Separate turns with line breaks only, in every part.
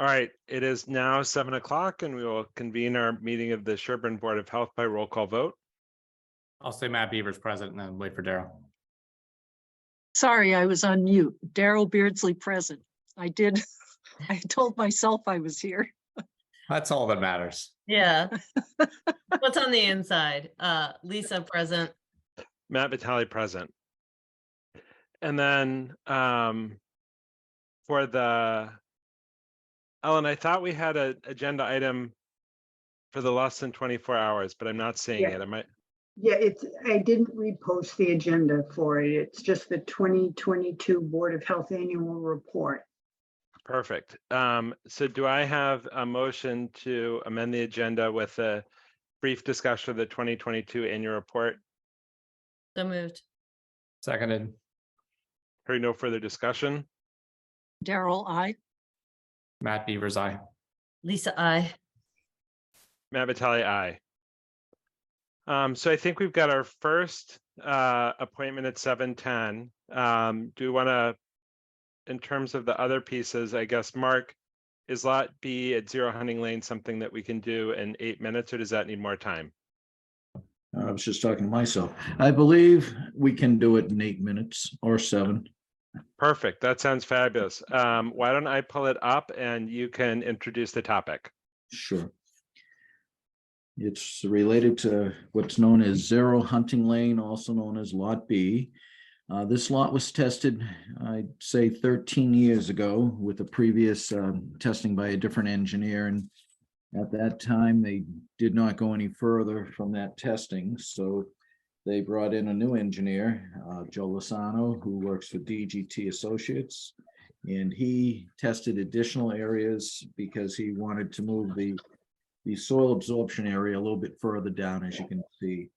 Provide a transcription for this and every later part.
All right, it is now 7 o'clock and we will convene our meeting of the Sherborn Board of Health by roll call vote.
I'll say Matt Beavers present and then wait for Daryl.
Sorry, I was on mute. Daryl Beardsley present. I told myself I was here.
That's all that matters.
Yeah. What's on the inside? Lisa present.
Matt Vitale present. And then for the, Ellen, I thought we had an agenda item for the less than 24 hours, but I'm not seeing it. Am I?
Yeah, I didn't repost the agenda for it. It's just the 2022 Board of Health Annual Report.
Perfect. So do I have a motion to amend the agenda with a brief discussion of the 2022 annual report?
So moved.
Seconded.
Hearing no further discussion.
Daryl, I.
Matt Beavers, aye.
Lisa, I.
Matt Vitale, aye. So I think we've got our first appointment at 7:10. Do we want to, in terms of the other pieces, I guess, Mark, is Lot B at 0 Hunting Lane something that we can do in 8 minutes, or does that need more time?
I was just talking to myself. I believe we can do it in 8 minutes or 7.
Perfect. That sounds fabulous. Why don't I pull it up and you can introduce the topic?
Sure. It's related to what's known as 0 Hunting Lane, also known as Lot B. This lot was tested, I'd say 13 years ago with a previous testing by a different engineer. And at that time, they did not go any further from that testing. So they brought in a new engineer, Joe Lozano, who works for DGT Associates. And he tested additional areas because he wanted to move the soil absorption area a little bit further down, as you can see.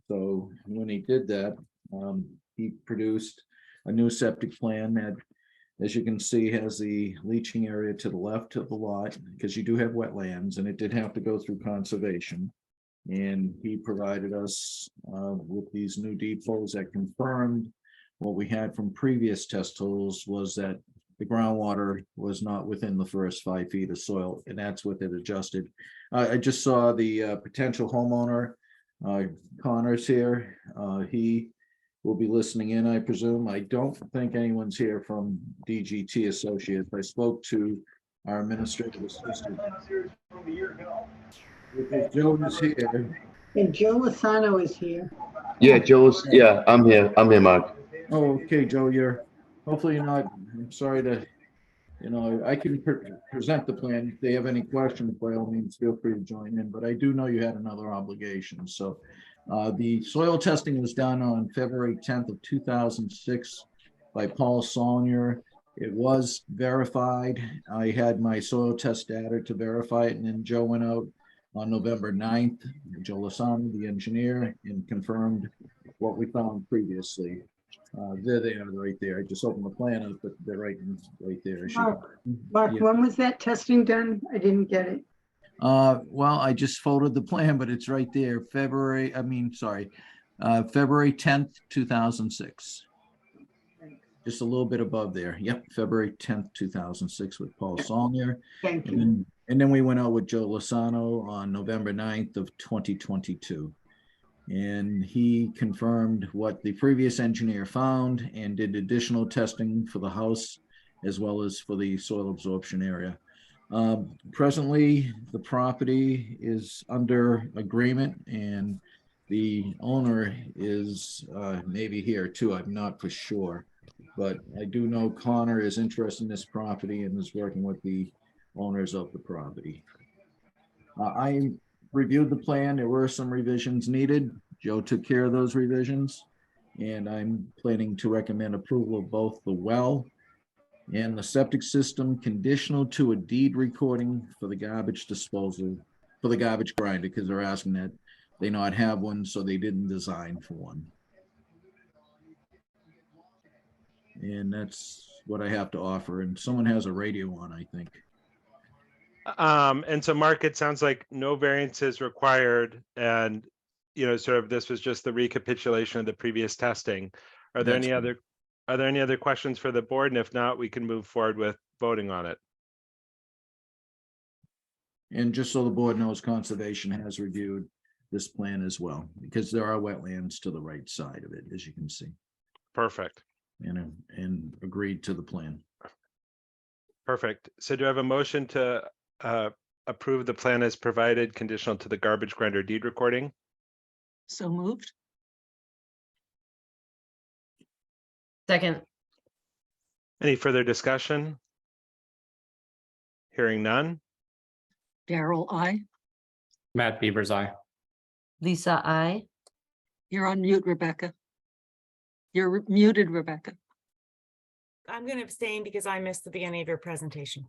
So when he did that, he produced a new septic plan that, as you can see, has the leaching area to the left of the lot, because you do have wetlands, and it did have to go through conservation. And he provided us with these new depots that confirmed what we had from previous test totals, was that the groundwater was not within the first 5 feet of soil, and that's what it adjusted. I just saw the potential homeowner, Connor's here. He will be listening in, I presume. I don't think anyone's here from DGT Associates. I spoke to our administrative assistant. Joe is here.
And Joe Lozano is here.
Yeah, Joe's. Yeah, I'm here. I'm here, Mark.
Oh, okay, Joe, hopefully you're not, I'm sorry to, I can present the plan. If they have any questions, by all means, feel free to join in, but I do know you had another obligation. So the soil testing was done on February 10th of 2006 by Paul Saulnier. It was verified. I had my soil test data to verify it, and then Joe went out on November 9th, Joe Lozano, the engineer, and confirmed what we found previously. There they are right there. I just opened the plan up, but they're right there.
Mark,
Yeah.
when was that testing done? I didn't get it.
Well, I just folded the plan, but it's right there. February 10th, 2006. Just a little bit above there. Yep, February 10th, 2006 with Paul Saulnier.
Thank you.
And then we went out with Joe Lozano on November 9th of 2022. And he confirmed what the previous engineer found and did additional testing for the house as well as for the soil absorption area. Presently, the property is under agreement, and the owner is maybe here too. I'm not for sure, but I do know Connor is interested in this property and is working with the owners of the property. I reviewed the plan. There were some revisions needed. Joe took care of those revisions, and I'm planning to recommend approval of both the well and the septic system, conditional to a deed recording for the garbage disposal, for the garbage grinder, because they're asking that they not have one, so they didn't design for one. And that's what I have to offer. And someone has a radio on, I think.
And so, Mark, it sounds like no variances required, and sort of this was just the recapitulation of the previous testing. Are there any other questions for the board? And if not, we can move forward with voting on it.
And just so the board knows, Conservation has reviewed this plan as well, because there are wetlands to the right side of it, as you can see,
Perfect.
and agreed to the plan.
Perfect. So do I have a motion to approve the plan as provided, conditional to the garbage grinder deed recording?
So moved.
Second,
Any further discussion? Hearing none.
Daryl, I.
Matt Beavers, aye.
Lisa, I.
You're on mute, Rebecca. You're muted, Rebecca.
I'm going to abstain because I missed the beginning of your presentation.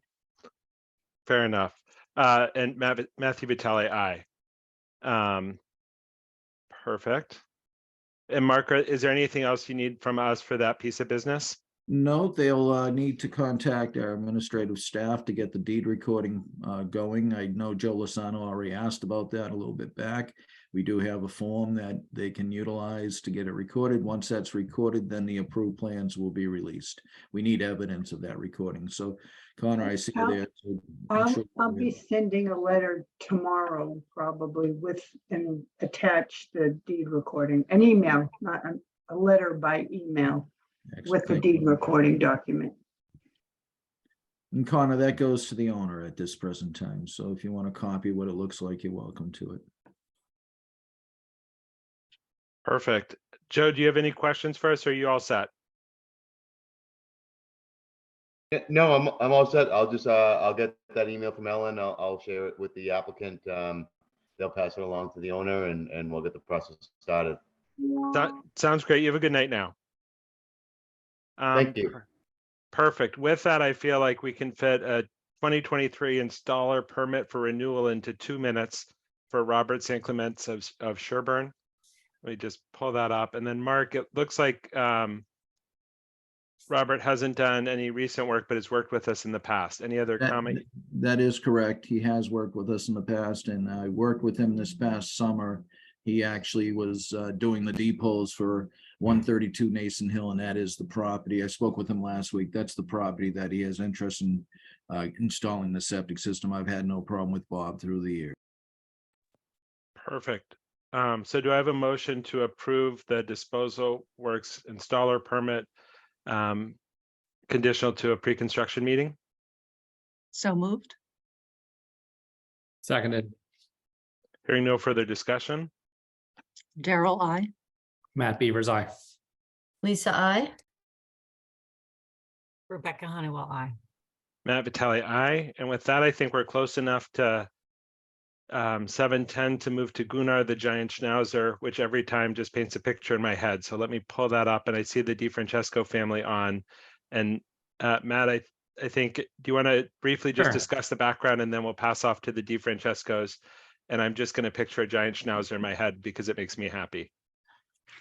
Fair enough. And Matthew Vitale, aye. Perfect. And Margaret, is there anything else you need from us for that piece of business?
No, they'll need to contact our administrative staff to get the deed recording going. I know Joe Lasano already asked about that a little bit back. We do have a form that they can utilize to get it recorded. Once that's recorded, then the approved plans will be released. We need evidence of that recording. So Connor, I see you there. So I'm sure
I'll be sending a letter tomorrow, probably with and attach the deed recording, an email, not a letter by email with the
Excellent.
deed recording document.
And Connor, that goes to the owner at this present time. So if you want to copy what it looks like, you're welcome to it.
Perfect. Joe, do you have any questions for us? Or are you all set?
No, I'm all set. I'll just, I'll get that email from Ellen. I'll share it with the applicant. They'll pass it along to the owner and we'll get the process started.
That sounds great. You have a good night now.
Thank you.
Perfect. With that, I feel like we can fit a 2023 installer permit for renewal into 2 minutes for Robert St. Clements of Sherborn. Let me just pull that up. And then Mark, it looks like Robert hasn't done any recent work, but has worked with us in the past. Any other comment?
That is correct. He has worked with us in the past, and I worked with him this past summer. He actually was doing the depots for 132 Nason Hill, and that is the property. I spoke with him last week. That's the property that he has interest in installing the septic system. I've had no problem with Bob through the year.
Perfect. So do I have a motion to approve the disposal works installer permit conditional to a pre-construction meeting?
So moved.
Seconded.
Hearing no further discussion.
Daryl, I.
Matt Beavers, aye.
Lisa, I.
Rebecca Honeywell, I.
Matt Vitale, aye. And with that, I think we're close enough to 7:10 to move to Gunnar the giant schnauzer, which every time just paints a picture in my head. So let me pull that up, and I see the DiFrancesco family on. And Matt, I think, do you want to briefly just
Sure.
discuss the background, and then we'll pass off to the DiFrancescos. And I'm just going to picture a giant schnauzer in my head because it makes me happy.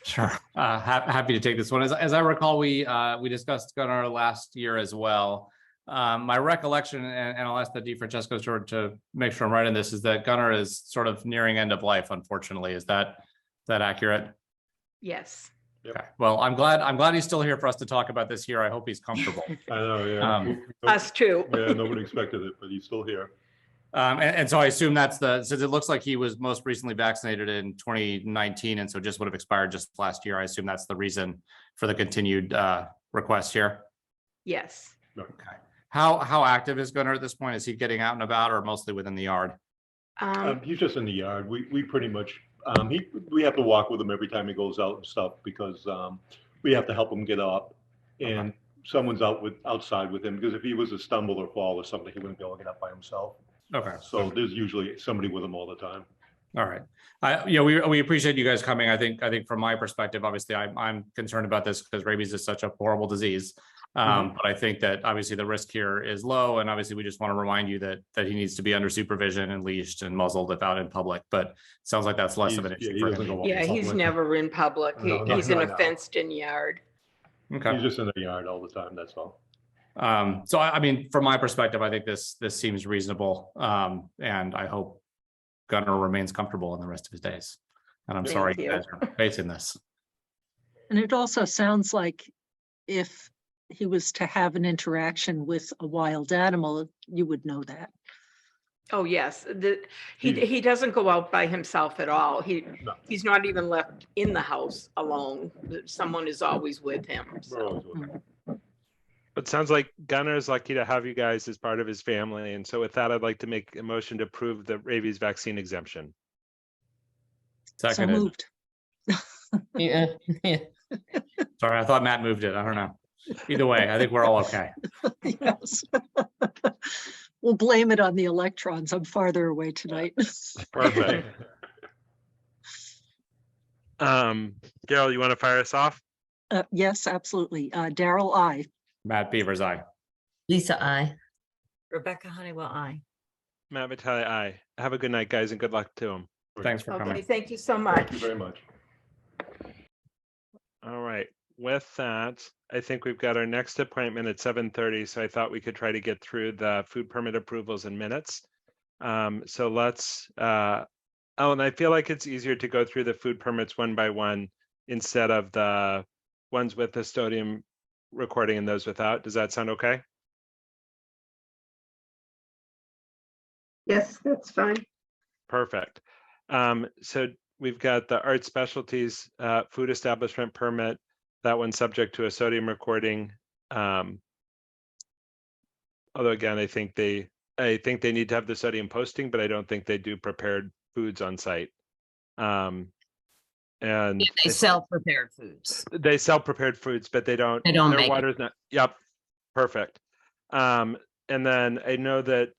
Sure. Happy to take this one. As I recall, we discussed Gunnar last year as well. My recollection, and I'll ask the DiFrancesco to make sure I'm right in this, is that Gunnar is sort of nearing end of life, unfortunately. Is that accurate?
Yes.
Okay. Well, I'm glad he's still here for us to talk about this here. I hope he's comfortable.
I know, yeah.
Us too.
Yeah, nobody expected it, but he's still here.
And so I assume that's since it looks like he was most recently vaccinated in 2019, and so just would have expired just last year. I assume that's the reason for the continued request here.
Yes.
Okay. How active is Gunnar at this point? Is he getting out and about, or mostly within the yard?
He's just in the yard. We pretty much, we have to walk with him every time he goes out and stuff because we have to help him get up. And someone's outside with him, because if he was to stumble or fall or something, he wouldn't be able to get up by himself.
Okay.
So there's usually somebody with him all the time.
All right. We appreciate you guys coming. I think from my perspective, obviously I'm concerned about this because rabies is such a horrible disease. But I think that obviously the risk here is low, and obviously we just want to remind you that he needs to be under supervision and leashed and muzzled if out in public. But it sounds like that's less of an issue for him.
Yeah, he's never in public.
No,
He's in
I
a
know.
fenced-in yard.
Okay.
He's just in the yard all the time, that's all.
So I mean, from my perspective, I think this seems reasonable, and I hope Gunnar remains comfortable in the rest of his days. And I'm
Thank
sorry
you.
you guys are facing this.
And it also sounds like if he was to have an interaction with a wild animal, you would know that.
Oh, yes, he doesn't go out by himself at all. He's not even left in the house alone. Someone is always with him.
We're
So,
always with them.
It sounds like Gunnar is lucky to have you guys as part of his family. And so with that, I'd like to make a motion to approve the rabies vaccine exemption.
So
Seconded.
moved.
Yeah, yeah.
Sorry, I thought Matt moved it. I don't know. Either way, I think we're all okay.
Yes. We'll blame it on the electrons. I'm farther away tonight.
Perfect. Daryl, you want to fire us off?
Yes, absolutely. Daryl, I.
Matt Beavers, aye.
Lisa, I.
Rebecca Honeywell, I.
Matt Vitale, aye. Have a good night, guys, and good luck to them.
Thanks for
Okay,
coming.
thank you so much.
Thank you very much.
All right. With that, I think we've got our next appointment at 7:30. So I thought we could try to get through the food permit approvals in minutes. So let's, Ellen, I feel like it's easier to go through the food permits one by one instead of the ones with the sodium recording and those without. Does that sound okay?
Yes, that's fine.
Perfect. So we've got the art specialties food establishment permit. That one's subject to a sodium recording. Although again, I think they need to have the sodium posting, but I don't think they do prepared foods on site. And
They sell prepared foods.
they sell prepared foods, but they don't.
They don't
their
make it.
water's not. Yep, perfect. And then I know that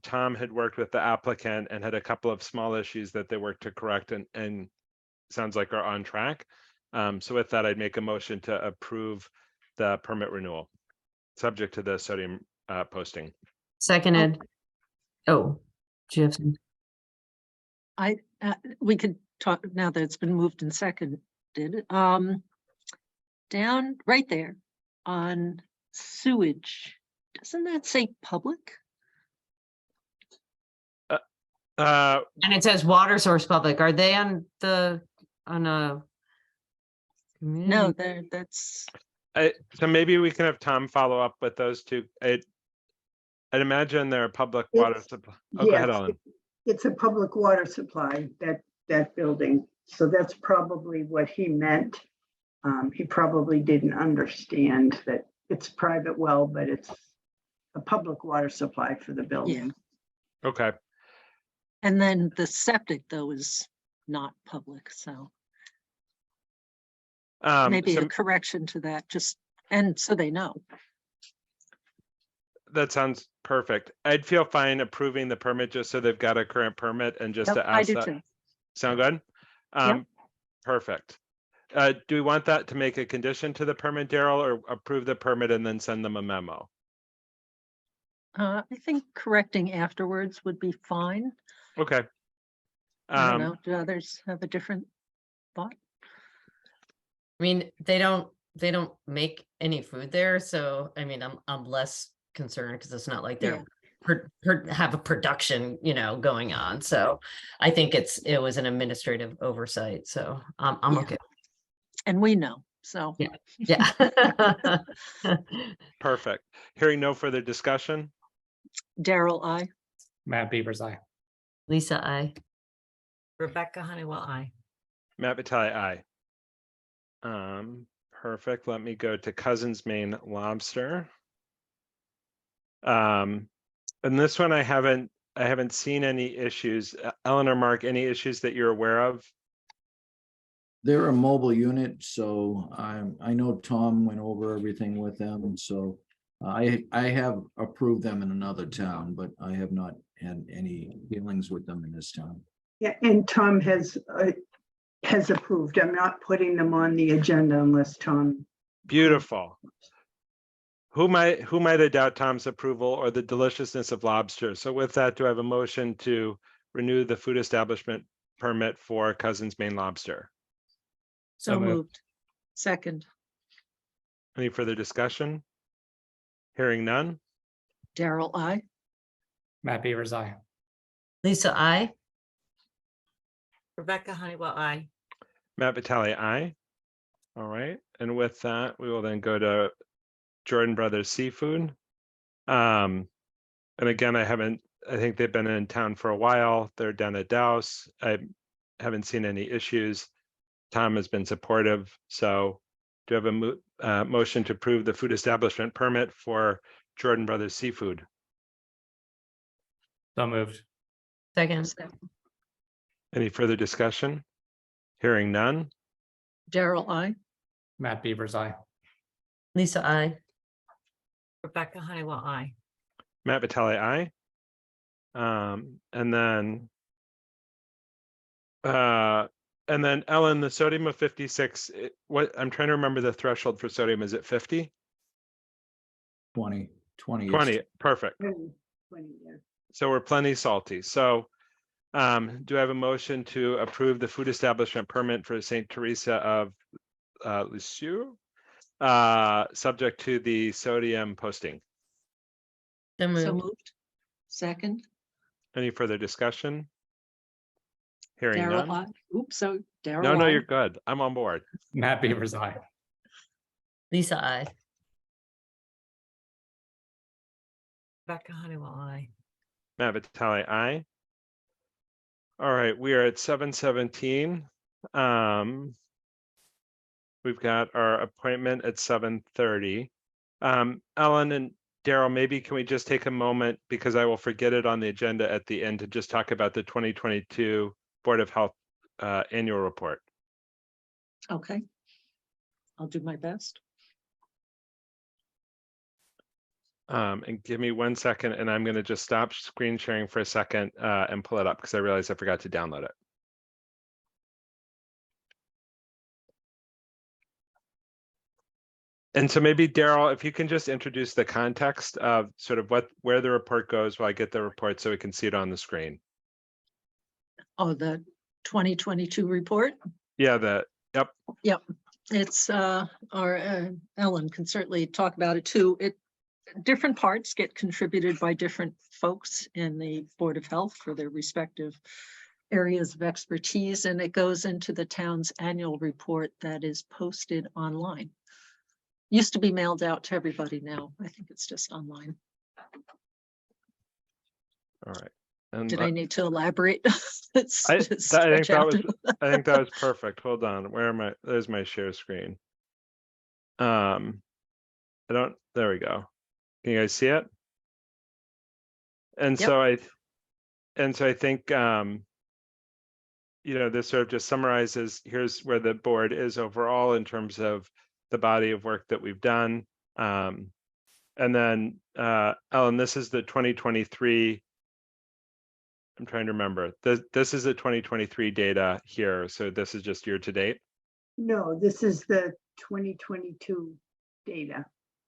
Tom had worked with the applicant and had a couple of small issues that they worked to correct, and sounds like are on track. So with that, I'd make a motion to approve the permit renewal, subject to the sodium posting.
Seconded. Oh, Jeff.
We could talk now that it's been moved and seconded. Down right there on sewage, doesn't that say public?
And it says water source public. Are they on a?
No,
community?
that's,
So maybe we can have Tom follow up with those two. I'd imagine they're a public water
It's-
supply. Oh, go ahead,
Yes,
Ellen.
it's a public water supply, that building. So that's probably what he meant. He probably didn't understand that it's private well, but it's a public water supply for the building.
Okay.
and then the septic though is not public, so maybe
So
a correction to that, just, and so they know.
that sounds perfect. I'd feel fine approving the permit just so they've got a current permit and just
Yep,
to
I
ask
do
that.
too.
Sound good?
Yep.
Perfect. Do we want that to make a condition to the permit, Daryl, or approve the permit and then send them a memo?
I think correcting afterwards would be fine.
Okay.
I don't know, do others have a different thought?
I mean, they don't make any food there, so I mean, I'm less concerned because it's not like they're have a production, going on. So I think it was an administrative oversight. So I'm
Yeah.
okay.
And we know, so.
Yeah.
Perfect. Hearing no further discussion.
Daryl, I.
Matt Beavers, aye.
Lisa, I.
Rebecca Honeywell, I.
Matt Vitale, aye. Perfect. Let me go to Cousins Maine Lobster. And this one I haven't seen any issues. Ellen or Mark, any issues that you're aware of?
They're a mobile unit, so I know Tom went over everything with them, and so I have approved them in another town, but I have not had any dealings with them in this town.
Yeah, and Tom has approved. I'm not putting them on the agenda unless Tom.
Beautiful. Who might doubt Tom's approval or the deliciousness of lobster? So with that, do I have a motion to renew the food establishment permit for Cousins Maine Lobster?
So
moved.
moved. Second,
Any further discussion? Hearing none.
Daryl, I.
Matt Beavers, aye.
Lisa, I.
Rebecca Honeywell, I.
Matt Vitale, aye. All right. And with that, we will then go to Jordan Brothers Seafood. And again, I haven't I think they've been in town for a while. They're down at Douse. I haven't seen any issues. Tom has been supportive. So do I have a motion to approve the food establishment permit for Jordan Brothers Seafood?
So moved.
Second,
Any further discussion? Hearing none.
Daryl, I.
Matt Beavers, aye.
Lisa, I.
Rebecca Honeywell, I.
Matt Vitale, aye. And then Ellen, the sodium of 56, what, I'm trying to remember the threshold for sodium. Is it 50?
20.
20, perfect.
20, yeah.
So we're plenty salty. So do I have a motion to approve the food establishment permit for St. Teresa of Lisieux, subject to the sodium posting?
So
So
moved.
moved. Second,
Any further discussion? Hearing
Daryl,
none.
I. Oops, so Daryl.
No,
I.
you're good. I'm on board.
Matt Beavers, aye.
Lisa, I.
Rebecca Honeywell, I.
Matt Vitale, aye. All right, we are at 7:17. We've got our appointment at 7:30. Ellen and Daryl, maybe can we just take a moment, because I will forget it on the agenda at the end, to just talk about the 2022 Board of Health annual report.
Okay. I'll do my best.
And give me 1 second, and I'm going to just stop screen sharing for a second and pull it up, because I realized I forgot to download it. And so maybe Daryl, if you can just introduce the context of sort of where the report goes while I get the report so we can see it on the screen.
Oh, the 2022 report.
Yeah,
Yep. It's Ellen can certainly talk about it too. Different parts get contributed by different folks in the Board of Health for their respective areas of expertise, and it goes into the town's annual report that is posted online. Used to be mailed out to everybody. Now I think it's just online.
all right. And
Did I need to elaborate?
I think that was perfect. Hold on. Where am I? There's my share screen. There we go. Can you guys see it? And
Yep.
so I think this sort of just summarizes, here's where the board is overall in terms of the body of work that we've done. And then Ellen, this is the 2023. I'm trying to remember. This is the 2023 data here. So this is just year to date.
No, this is the 2022 data.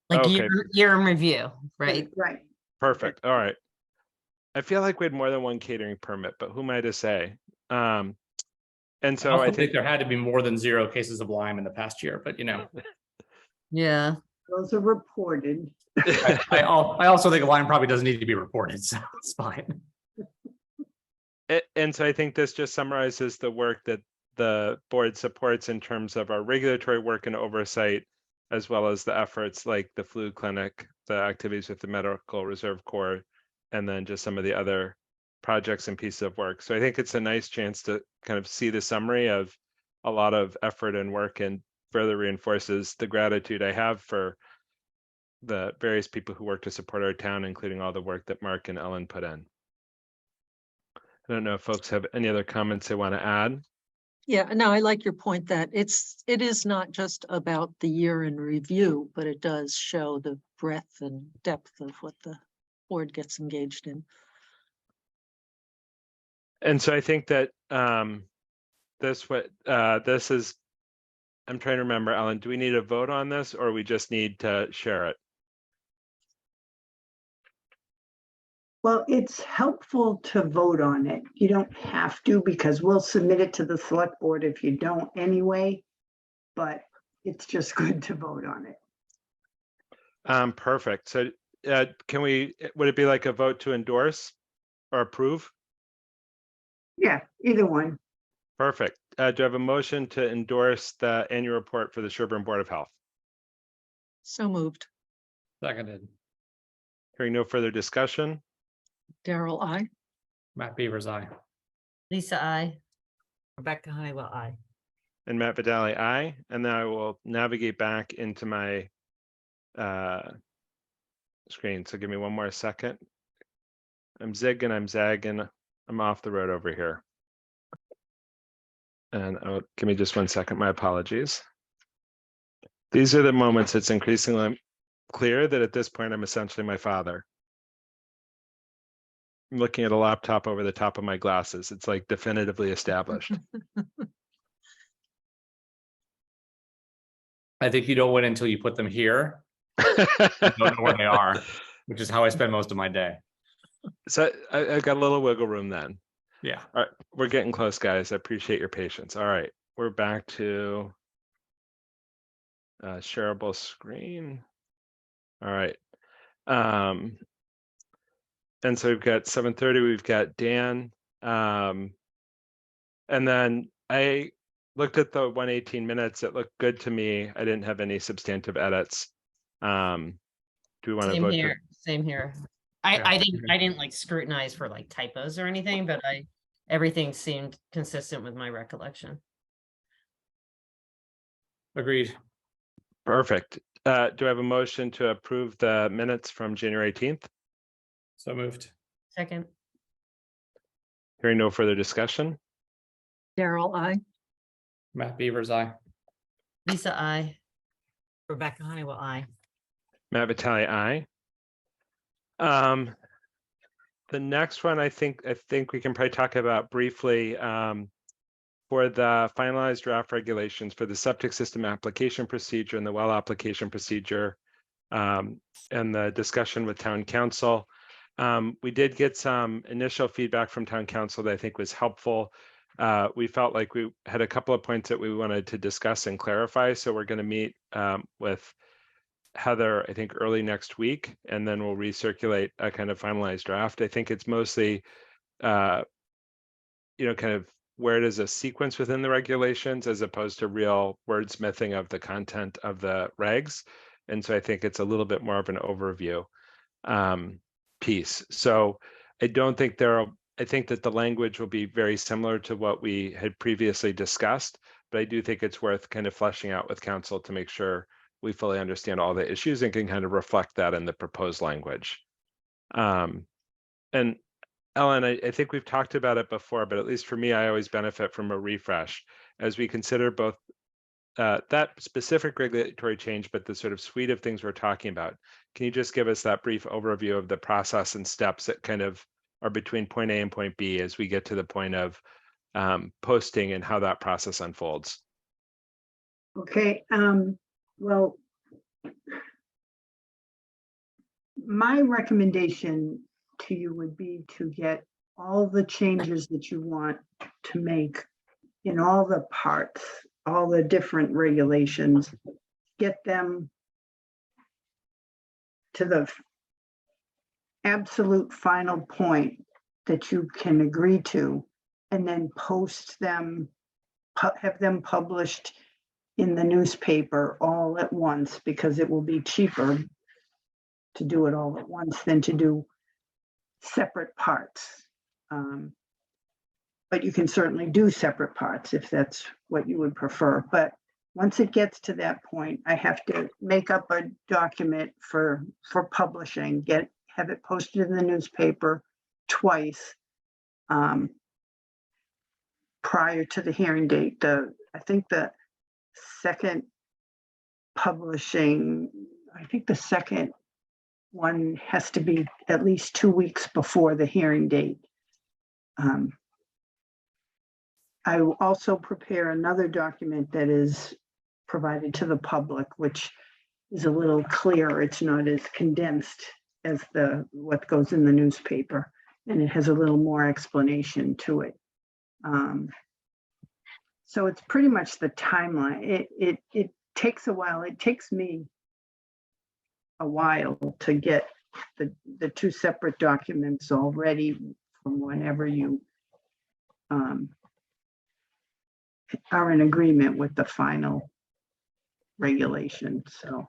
Like
Okay.
year in review, right?
Right.
Perfect. All right. I feel like we had more than one catering permit, but who am I to say? And so
I
I
think
think
there had to be more than 0 cases of Lyme in the past year, but
Yeah.
Those are reported.
I also think Lyme probably doesn't need to be reported, so it's fine.
And so I think this just summarizes the work that the board supports in terms of our regulatory work and oversight, as well as the efforts like the flu clinic, the activities with the Medical Reserve Corps, and then just some of the other projects and pieces of work. So I think it's a nice chance to kind of see the summary of a lot of effort and work, and further reinforces the gratitude I have for the various people who work to support our town, including all the work that Mark and Ellen put in. I don't know if folks have any other comments they want to add.
Yeah, no, I like your point that it is not just about the year in review, but it does show the breadth and depth of what the board gets engaged in.
And so I think that this is, I'm trying to remember, Ellen, do we need a vote on this, or we just need to share it?
Well, it's helpful to vote on it. You don't have to, because we'll submit it to the select board if you don't anyway, but it's just good to vote on it.
Perfect. So would it be like a vote to endorse or approve?
Yeah, either one.
Perfect. Do I have a motion to endorse the annual report for the Sherborn Board of Health?
So moved.
Seconded.
Hearing no further discussion.
Daryl, I.
Matt Beavers, aye.
Lisa, I.
Rebecca Honeywell, I.
And Matt Vitale, aye. And then I will navigate back into my screen. So give me one more second. I'm zigging, I'm zagging. I'm off the road over here. And give me just one second. My apologies. These are the moments it's increasingly clear that at this point, I'm essentially my father. I'm looking at a laptop over the top of my glasses. It's like definitively established.
I think you don't win until you put them here. I don't know where they are, which is how I spend most of my day.
So I got a little wiggle room then.
Yeah.
All right, we're getting close, guys. I appreciate your patience. All right, we're back to shareable screen. All right. And so we've got 7:30, we've got Dan. And then I looked at the 118 minutes. It looked good to me. I didn't have any substantive edits. Do we want to
Same
vote?
here, same here.
Yeah.
I didn't like scrutinize for like typos or anything, but everything seemed consistent with my recollection.
Agreed.
Perfect. Do I have a motion to approve the minutes from January 18th?
So moved.
Second,
Hearing no further discussion.
Daryl, I.
Matt Beavers, aye.
Lisa, I.
Rebecca Honeywell, I.
Matt Vitale, aye. The next one, I think we can probably talk about briefly for the finalized draft regulations for the septic system application procedure and the well application procedure and the discussion with town council. We did get some initial feedback from town council that I think was helpful. We felt like we had a couple of points that we wanted to discuss and clarify. So we're going to meet with Heather, I think early next week, and then we'll recirculate a kind of finalized draft. I think it's mostly, kind of where it is a sequence within the regulations as opposed to real wordsmithing of the content of the regs. And so I think it's a little bit more of an overview piece. So I don't think I think that the language will be very similar to what we had previously discussed, but I do think it's worth kind of fleshing out with council to make sure we fully understand all the issues and can kind of reflect that in the proposed language. And Ellen, I think we've talked about it before, but at least for me, I always benefit from a refresh as we consider both that specific regulatory change, but the sort of suite of things we're talking about. Can you just give us that brief overview of the process and steps that kind of are between point A and point B as we get to the point of posting and how that process unfolds?
Okay, well, my recommendation to you would be to get all the changes that you want to make in all the parts, all the different regulations, get them to the absolute final point that you can agree to, and then post them, have them published in the newspaper all at once, because it will be cheaper to do it all at once than to do separate parts. But you can certainly do separate parts if that's what you would prefer. But once it gets to that point, I have to make up a document for publishing, have it posted in the newspaper twice prior to the hearing date. I think the second one has to be at least 2 weeks before the hearing date. I will also prepare another document that is provided to the public, which is a little clearer. It's not as condensed as what goes in the newspaper, and it has a little more explanation to it. So it's pretty much the timeline. It takes a while. It takes me a while to get the two separate documents all ready from whenever you are in agreement with the final regulation. So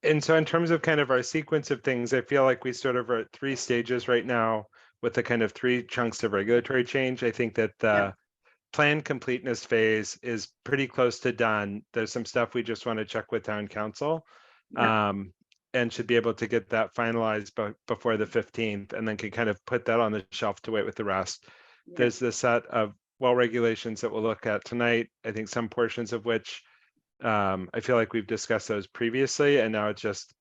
And so in terms of kind of our sequence of things, I feel like we sort of are at 3 stages right now with the kind of 3 chunks of regulatory change. I think that the plan completeness phase is pretty close to done. There's some stuff we just want to check with town council. And should be able to get that finalized before the 15th, and then can kind of put that on the shelf to wait with the rest. There's the set of well regulations that we'll look at tonight. I think some portions of which I feel like we've discussed those previously, and now it's just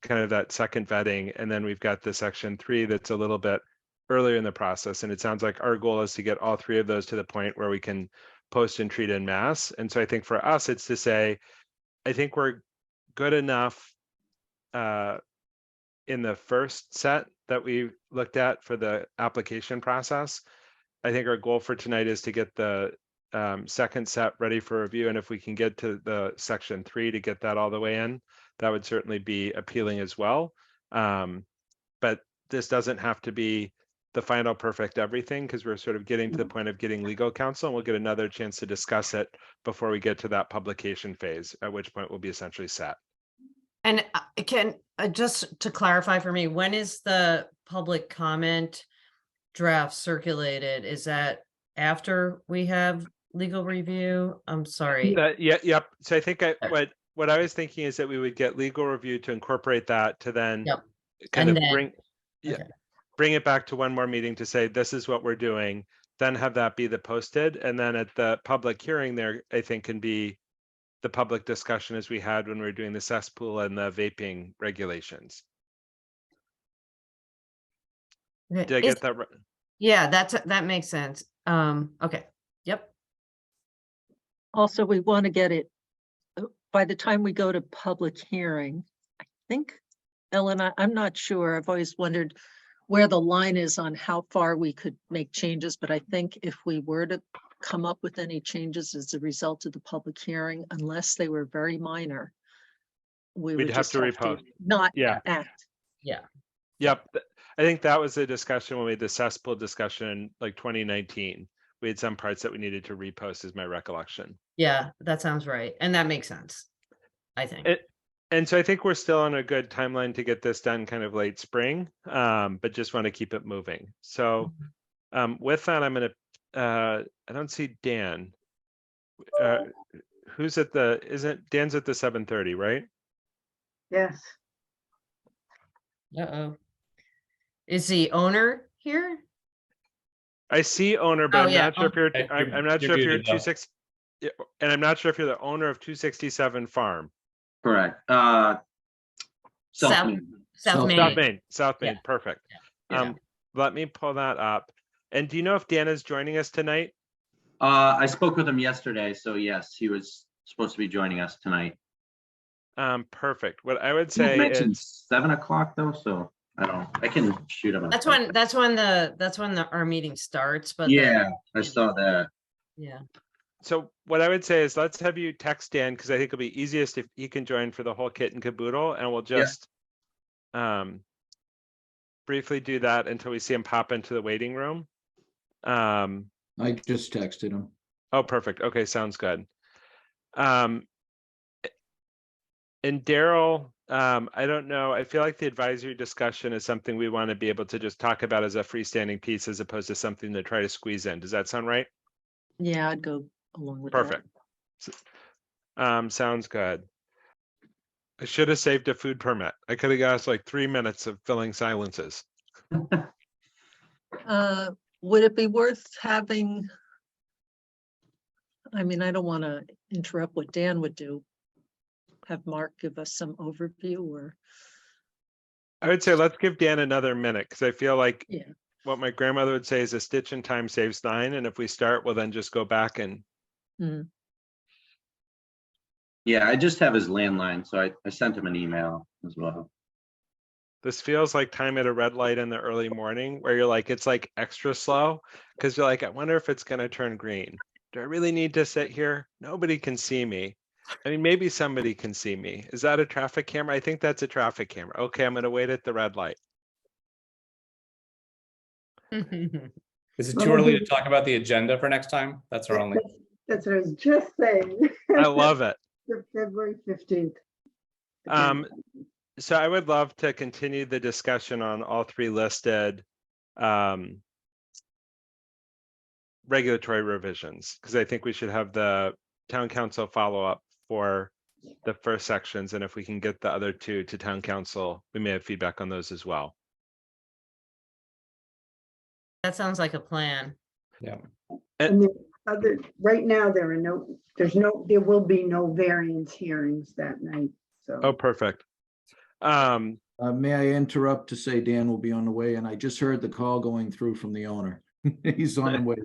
kind of that second vetting. And then we've got the section 3 that's a little bit earlier in the process. And it sounds like our goal is to get all 3 of those to the point where we can post and treat en masse. And so I think for us, it's to say, I think we're good enough in the first set that we looked at for the application process. I think our goal for tonight is to get the second set ready for review. And if we can get to the section 3 to get that all the way in, that would certainly be appealing as well. But this doesn't have to be the final perfect everything, because we're sort of getting to the point of getting legal counsel, and we'll get another chance to discuss it before we get to that publication phase, at which point we'll be essentially set.
And can just to clarify for me, when is the public comment draft circulated? Is that after we have legal review? I'm sorry.
Yep. So I think what I was thinking is that we would get legal review to incorporate that to then kind of bring it back to one more meeting to say, this is what we're doing, then have that be the posted. And then at the public hearing there, I think can be the public discussion as we had when we were doing the cesspool and the vaping regulations. Did I get that right?
Yeah, that makes sense. Okay. Yep.
Also, we want to get it by the time we go to public hearing. I think, Ellen, I'm not sure. I've always wondered where the line is on how far we could make changes, but I think if we were to come up with any changes as a result of the public hearing, unless they were very minor, we'd
have
just
to repost.
Not act.
Yeah.
Yep. I think that was the discussion when we had the cesspool discussion in like 2019. We had some parts that we needed to repost, is my recollection.
Yeah, that sounds right. And that makes sense, I think.
And so I think we're still on a good timeline to get this done kind of late spring, but just want to keep it moving. So with that, I'm going to, I don't see Dan. Who's at Dan's at the 7:30, right?
Yes.
Uh-oh. Is the owner here?
I see owner, but I'm not sure if you're, I'm not sure if you're
muted, though.
260, and I'm not sure if you're the owner of 267 Farm.
Correct.
South Main.
South Main,
Yeah.
perfect.
Yeah.
Let me pull that up. And do you know if Dan is joining us tonight?
I spoke with him yesterday, so yes, he was supposed to be joining us tonight.
Perfect. What I would
He
say
mentioned
is
7 o'clock though, so I can shoot him.
That's when our meeting starts, but
Yeah, I saw that.
yeah.
so what I would say is let's have you text Dan, because I think it'll be easiest if he can join for the whole kit and caboodle, and we'll just briefly do that until we see him pop into the waiting room.
I just texted him.
Oh, perfect. Okay, sounds good. And Daryl, I don't know. I feel like the advisory discussion is something we want to be able to just talk about as a freestanding piece, as opposed to something to try to squeeze in. Does that sound right?
Yeah, I'd go along with
Perfect. Sounds good. I should have saved a food permit. I could have got us like 3 minutes of filling silences.
that. Would it be worth having, I mean, I don't want to interrupt what Dan would do. Have Mark give us some overview, or?
I would say let's give Dan another minute, because I feel like
Yeah.
what my grandmother would say is a stitch in time saves 9. And if we start, we'll then just go back and
Yeah, I just have his landline, so I sent him an email as well.
this feels like time at a red light in the early morning, where you're like, it's like extra slow, because you're like, I wonder if it's going to turn green. Do I really need to sit here? Nobody can see me. I mean, maybe somebody can see me. Is that a traffic camera? I think that's a traffic camera. Okay, I'm going to wait at the red light.
Is it too early to talk about the agenda for next time? That's our only.
That's what I was just saying.
I love it.
February 15th.
So I would love to continue the discussion on all three listed regulatory revisions, because I think we should have the town council follow up for the first sections, and if we can get the other two to town council, we may have feedback on those as well.
That sounds like a plan.
And the other, right now, there will be no variance hearings that night, so.
Oh, perfect.
May I interrupt to say Dan will be on the way, and I just heard the call going through from the owner. He's on the way.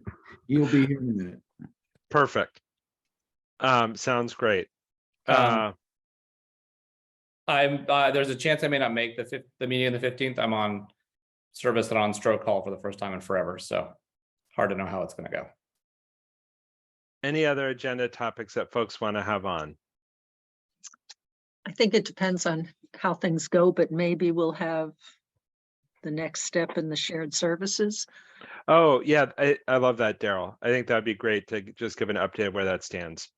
He'll be here in a minute.
Perfect. Sounds great.
I'm there's a chance I may not make the meeting on the 15th. I'm on service and on stroke call for the first time in forever, so hard to know how it's going to go.
Any other agenda topics that folks want to have on?
I think it depends on how things go, but maybe we'll have the next step in the shared services.
Oh, yeah, I love that, Daryl. I think that'd be great to just give an update of where that stands.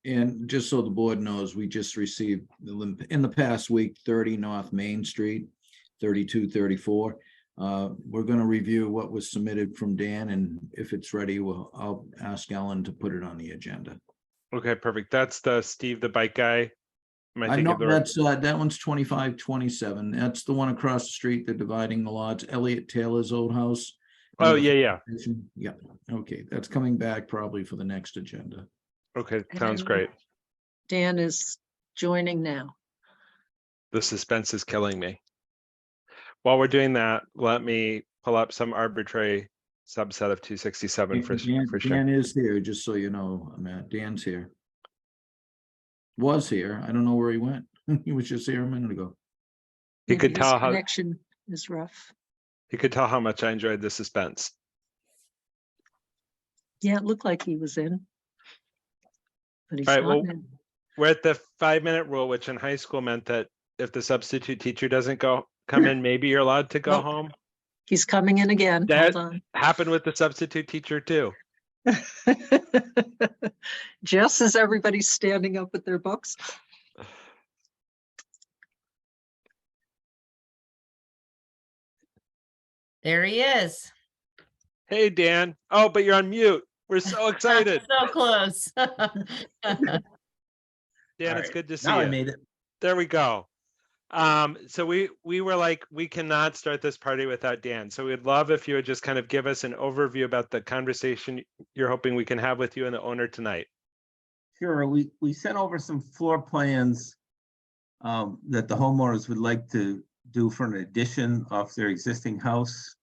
And just so the board knows, we just received in the past week, 30 North Main Street, 3234. We're going to review what was submitted from Dan, and if it's ready, I'll ask Ellen to put it on the agenda.
Okay, perfect. That's the Steve the bike guy. Am
I know
thinking of the-
that's that one's 2527. That's the one across the street. They're dividing the lots. Elliot Taylor's old house.
Oh, yeah.
Yeah. Okay, that's coming back probably for the next agenda.
Okay, sounds
And
great.
Dan is joining now.
The suspense is killing me. While we're doing that, let me pull up some arbitrary subset of 267 for sure.
Dan is here, just so you know, Matt. Dan's here. Was here. I don't know where he went. He was just here a minute ago.
He
Maybe
could
his
tell how
connection is rough.
he could tell how much I enjoyed the suspense.
Yeah, it looked like he was in. But he's
All right,
not
well,
in.
we're at the 5-minute rule, which in high school meant that if the substitute teacher doesn't come in, maybe you're allowed to go
Nope.
home.
He's coming in again.
That
Hold on.
happened with the substitute teacher too.
Just as everybody's standing up with their books.
There he is.
Hey, Dan. Oh, but you're on mute. We're so excited.
So close.
Dan, it's good to see
Now
you.
I made it.
There we go. So we were like, we cannot start this party without Dan. So we'd love if you would just kind of give us an overview about the conversation you're hoping we can have with you and the owner tonight.
Sure, we sent over some floor plans that the homeowners would like to do for an addition off their existing house.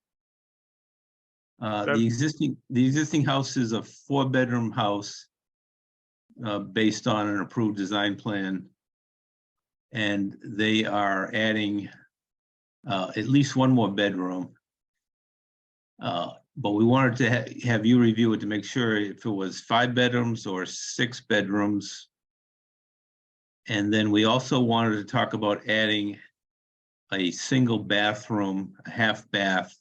The existing house is a 4-bedroom house based on an approved design plan. And they are adding at least one more bedroom. But we wanted to have you review it to make sure if it was 5 bedrooms or 6 bedrooms. And then we also wanted to talk about adding a single bathroom, a half bath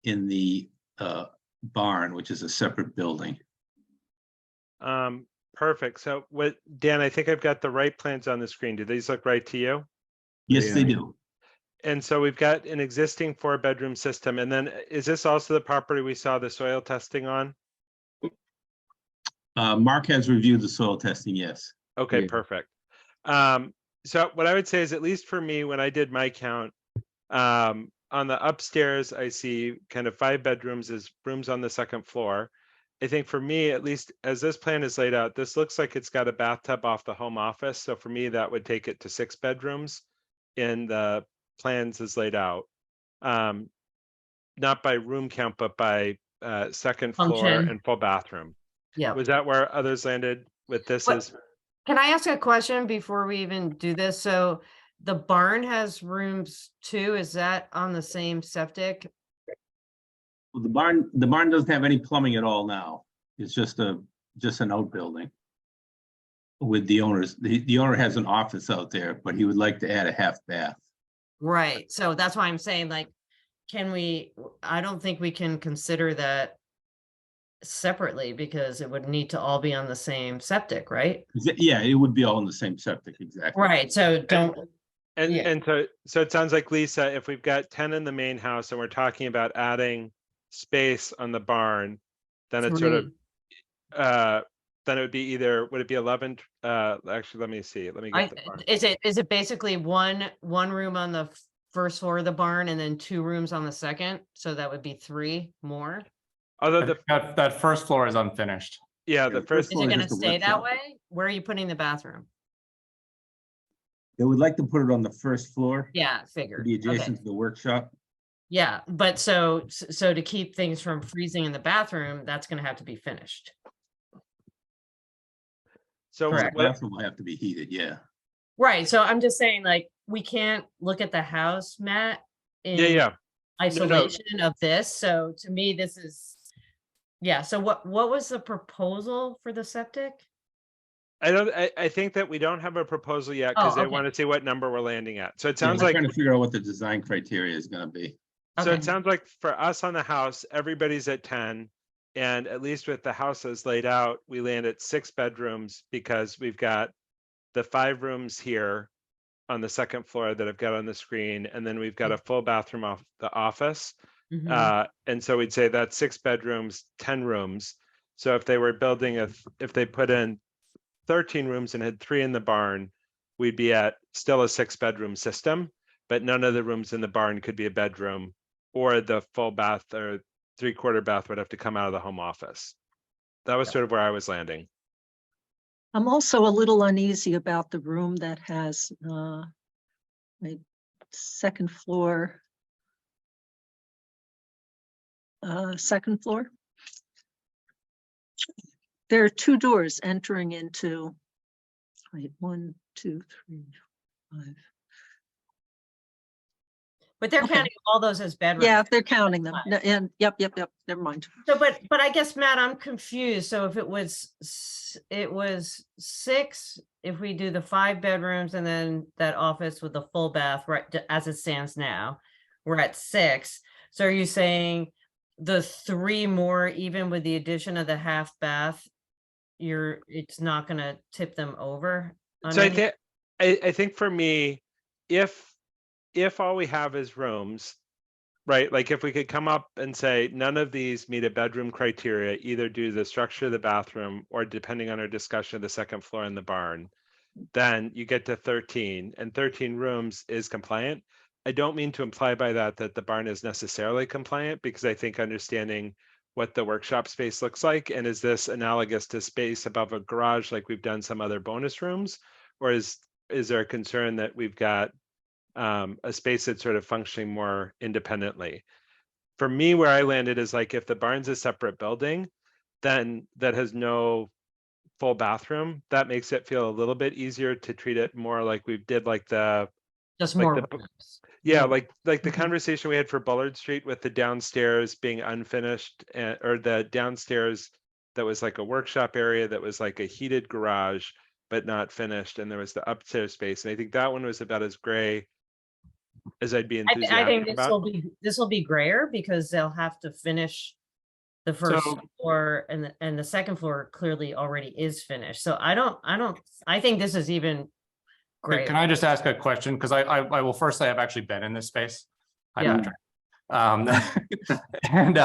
in the barn, which is a separate building.
Perfect. So what, Dan, I think I've got the right plans on the screen. Do these look right to you?
Yes, they do.
And so we've got an existing 4-bedroom system. And then is this also the property we saw the soil testing on?
Mark has reviewed the soil testing, yes.
Okay,
Yeah.
perfect. So what I would say is, at least for me, when I did my count, on the upstairs, I see kind of 5 bedrooms as rooms on the 2nd floor. I think for me, at least as this plan is laid out, this looks like it's got a bathtub off the home office. So for me, that would take it to 6 bedrooms in the plans as laid out. Not by room count, but by 2nd floor
Function.
and full bathroom.
Yeah.
Was that where others landed with this?
What-
Is
Can I ask a question before we even do this? So the barn has rooms too. Is that on the same septic?
Well, the barn doesn't have any plumbing at all now. It's just an outbuilding. With the owners, the owner has an office out there, but he would like to add a half bath.
Right. So that's why I'm saying, like, I don't think we can consider that separately because it would need to all be on the same septic, right?
Yeah, it would be all in the same septic, exactly.
Right. So don't,
And,
Yeah.
so it sounds like, Lisa, if we've got 10 in the main house and we're talking about adding space on the barn, then it's sort of, then it would be either, would it be 11? Actually, let me see. Let me get the barn.
Is it basically one room on the first floor of the barn and then 2 rooms on the second? So that would be 3 more?
Although
That first floor is unfinished.
yeah,
The
the
first
first,
Is
floor
it
is
gonna
just a
stay that
workshop.
way? Where are you putting the bathroom?
They would like to put it on the first floor
Yeah,
to
figured.
be
Okay.
adjacent to the workshop.
Yeah, but so to keep things from freezing in the bathroom, that's gonna have to be finished.
so
The
Correct.
bathroom will have to be heated, yeah.
Right, so I'm just saying, like, we can't look at the house, Matt,
yeah,
in
yeah.
isolation of this, so to me, this is, yeah, so what was the proposal for the septic?
I think that we don't have a proposal yet because
Oh,
they
okay.
want to see what number we're landing at. So it
Yeah,
sounds
we're
like,
trying to figure out what the design criteria is gonna be.
so
Okay.
it sounds like for us on the house, everybody's at 10. And at least with the houses laid out, we land at 6 bedrooms because we've got the 5 rooms here on the second floor that I've got on the screen. And then we've got a full bathroom off the office.
Mhm.
And so we'd say that's 6 bedrooms, 10 rooms. So if they were building if they put in 13 rooms and had 3 in the barn, we'd be at still a 6-bedroom system, but none of the rooms in the barn could be a bedroom, or the full bath or 3/4 bath would have to come out of the home office. That was sort of where I was landing.
I'm also a little uneasy about the room that has a second floor. Second floor. There are 2 doors entering into, wait, 1, 2, 3, 5.
But they're
Okay.
counting all those as bedrooms.
Yeah, they're counting them. No, and yep, never mind.
So, but I guess, Matt, I'm confused. So if it was 6, if we do the 5 bedrooms and then that office with the full bath, right, as it stands now, we're at 6. So are you saying the 3 more, even with the addition of the half bath, it's not gonna tip them over?
So I
any-
think I think for me, if all we have is rooms, right? Like if we could come up and say none of these meet a bedroom criteria, either due to the structure of the bathroom or depending on our discussion of the second floor in the barn, then you get to 13, and 13 rooms is compliant. I don't mean to imply by that that the barn is necessarily compliant, because I think understanding what the workshop space looks like, and is this analogous to space above a garage like we've done some other bonus rooms, or is there a concern that we've got a space that's sort of functioning more independently? For me, where I landed is like if the barn's a separate building, then that has no full bathroom, that makes it feel a little bit easier to treat it more like we did like the
Just
like
more
the
rooms.
yeah,
More-
like the
Mhm.
conversation we had for Bullard Street with the downstairs being unfinished, or the downstairs that was like a workshop area that was like a heated garage but not finished, and there was the upstairs space, and I think that one was about as gray as I'd be
I think
enthusiastic about.
this will be grayer because they'll have to finish the first
So-
floor, and the second floor clearly already is finished. So I think this is even grayer.
Can I just ask a question? Because I will first say I've actually been in this space. Hi,
Yeah.
Patrick. And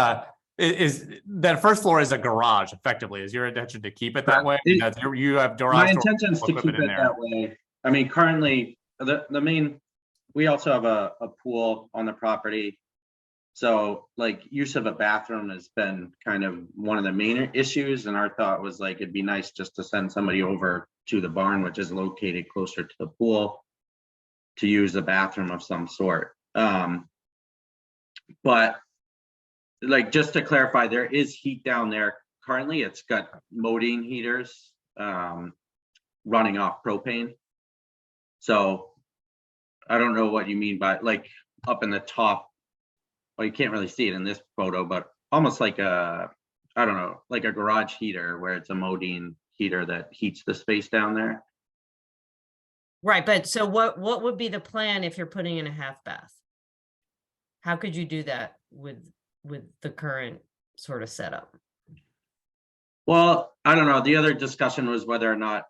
is that first floor is a garage effectively? Is your intention to keep it that way? You have garage
My
door
intention is to keep
equipment in
it
there.
that way. I mean, currently, the main, we also have a pool on the property. So like use of a bathroom has been kind of one of the main issues. And our thought was like, it'd be nice just to send somebody over to the barn, which is located closer to the pool, to use a bathroom of some sort. But like, just to clarify, there is heat down there. Currently, it's got modine heaters running off propane. So I don't know what you mean by like up in the top. Well, you can't really see it in this photo, but almost like a, I don't know, like a garage heater where it's a modine heater that heats the space down there.
Right, but so what would be the plan if you're putting in a half bath? How could you do that with the current sort of setup?
Well, I don't know. The other discussion was whether or not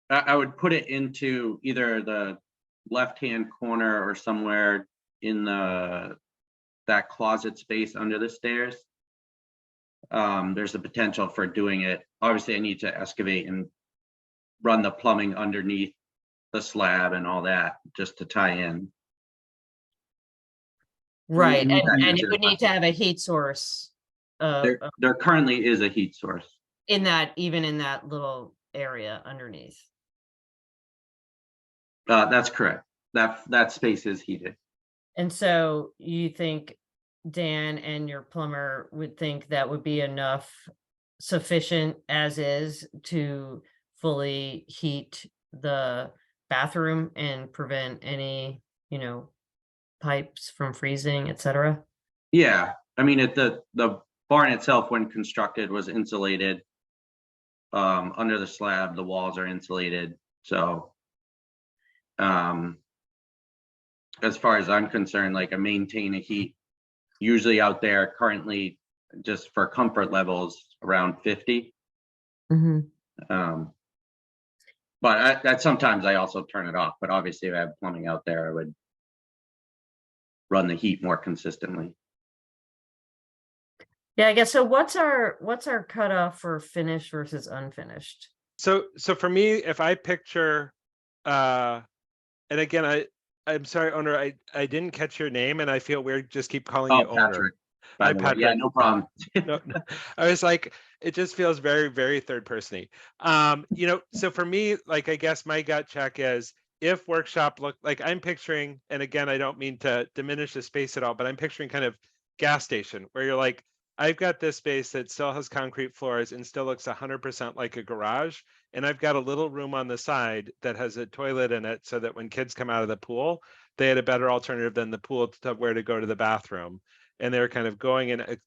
I would put it into either the left-hand corner or somewhere in that closet space under the stairs. There's a potential for doing it. Obviously, I need to excavate and run the plumbing underneath the slab and all that just to tie in.
Right,
need that
and you
measured
would need to have a heat source.
There currently is a heat source.
In that, even in that little area underneath.
That's correct. That space is heated.
And so you think Dan and your plumber would think that would be enough, sufficient as is to fully heat the bathroom and prevent any, pipes from freezing, etc.?
Yeah, I mean, the barn itself, when constructed, was insulated. Under the slab, the walls are insulated. So, as far as I'm concerned, like, I maintain a heat usually out there currently, just for comfort levels, around 50.
Mm-hmm.
But that sometimes I also turn it off. But obviously, if I have plumbing out there, I would run the heat more consistently.
Yeah, I guess so. What's our cutoff for finished versus unfinished?
So for me, if I picture, and again, I'm sorry, owner, I didn't catch your name, and I feel weird just keep calling you owner.
Patrick. By
Hi,
the way.
Patrick.
Yeah, no problem.
No, I was like, it just feels very, very third persony. So for me, like, I guess my gut check is, if workshop look like, I'm picturing, and again, I don't mean to diminish the space at all, but I'm picturing kind of gas station where you're like, I've got this space that still has concrete floors and still looks 100% like a garage. And I've got a little room on the side that has a toilet in it so that when kids come out of the pool, they had a better alternative than the pool to where to go to the bathroom. And they're kind of going and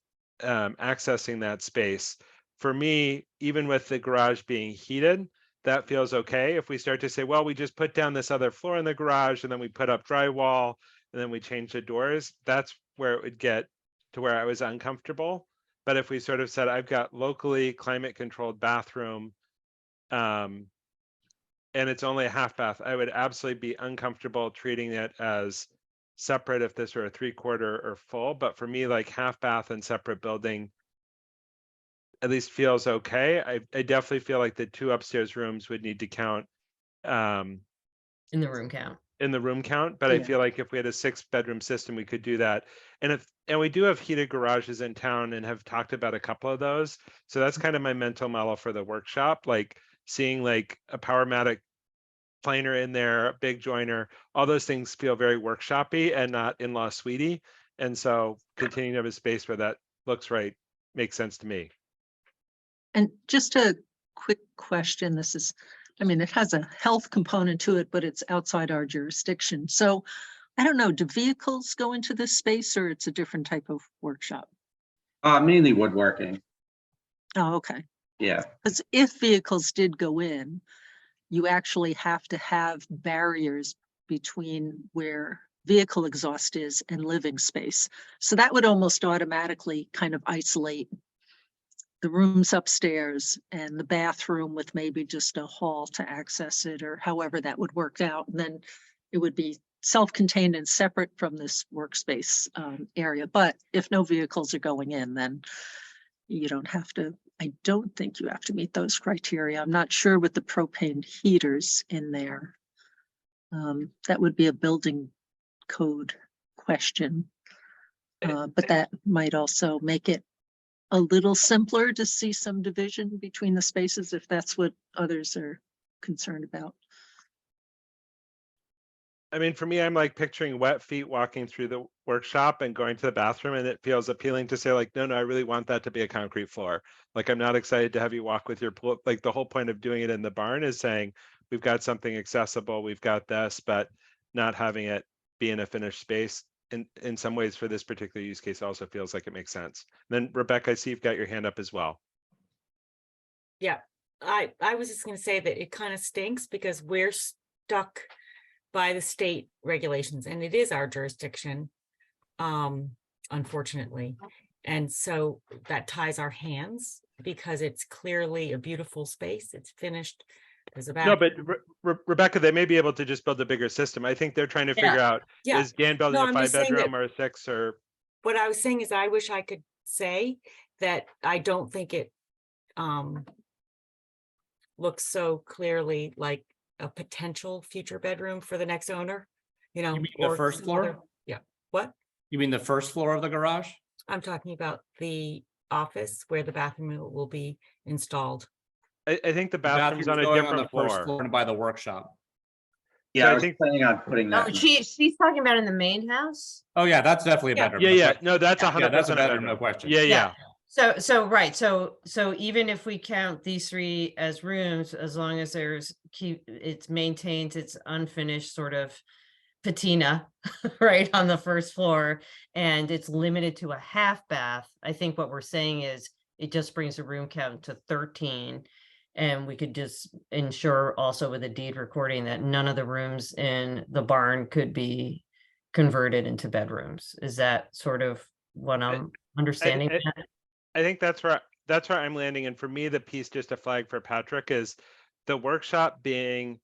accessing that space. For me, even with the garage being heated, that feels okay. If we start to say, well, we just put down this other floor in the garage and then we put up drywall and then we change the doors, that's where it would get to where I was uncomfortable. But if we sort of said, I've got locally climate controlled bathroom, and it's only a half bath, I would absolutely be uncomfortable treating it as separate if this were a 3/4 or full. But for me, like, half bath and separate building at least feels okay. I definitely feel like the 2 upstairs rooms would need to count
In the room count.
But I
Yeah.
feel like if we had a 6-bedroom system, we could do that. And we do have heated garages in town and have talked about a couple of those. So that's kind of my mental model for the workshop, like seeing like a Powermatic planer in there, a big joiner, all those things feel very workshoppy and not in-law suite-y. And so continuing to have a space where that looks right makes sense to me.
And just a quick question. It has a health component to it, but it's outside our jurisdiction. So I don't know, do vehicles go into this space or it's a different type of workshop?
Mainly woodworking.
Oh, okay.
Yeah.
Because if vehicles did go in, you actually have to have barriers between where vehicle exhaust is and living space. So that would almost automatically kind of isolate the rooms upstairs and the bathroom with maybe just a hall to access it, or however that would work out. And then it would be self-contained and separate from this workspace area. But if no vehicles are going in, then you don't have to, I don't think you have to meet those criteria. I'm not sure with the propane heaters in there. That would be a building code question. But that might also make it a little simpler to see some division between the spaces if that's what others are concerned about.
I mean, for me, I'm like picturing wet feet walking through the workshop and going to the bathroom, and it feels appealing to say like, no, I really want that to be a concrete floor. Like, I'm not excited to have you walk with your pool. Like, the whole point of doing it in the barn is saying, we've got something accessible, we've got this, but not having it be in a finished space. In some ways, for this particular use case, also feels like it makes sense. And then Rebecca, I see you've got your hand up as well.
Yeah, I was just going to say that it kind of stinks because we're stuck by the state regulations and it is our jurisdiction, unfortunately. And so that ties our hands because it's clearly a beautiful space. It's finished. There's a
No,
bathroom.
but Rebecca, they may be able to just build a bigger system. I think they're trying to
Yeah.
figure out,
Yeah.
is Dan building
No,
a
I'm just saying that-
5-bedroom or a 6 or?
What I was saying is I wish I could say that I don't think it looks so clearly like a potential future bedroom for the next owner, you know.
You mean the
or
first
some
floor?
other- Yeah, what?
You mean the first floor of the garage?
I'm talking about the office where the bathroom will be installed.
I think the
The
bathroom's on a
going
different
the first
floor.
and by the workshop.
Yeah,
I
I was
think-
planning on putting
Oh,
that.
she's talking about in the main house?
Oh, yeah, that's definitely a
Yeah.
bedroom.
Yeah,
no
yeah,
question.
no, that's
Yeah,
100%
that's a
a
bedroom,
bedroom.
no question.
Yeah, yeah.
So even if we count these 3 as rooms, as long as it maintains its unfinished sort of patina, right, on the first floor, and it's limited to a half bath, I think what we're saying is it just brings the room count to 13. And we could just ensure also with a deed recording that none of the rooms in the barn could be converted into bedrooms. Is that sort of what I'm understanding?
I think that's where I'm landing. And for me, the piece just to flag for Patrick is the workshop being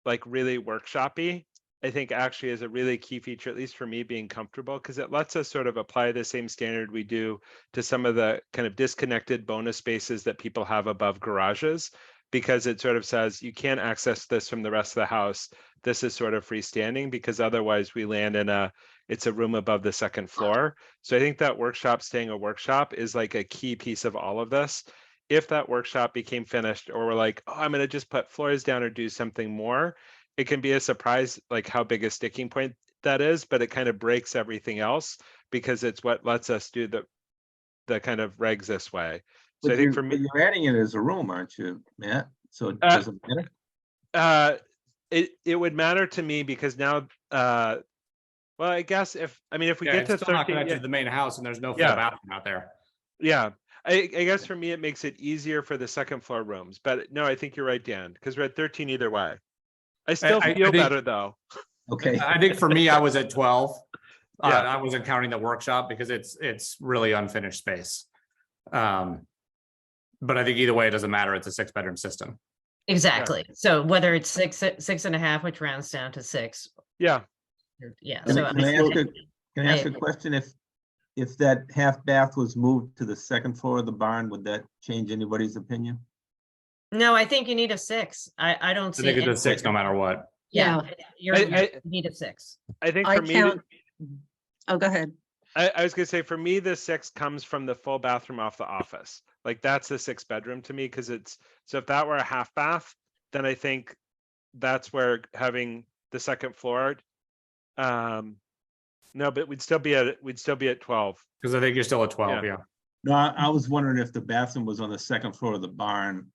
like really workshoppy. I think actually is a really key feature, at least for me, being comfortable, because it lets us sort of apply the same standard we do to some of the kind of disconnected bonus spaces that people have above garages, because it sort of says you can't access this from the rest of the house. This is sort of freestanding, because otherwise we land in it's a room above the second floor. So I think that workshop staying a workshop is like a key piece of all of this. If that workshop became finished, or we're like, oh, I'm going to just put floors down or do something more, it can be a surprise, like how big a sticking point that is, but it kind of breaks everything else because it's what lets us do the kind of regs this way. So
But
I think for me,
you're adding it as a room, aren't you, Matt? So it doesn't matter?
it would matter to me because now, well, I guess if we
Yeah,
get to
it's still not
13,
connected to the main house and there's no full
Yeah.
bathroom out there.
yeah, I guess for me, it makes it easier for the second floor rooms, but no, I think you're right, Dan, because we're at 13 either way. I still
I
feel
think-
better though.
Okay.
I think for me, I was at 12.
Yeah.
I wasn't counting the workshop because it's really unfinished space. But I think either way, it doesn't matter. It's a 6-bedroom system.
Exactly. So whether it's 6.5, which rounds down to 6.
Yeah,
Yeah.
Can
So
I ask a
I-
question? If that half bath was moved to the second floor of the barn, would that change anybody's opinion?
no, I think you need a 6. I don't
I
see.
think it's
any-
a 6 no matter what.
Yeah, you need a 6.
I think
I
for me,
count. Oh, go ahead.
I was gonna say, for me, the 6 comes from the full bathroom off the office. Like that's the 6-bedroom to me, because so if that were a half bath, then I think that's where having the second floor. No, but we'd still be at 12.
Because I think you're still at 12, yeah.
No, I was wondering if the bathroom was on the second floor of the barn,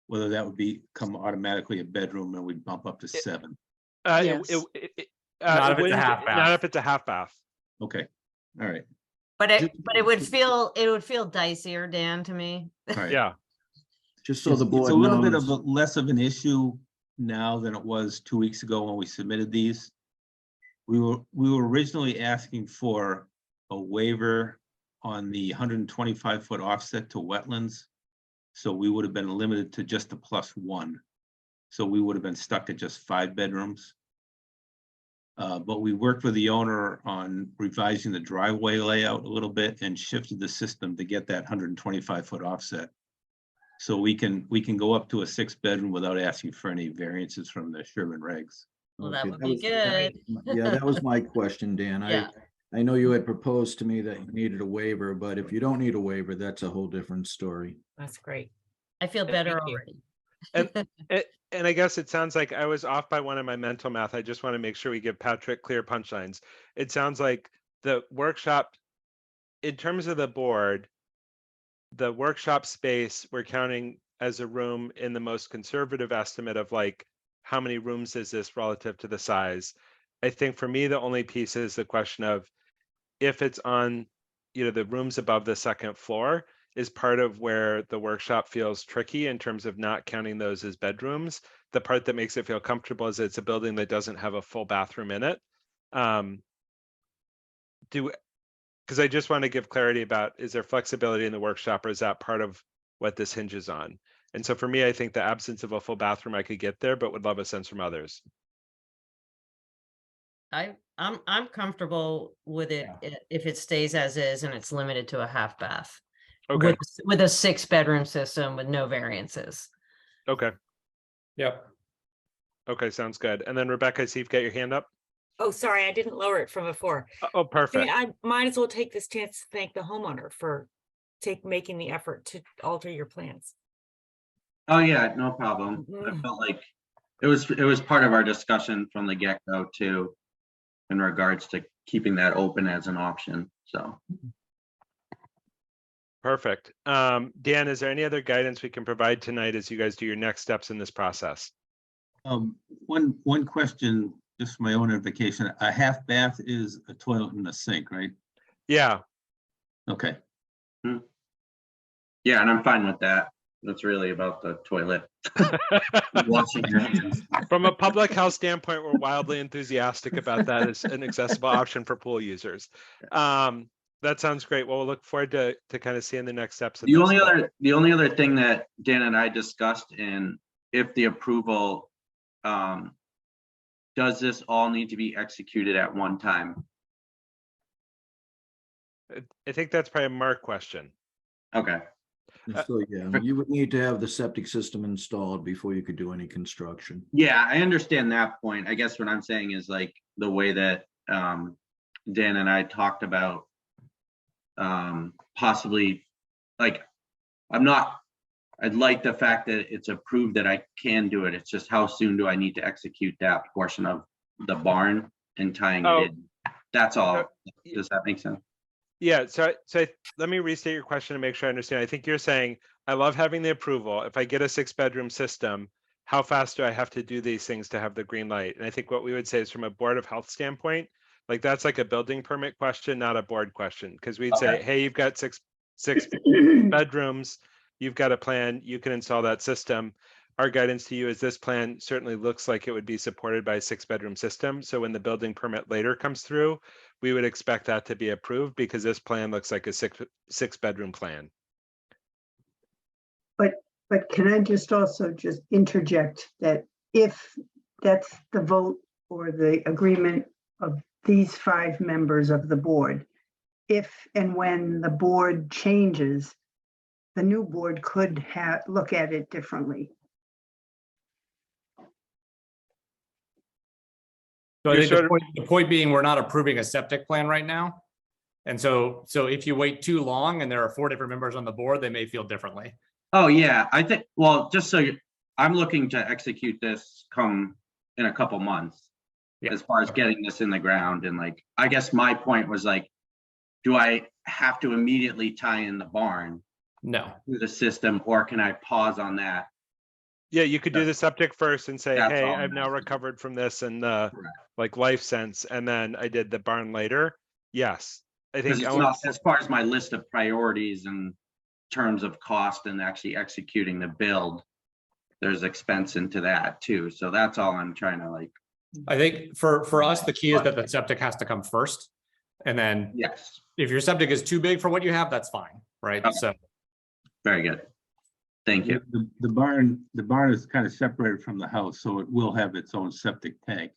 whether that would become automatically a bedroom and we'd bump up to 7.
Yes.
Not if it's a
wouldn't-
half bath.
Not if it's a half bath.
Okay, all right,
But it would feel dicier, Dan, to me.
all right.
Yeah,
Just so the
It's
board
a little bit
knows.
of less of an issue now than it was 2 weeks ago when we submitted these. We were originally asking for a waiver on the 125-foot offset to wetlands. So we would have been limited to just a +1. So we would have been stuck at just 5 bedrooms. But we worked with the owner on revising the driveway layout a little bit and shifted the system to get that 125-foot offset. So we can go up to a 6-bedroom without asking for any variances from the Sherborn regs.
Well, that
Okay,
would be
was-
good.
Yeah, that was my question, Dan.
Yeah.
I know you had proposed to me that you needed a waiver, but if you don't need a waiver, that's a whole different story.
That's great.
I feel better
Thank you.
already.
and I guess it sounds like I was off by one of my mental math. I just want to make sure we give Patrick clear punchlines. It sounds like the workshop, in terms of the board, the workshop space, we're counting as a room in the most conservative estimate of like, how many rooms is this relative to the size? I think for me, the only piece is the question of if it's on, the rooms above the second floor is part of where the workshop feels tricky in terms of not counting those as bedrooms. The part that makes it feel comfortable is it's a building that doesn't have a full bathroom in it. Because I just want to give clarity about, is there flexibility in the workshop, or is that part of what this hinges on? And so for me, I think the absence of a full bathroom, I could get there, but would love a sense from others.
I'm comfortable with it if it stays as is and it's limited to a half bath.
Okay,
With a 6-bedroom system with no variances.
okay,
Yep.
okay, sounds good. And then Rebecca, I see you've got your hand up.
Oh, sorry, I didn't lower it from before.
Oh, perfect.
I might as well take this chance to thank the homeowner for making the effort to alter your plans.
Oh, yeah, no problem. I
Mhm.
felt like it was part of our discussion from the get-go too, in regards to keeping that open as an option, so.
Perfect. Dan, is there any other guidance we can provide tonight as you guys do your next steps in this process?
One question, just for my own edification, a half bath is a toilet and a sink, right?
Yeah,
Okay,
Yeah, and I'm fine with that. That's really about the toilet. Washing your hands.
from a public health standpoint, we're wildly enthusiastic about that as an accessible option for pool users. That sounds great. Well, we'll look forward to kind of seeing the next steps. in
The
this.
only other thing that Dan and I discussed, and if the approval, does this all need to be executed at one time?
I think that's probably a Mark question.
Okay,
So, yeah, you would need to have the septic system installed before you could do any construction.
yeah, I understand that point. I guess what I'm saying is like the way that Dan and I talked about possibly, like, I'd like the fact that it's approved that I can do it. It's just how soon do I need to execute that portion of the barn and tying
Oh.
it in? That's all. Does that make sense?
Yeah, so let me restate your question to make sure I understand. I think you're saying, I love having the approval. If I get a 6-bedroom system, how fast do I have to do these things to have the green light? And I think what we would say is from a Board of Health standpoint, like that's like a building permit question, not a board question. Because we'd say, hey, you've got six bedrooms, you've got a plan, you can install that system. Our guidance to you is this plan certainly looks like it would be supported by a 6-bedroom system. So when the building permit later comes through, we would expect that to be approved because this plan looks like a 6-bedroom plan.
But can I just also just interject that if that's the vote or the agreement of these 5 members of the board, if and when the board changes, the new board could look at it differently.
So I
You're
think
sort of-
the point being, we're not approving a septic plan right now. And so if you wait too long and there are 4 different members on the board, they may feel differently.
Oh, yeah, I think, well, just so I'm looking to execute this come in a couple months.
Yeah.
As far as getting this in the ground, and like, I guess my point was like, do I have to immediately tie in the barn
No.
to the system, or can I pause on that?
Yeah, you could do the septic first and say,
That's
hey,
all I'm
I've now
asking.
recovered from this and the
Correct.
like life sense, and then I did the barn later. Yes, I think
Because it's not, as far as my list of priorities in terms of cost and actually executing the build, there's expense into that too. So that's all I'm trying to like,
I think for us, the key is that the septic has to come first. And then
yes,
if your septic is too big for what you have, that's fine, right?
Okay.
So
very good. Thank you.
the barn is kind of separated from the house, so it will have its own septic tank.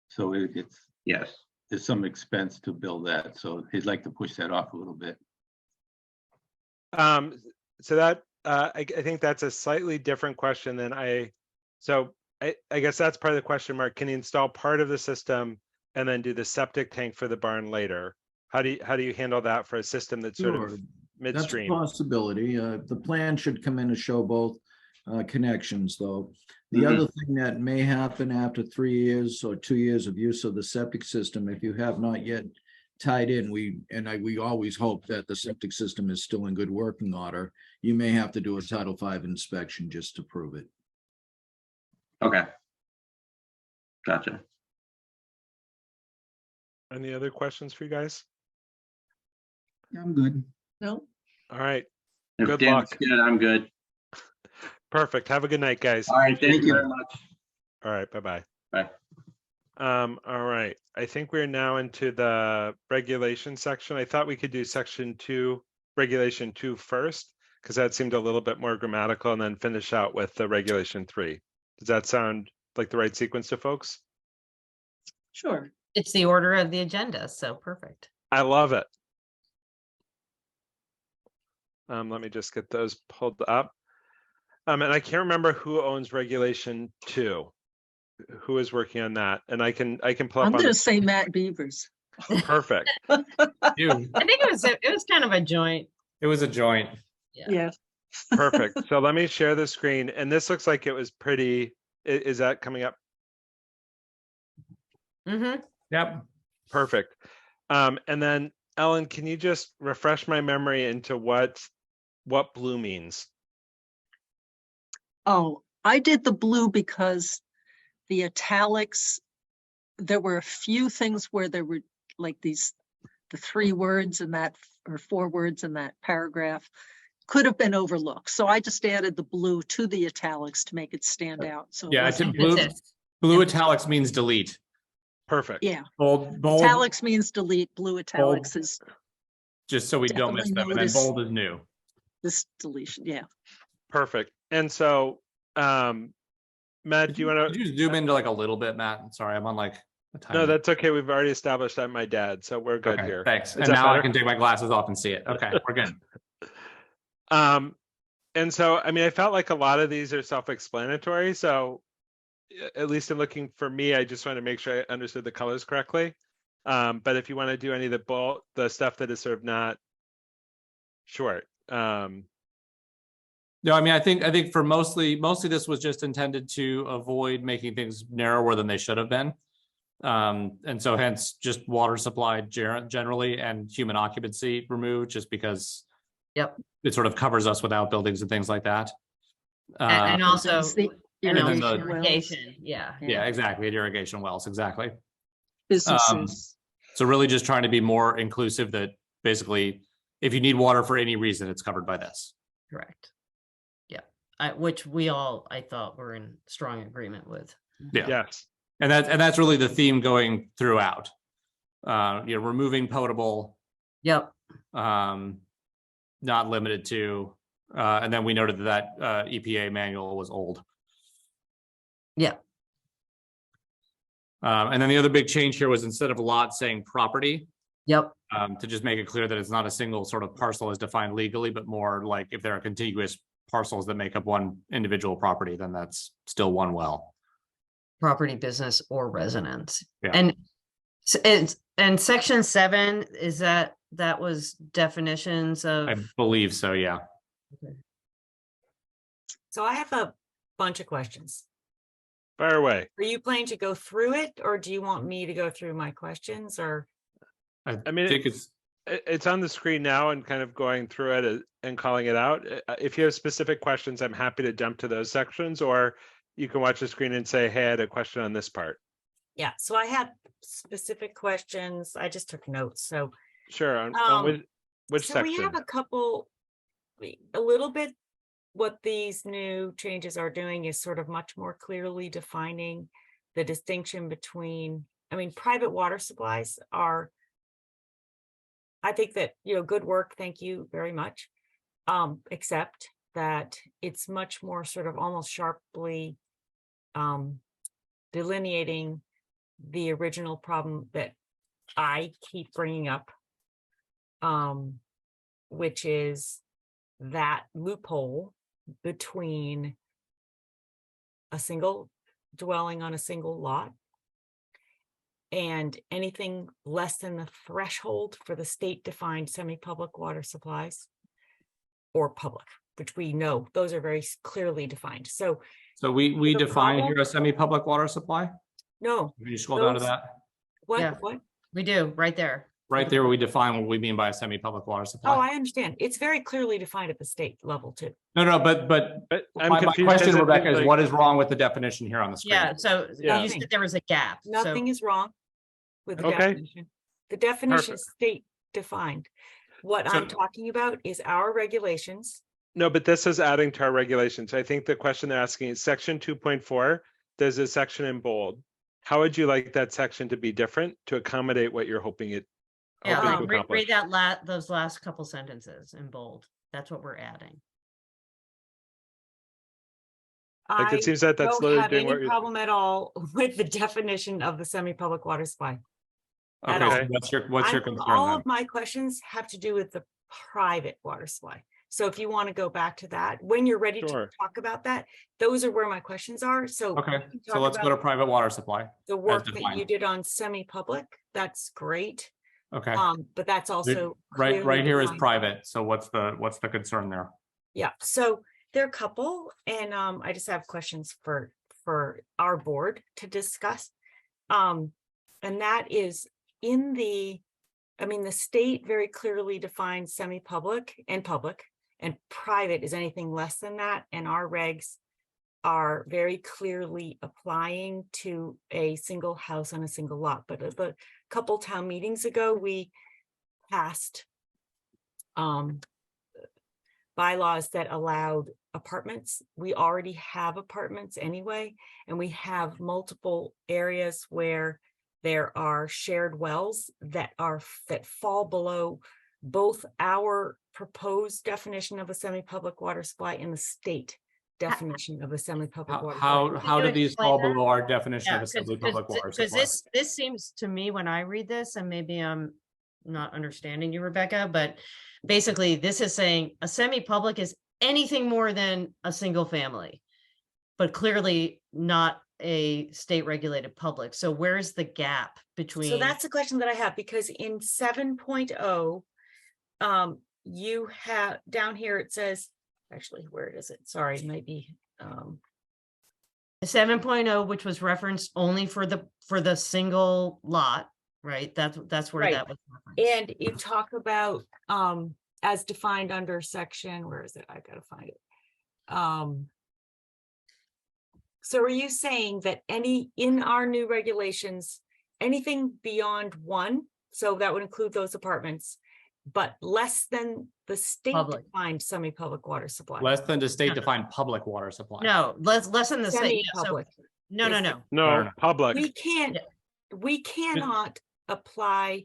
So it's,
Yes.
there's some expense to build that, so he'd like to push that off a little bit.
so that I think that's a slightly different question than I guess that's part of the question mark. Can you install part of the system and then do the septic tank for the barn later? How do you handle that for a system that's sort
Sure.
of
That's a
midstream?
possibility. The plan should come in to show both connections, though. The other thing that may happen after 3 years or 2 years of use of the septic system, if you have not yet tied in, we always hope that the septic system is still in good working order. You may have to do a Title V inspection just to prove it.
Okay. Gotcha.
Any other questions for you guys?
I'm good.
No,
All right,
If
Good
Dan's
luck.
good, I'm good.
perfect. Have a good night, guys.
All right, thank you very much.
All right, bye-bye.
Bye.
All right, I think we're now into the regulation section. I thought we could do section 2, regulation 2 first, because that seemed a little bit more grammatical, and then finish out with the regulation 3. Does that sound like the right sequence to folks?
Sure.
It's the order of the agenda, so perfect.
I love it. Let me just get those pulled up. And I can't remember who owns regulation 2. Who is working on that? And I can pull up
I'm
on
gonna
the
say Matt Beavers.
perfect.
Dude,
I think it was kind of a joint.
it was a joint.
Yeah.
Perfect. So let me share the screen, and this looks like it was pretty. Is that coming up?
Mm-hmm.
Yep.
Perfect. And then Ellen, can you just refresh my memory into what blue means?
Oh, I did the blue because the italics, there were a few things where there were like the 3 words in that, or 4 words in that paragraph could have been overlooked. So I just added the blue to the italics to make it stand out. So it
Yeah, it's
wasn't-
in blue.
Emphasis.
Blue italics means delete.
Perfect.
yeah,
Bold,
italics means delete, blue italics is
just so we don't miss them.
Definitely
And then
notice-
bold is new.
this deletion, yeah.
Perfect. And so, Matt, do you want
Could
to?
you zoom into like a little bit, Matt? Sorry, I'm on like a tiny.
No, that's okay. We've already established I'm my dad, so we're good
okay,
here.
thanks.
Is
And
that
now I
better?
can take my glasses off and see it. Okay, we're good.
And so, I mean, I felt like a lot of these are self-explanatory. So at least in looking for me, I just want to make sure I understood the colors correctly. But if you want to do any of the stuff that is sort of not short.
No, I mean, I think for mostly this was just intended to avoid making things narrower than they should have been. And so hence just water supply generally and human occupancy removed, just because
Yep.
it sort of covers us without buildings and things like that.
And also
It's the
and also
irrigation wells,
irrigation. Yeah.
Yeah, exactly. At irrigation wells, exactly.
businesses.
So really just trying to be more inclusive, that basically if you need water for any reason, it's covered by this.
Correct. Yeah. Which we all, I thought, were in strong agreement with.
Yeah.
Yes.
And that's really the theme going throughout. Removing potable,
Yep.
not limited to, and then we noted that EPA manual was old.
Yeah.
And then the other big change here was instead of lot saying property,
Yep.
to just make it clear that it's not a single sort of parcel as defined legally, but more like if there are contiguous parcels that make up one individual property, then that's still one well.
Property, business, or residence.
Yeah.
And section 7, is that was definitions of.
I believe so, yeah.
So I have a bunch of questions.
Fire away.
Are you planning to go through it, or do you want me to go through my questions, or?
I mean,
think
it's on the screen now and kind of going through it and calling it out. If you have specific questions, I'm happy to jump to those sections, or you can watch the screen and say, hey, I had a question on this part.
Yeah, so I had specific questions. I just took notes, so.
Sure. On which
So
section?
we have a little bit, what these new changes are doing is sort of much more clearly defining the distinction between, I mean, private water supplies are, I think that, good work, thank you very much. Except that it's much more sort of almost sharply delineating the original problem that I keep bringing up, which is that loophole between a single dwelling on a single lot and anything less than the threshold for the state-defined semi-public water supplies or public, which we know those are very clearly defined. So
we
the
define
problem-
here a semi-public water supply.
no,
Can you scroll down to
those-
that?
Yeah.
what?
We do, right there.
Right there, we define what we mean by a semi-public water
Oh,
supply.
I understand. It's very clearly defined at the state level too.
No, but
But I'm
my
confused.
question,
because it
Rebecca,
seems
is
like-
what is wrong with the definition here on the screen?
Yeah, so
Yeah.
you said there was a gap. So
Nothing is wrong with the
Okay.
definition. The definition is
Perfect.
state defined. What I'm
So-
talking about is our regulations.
No, but this is adding to our regulations. I think the question they're asking is section 2.4, there's a section in bold. How would you like that section to be different to accommodate what you're hoping to
yeah, read
accomplish?
that those last couple sentences in bold. That's what we're adding.
Like,
I
it seems that that's
don't
literally
have
doing
any
what you're.
problem at all with the definition of the semi-public water supply. At
Okay, so
all.
what's your
I'm-
concern
All
then?
of my questions have to do with the private water supply. So if you want to go back to that, when you're ready to
Sure.
talk about that, those are where my questions are. So
Okay,
we can
so
talk
let's go
about
to private water supply.
the work that
defined.
you did on semi-public. That's great.
Okay,
But that's also
right
clearly
here is
defined.
private. So what's the concern there?
Yeah, so there are a couple, and I just have questions for our board to discuss. And that is the state very clearly defines semi-public and public, and private is anything less than that. And our regs are very clearly applying to a single house on a single lot. But a couple town meetings ago, we passed bylaws that allowed apartments. We already have apartments anyway, and we have multiple areas where there are shared wells that fall below both our proposed definition of a semi-public water supply and the state definition of a semi-public water supply.
How do
you
these
explain
fall
that?
below our definition
Yeah,
of a semi-public water
because
supply?
this seems to me, when I read this, and maybe I'm not understanding you, Rebecca, but basically this is saying a semi-public is anything more than a single family, but clearly not a state regulated public. So where's the gap between?
So that's the question that I have, because in 7.0, you have down here, it says, actually, where is it? Sorry, it might be.
7.0, which was referenced only for the single lot, right? That's where
Right.
that was referenced.
And you talk about, as defined under section, where is it? I gotta find it. So are you saying that in our new regulations, anything beyond one, so that would include those apartments, but less than the state
Public.
defined semi-public water supply?
Less than the state defined public water supply.
No, less than the state. Yeah, so-
Semi-public.
No,
is
no.
No, public.
We cannot apply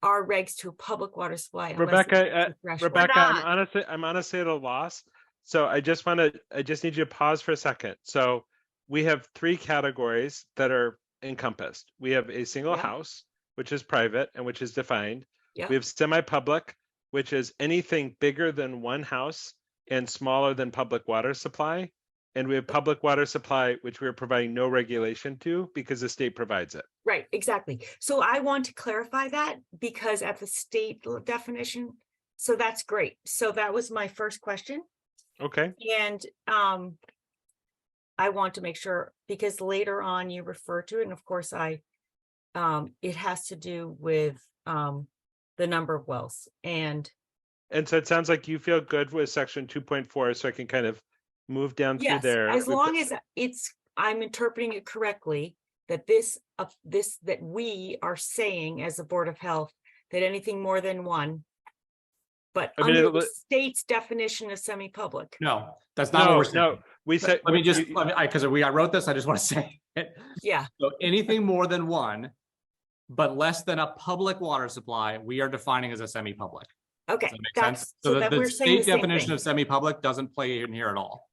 our regs to a public water supply. unless
Rebecca,
it's a threshold.
Rebecca,
not.
I'm honestly at a loss. So I just need you to pause for a second. So we have three categories that are encompassed. We have a single
Yeah.
house, which is private and which is defined.
Yeah.
We have semi-public, which is anything bigger than one house and smaller than public water supply. And we have public water supply, which we're providing no regulation to because the state provides it.
Right, exactly. So I want to clarify that, because at the state definition, so that's great. So that was my first question.
Okay.
And I want to make sure, because later on you refer to it, and of course it has to do with the number of wells. And
So it sounds like you feel good with section 2.4, so I can kind of move down through
yes,
there.
as long as I'm interpreting it correctly, that that we are saying as a Board of Health that anything more than one, but
I mean,
under the state's definition of semi-public.
No, that's not what we're saying.
No, we said.
Let me just, because I wrote this, I just want to say it.
Yeah,
So anything more than one, but less than a public water supply, we are defining as a semi-public.
okay.
Does that make sense? So
that
the
we're saying the
state
same
definition
thing.
of semi-public doesn't play in here at all.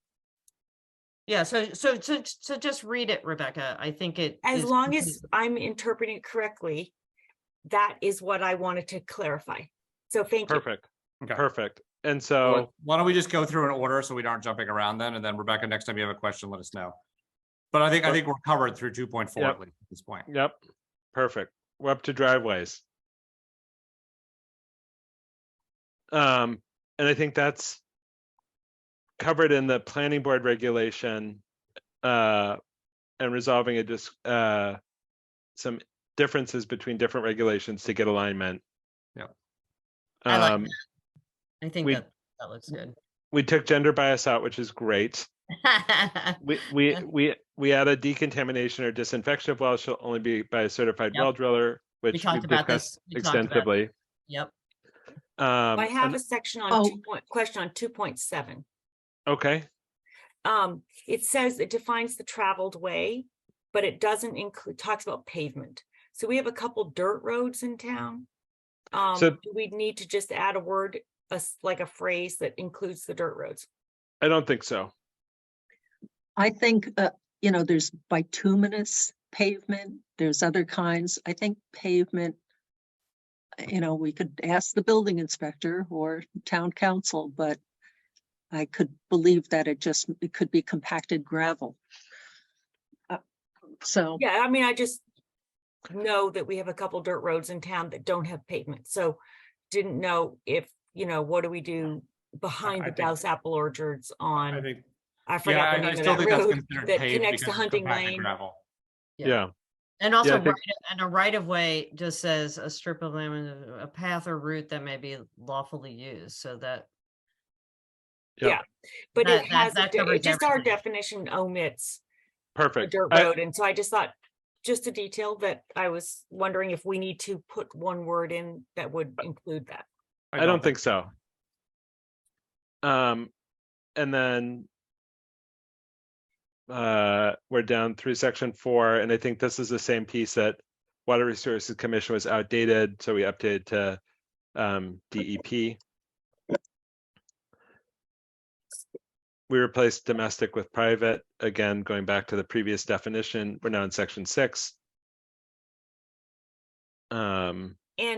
Yeah, so just read it, Rebecca. I think it
As
is
long as I'm interpreting it correctly, that is what I wanted to clarify. So thank you.
Perfect.
Okay.
Perfect. And so,
Why don't we just go through in order so we aren't jumping around then? And then Rebecca, next time you have a question, let us know. But I think we're covered through 2.4
Yep.
at least at this point.
yep, perfect. We're up to driveways. And I think that's covered in the planning board regulation and resolving some differences between different regulations to get alignment.
Yep.
I like that. I think
we-
that looks good.
We took gender bias out, which is great. We added decontamination or disinfection of wells shall only be by a certified
Yep.
well driller, which
We talked
we've
about this.
discussed
We talked about it.
extensively.
Yep.
I have
and-
a section on
Oh.
question on 2.7.
Okay,
It says it defines the traveled way, but it doesn't include, talks about pavement. So we have a couple dirt roads in town.
So-
Do we need to just add a word, like a phrase that includes the dirt roads?
I don't think so.
I think, you know, there's bituminous pavement, there's other kinds. I think pavement, you know, we could ask the building inspector or town council, but I could believe that it could be compacted gravel. So,
Yeah, I mean, I just know that we have a couple dirt roads in town that don't have pavement, so didn't know if, you know, what do we do behind
I
the
think-
Douse apple orchards
I
on,
think,
I
yeah,
forgot the
I
name of
still
that
think that's
road
considered
that
paved
connects to
because it's
Hunting
compacted
Lane.
gravel.
Yeah.
And also,
I think-
and a right of way just says a strip of land, a path or route that may be lawfully used, so that.
Yep.
Yeah, but
That-
it has,
that
it
covers
just our
everything.
definition omits a
Perfect.
dirt road, and so I just thought, just a detail that I was wondering if we need to put one word in that would include that.
I don't think so. And then we're down through section 4, and I think this is the same piece that Water Resources Commission was outdated, so we updated to DEP. We replaced domestic with private, again, going back to the previous definition. We're now in section 6.
And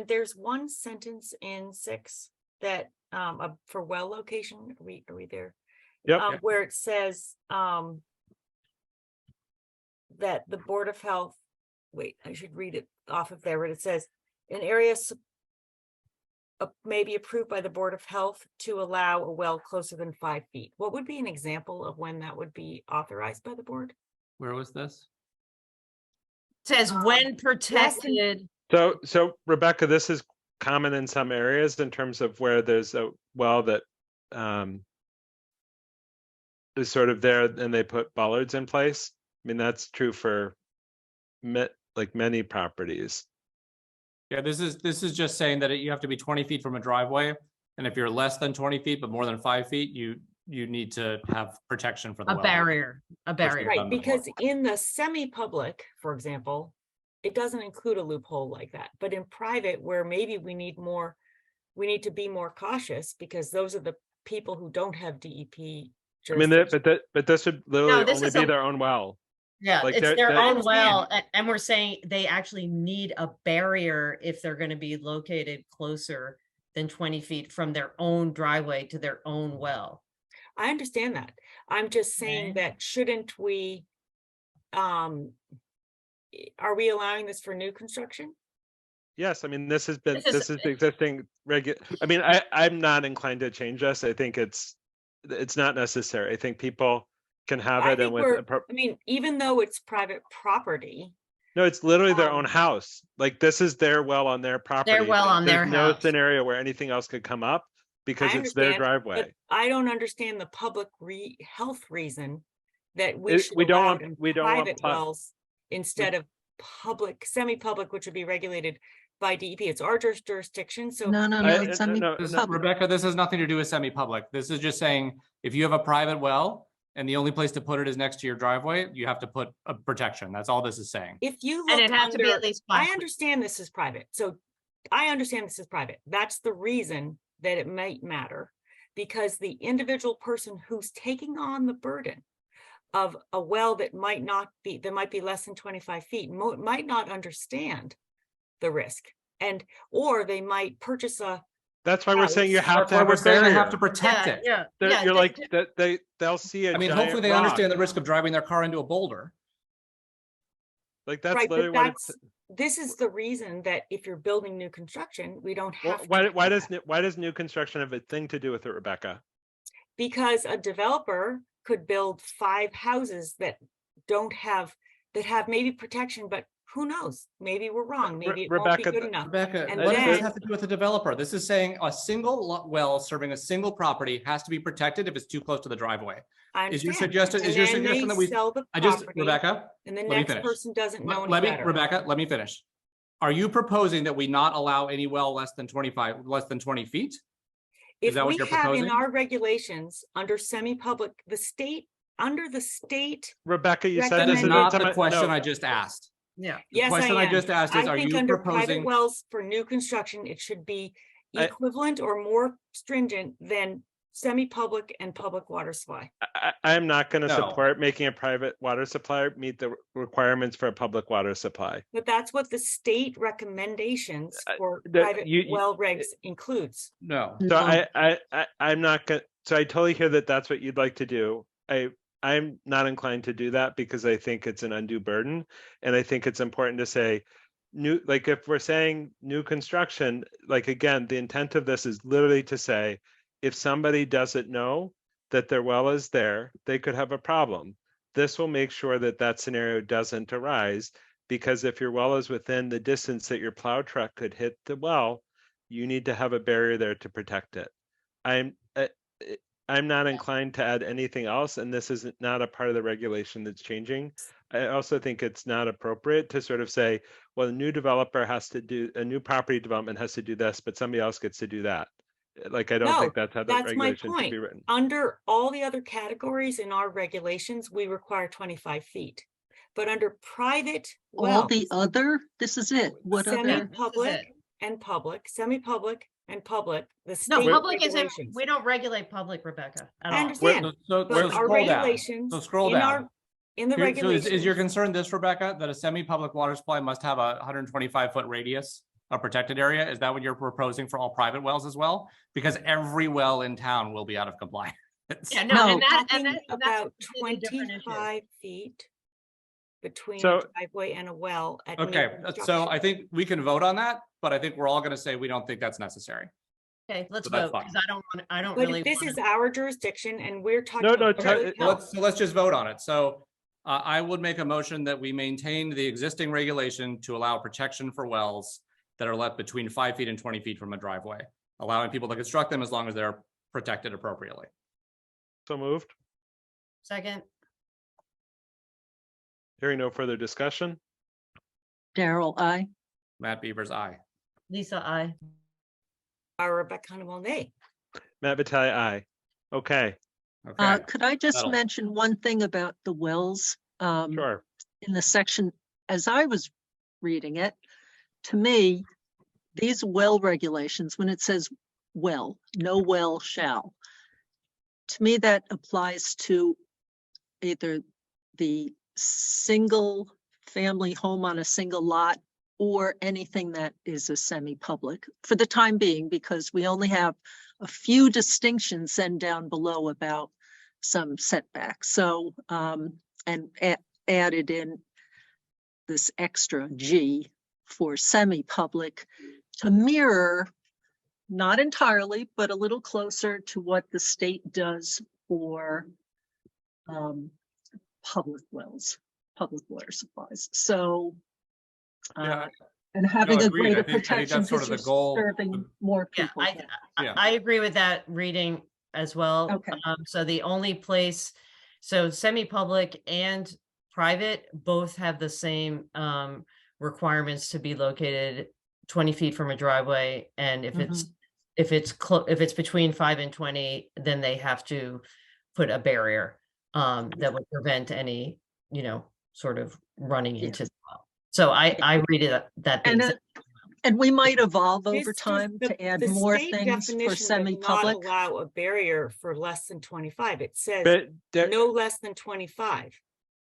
there's one sentence in 6 that for well location, are we there?
Yep.
Where it says that the Board of Health, wait, I should read it off of there, but it says an area may be approved by the Board of Health to allow a well closer than 5 feet. What would be an example of when that would be authorized by the board?
Where was this?
Says when
less
protected,
So Rebecca, this is common in some areas in terms of where there's a well that is sort of there and they put bollards in place. I mean, that's true for like many properties.
Yeah, this is just saying that you have to be 20 feet from a driveway. And if you're less than 20 feet, but more than 5 feet, you need to have protection for the
a
well.
barrier,
Right,
done before.
because in the semi-public, for example, it doesn't include a loophole like that. But in private, where maybe we need to be more cautious because those are the people who don't have DEP
I mean,
jurisdiction.
but this should literally
this
only
is
be
a-
their own well.
yeah,
Like
it's
they're-
their
they're-
own well,
understand.
and we're saying they actually need a barrier if they're gonna be located closer than 20 feet from their own driveway to their own well.
I understand that. I'm just saying
Okay.
that shouldn't we, are we allowing this for new construction?
Yes, I mean, this is the existing I mean, I'm not inclined to change this. I think it's not necessary. I think people can have
I
it and
think
with,
I mean, even though it's private property,
no, it's literally their own
um,
house. Like this is their well on their property.
Their well on their
There's no
house.
scenario where anything else could come up because
I
it's their
understand,
driveway.
but I don't understand the public health reason that we
It-
should
we don't
allow
want-
it in
we don't want
private
pub-
wells instead of public, semi-public, which would be regulated by DEP. It's our jurisdiction, so.
no, it's
Rebecca, this has nothing to do with semi-public. This is just saying, if you have a private well and the only place to put it is next to your driveway, you have to put a protection. That's all this is saying.
If you
And
look
it has to be at
under,
least 5
I
feet.
understand this is private, so I understand this is private. That's the reason that it might matter. Because the individual person who's taking on the burden of a well that might be less than 25 feet, might not understand the risk. Or they might purchase
That's why we're saying you
house.
have
That's
to
why
have
we're
a
saying they
barrier.
have to protect it.
You're like that they'll see a
I mean,
giant
hopefully they
rock.
understand the risk of driving their car into a boulder.
Like that's
right,
literally
but
what it's.
this is the reason that if you're building new construction, we don't
Well,
have.
why
to do
why
that.
does new construction have a thing to do with it, Rebecca?
Because a developer could build 5 houses that have maybe protection, but who knows? Maybe we're wrong. Maybe it won't be
Rebecca,
good enough.
Rebecca,
And
what does this
then-
have to do with the developer? This is saying a single well serving a single property has to be protected if it's too close to the driveway.
I
Is your
understand.
suggestion,
And
is your
then they
suggestion that we,
sell the
I just,
property,
Rebecca,
and the
let me
next
finish.
person doesn't know any
let me,
better.
Rebecca, let me finish. Are you proposing that we not allow any well less than 20 feet?
If
that what
we
you're
have in
proposing?
our regulations under semi-public, under the state,
Rebecca, you said
That
this
is
is
not
a
the question
no.
I just asked.
Yeah.
The
yes, I
question I
am.
just asked is,
I
are
think
you
under private
proposing?
wells for new construction, it should be
I-
equivalent or more stringent than semi-public and public water supply.
I'm not going to
No.
support making a private water supply meet the requirements for a public water supply.
But that's what the state recommendations for
the-
private
you-
well regs includes.
No.
So
No.
I'm not going, so I totally hear that that's what you'd like to do. I'm not inclined to do that because I think it's an undue burden. And I think it's important to say new, like if we're saying new construction, like again, the intent of this is literally to say, if somebody doesn't know that their well is there, they could have a problem. This will make sure that that scenario doesn't arise, because if your well is within the distance that your plow truck could hit the well, you need to have a barrier there to protect it. I'm not inclined to add anything else, and this is not a part of the regulation that's changing. I also think it's not appropriate to sort of say, well, a new developer has to do, a new property development has to do this, but somebody else gets to do that. Like, I don't
No,
think that's how the
That's my
regulation should be
point.
written.
Under all the other categories in our regulations, we require 25 feet. But under private
All
wells,
the other, this is it. What other?
semi-public and public, semi-public and public, the
No,
state
public isn't,
regulations.
we don't regulate public, Rebecca, at
I
all.
understand,
So
but our
scroll down.
regulations.
So scroll
in
down.
our- In the
So is
regulations.
your concern this, Rebecca, that a semi-public water supply must have a 125-foot radius, a protected area? Is that what you're proposing for all private wells as well? Because every well in town will be out of compliance.
Yeah,
No.
no, and
Talking
that's a
about
completely different issue.
25 feet between
So-
a driveway and a well at new
Okay, so
construction.
I think we can vote on that, but I think we're all gonna say we don't think that's necessary.
Okay, let's
So that's
vote,
fine.
because I don't
But
really.
this
wanna-
is our jurisdiction and we're talking.
No,
about
no,
public
no,
health.
Let's just vote on it. So I would make a motion that we maintain the existing regulation to allow protection for wells that are left between 5 feet and 20 feet from a driveway, allowing people to construct them as long as they're protected appropriately.
So moved.
Second,
Hearing no further discussion.
Daryl, I.
Matt Beaver's aye.
Lisa, I.
Rebecca Honeywell, nay.
Matt Vitale, aye. Okay,
Okay,
Could I just
That'll-
mention one thing about the wells?
sure.
In the section, as I was reading it, to me, these well regulations, when it says well, no well shall, to me, that applies to either the single family home on a single lot or anything that is a semi-public for the time being, because we only have a few distinctions then down below about some setbacks. So, and added in this extra G for semi-public to mirror, not entirely, but a little closer to what the state does for public wells, public water supplies. So,
Yeah,
and having a
agreed.
greater
I think
protection
that's sort
because
of the
you're
goal.
serving more
Yeah,
people.
Yeah.
I agree with that reading as well.
Okay.
So the only place, so semi-public and private both have the same requirements to be located 20 feet from a driveway. And if it's between 5 and 20, then they have to put a barrier that would prevent any, sort of running
Yeah.
into the well. So I read it that.
And,
being said-
and we might evolve
This
over
does-
time
the-
to add
the
more
state
things for
definition does
semi-public.
Not allow a barrier for less than 25. It says
But there-
no less than 25.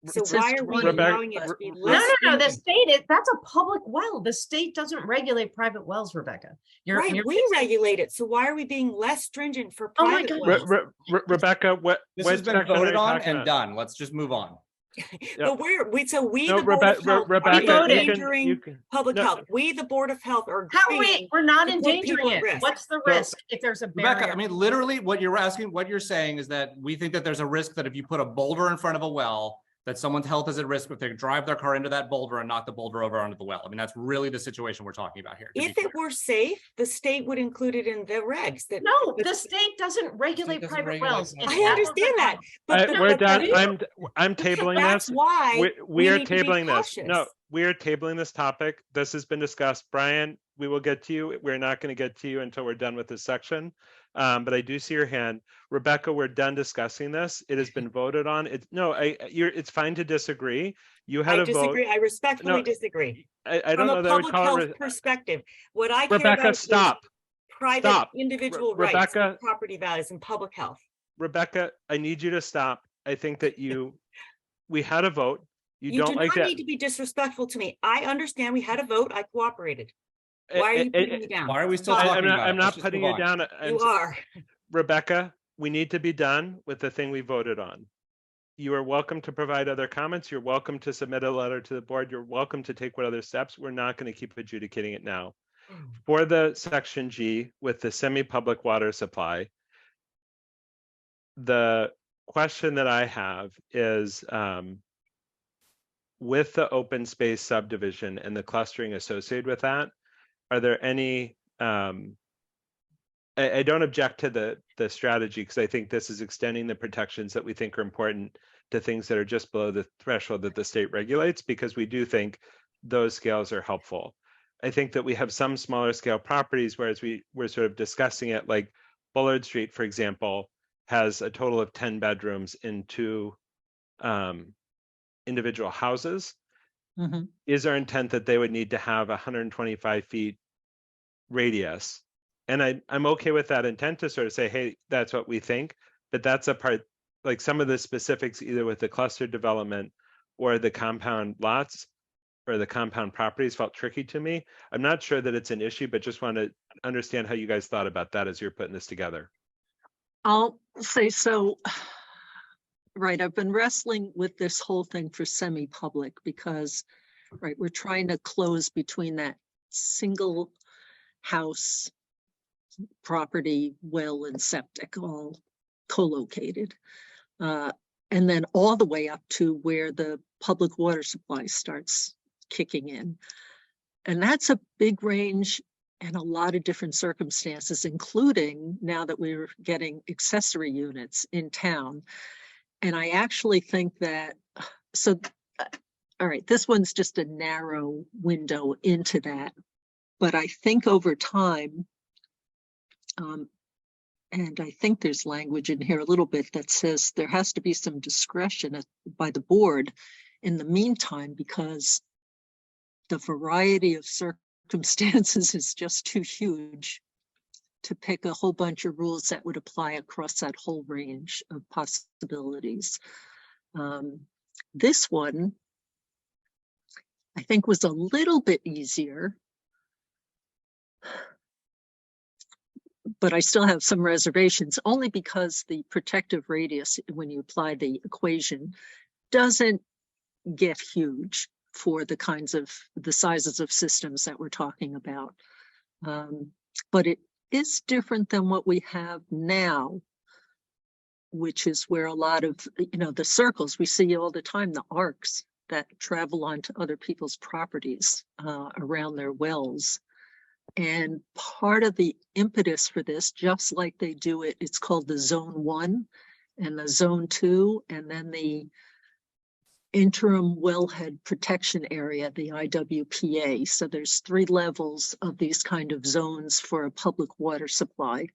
So
It says
why are we
20,
allowing it to
but-
be
No,
less?
No, the
stringent?
state, that's a public well. The state doesn't regulate private wells, Rebecca.
Right, we regulate it. So why are we being less stringent for
Oh my
private
God.
wells?
Rebecca, what?
This
what
has been
section are
voted
you
on
talking
and
about?
done. Let's just move on.
But we,
No,
the Board of Health, are
Rebecca, you can,
endangering
you can.
public
no.
health. We, the Board of Health, are
How
agreeing
we're not
to put people
endangering
at
it.
risk.
What's the
So-
risk if there's a
Rebecca,
barrier?
I mean, literally what you're saying is that we think that there's a risk that if you put a boulder in front of a well, that someone's health is at risk if they drive their car into that boulder and knock the boulder over onto the well. I mean, that's really the situation we're talking about here. to be
If it
clear.
were safe, the state would include it in the regs that.
No, the state doesn't regulate
doesn't
private
regulate
wells.
private
It's
I
apples
understand
and
that,
apples.
but.
We're
but
done.
the-
I'm tabling
That's
this.
why.
We are
need to be
tabling this. No,
cautious.
we are tabling this topic. This has been discussed. Brian, we will get to you. We're not going to get to you until we're done with this section. But I do see your hand. Rebecca, we're done discussing this. It has been voted on. It's fine to disagree. You had
I
a vote.
disagree. I respectfully
No,
disagree.
I
From
don't know
a
that I would
public
call
health
it.
perspective, what I care about
Rebecca,
is
stop.
private
Stop.
individual rights,
Rebecca.
and property values and public health.
Rebecca, I need you to stop. I think that we had a vote. You
You
don't
do
like
not
that.
need to be disrespectful to me. I understand we had a vote. I cooperated. Why are you putting me down?
Why are we still
Stop.
talking about it?
I'm
Let's
not
just
putting
move
you
on.
down.
You are.
Rebecca, we need to be done with the thing we voted on. You are welcome to provide other comments. You're welcome to submit a letter to the board. You're welcome to take what other steps. We're not going to keep adjudicating it now. For the section G with the semi-public water supply, the question that I have is with the open space subdivision and the clustering associated with that, are there any I don't object to the strategy because I think this is extending the protections that we think are important to things that are just below the threshold that the state regulates, because we do think those scales are helpful. I think that we have some smaller scale properties, whereas we're sort of discussing it, like Bullard Street, for example, has a total of 10 bedrooms in 2 individual houses.
Mhm.
Is our intent that they would need to have 125 feet radius? And I'm okay with that intent to sort of say, hey, that's what we think, but that's a part, like some of the specifics, either with the cluster development or the compound lots or the compound properties felt tricky to me. I'm not sure that it's an issue, but just want to understand how you guys thought about that as you're putting this together.
I'll say so. Right, I've been wrestling with this whole thing for semi-public because, right, we're trying to close between that single house property, well and septic, all co-located. And then all the way up to where the public water supply starts kicking in. And that's a big range and a lot of different circumstances, including now that we're getting accessory units in town. And I actually think that, so, all right, this one's just a narrow window into that. But I think over time, and I think there's language in here a little bit that says there has to be some discretion by the board in the meantime, because the variety of circumstances is just too huge to pick a whole bunch of rules that would apply across that whole range of possibilities. This one, I think, was a little bit easier, but I still have some reservations, only because the protective radius, when you apply the equation, doesn't get huge for the kinds of the sizes of systems that we're talking about. But it is different than what we have now, which is where a lot of, the circles we see all the time, the arcs that travel onto other people's properties around their wells. And part of the impetus for this, just like they do it, it's called the Zone 1 and the Zone 2, and then the interim wellhead protection area, the IWPA. So there's 3 levels of these kind of zones for a public water supply.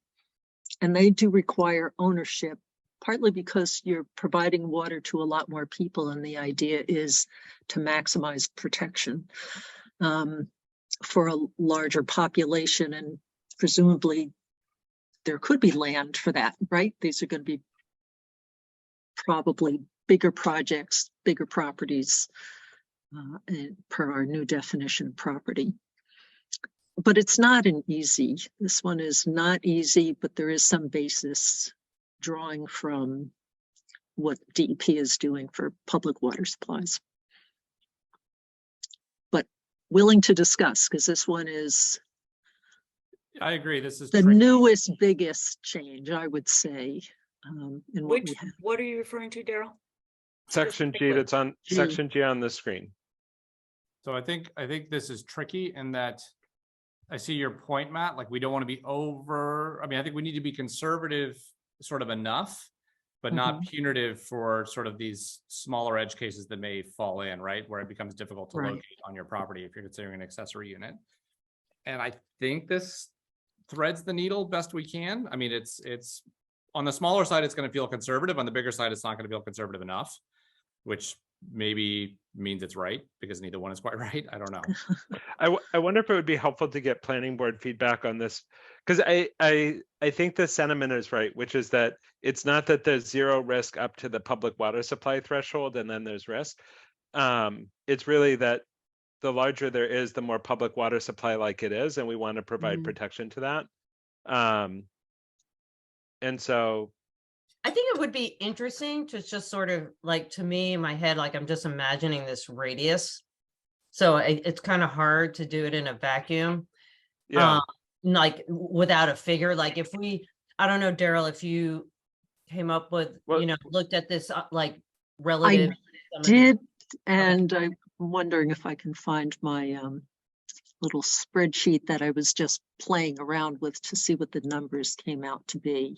And they do require ownership, partly because you're providing water to a lot more people, and the idea is to maximize protection for a larger population, and presumably there could be land for that, right? These are going to be probably bigger projects, bigger properties, per our new definition of property. But it's not an easy, this one is not easy, but there is some basis drawing from what DEP is doing for public water supplies. But willing to discuss, because this one is
I agree. This is
the
tricky.
newest, biggest change, I would say, in what we have.
What are you referring to, Daryl?
Section G that's on
G.
section G on the screen.
So I think this is tricky in that I see your point, Matt. Like, we don't want to be over. I mean, I think we need to be conservative sort of enough, but not punitive for sort of these smaller edge cases that may fall in, right? Where it becomes difficult to
Right.
locate on your property if you're considering an accessory unit. And I think this threads the needle best we can. I mean, it's on the smaller side, it's going to feel conservative. On the bigger side, it's not going to feel conservative enough, which maybe means it's right because neither one is quite right. I don't know.
I wonder if it would be helpful to get planning board feedback on this, because I think the sentiment is right, which is that it's not that there's zero risk up to the public water supply threshold and then there's risk. It's really that the larger there is, the more public water supply like it is, and we want to provide protection to that. And so
I think it would be interesting to just sort of like, to me in my head, like I'm just imagining this radius. So it's kind of hard to do it in a vacuum.
yeah,
Like without a figure, like if I don't know, Daryl, if you came up with,
Well-
looked at this, like relative.
Did, and I'm wondering if I can find my little spreadsheet that I was just playing around with to see what the numbers came out to be.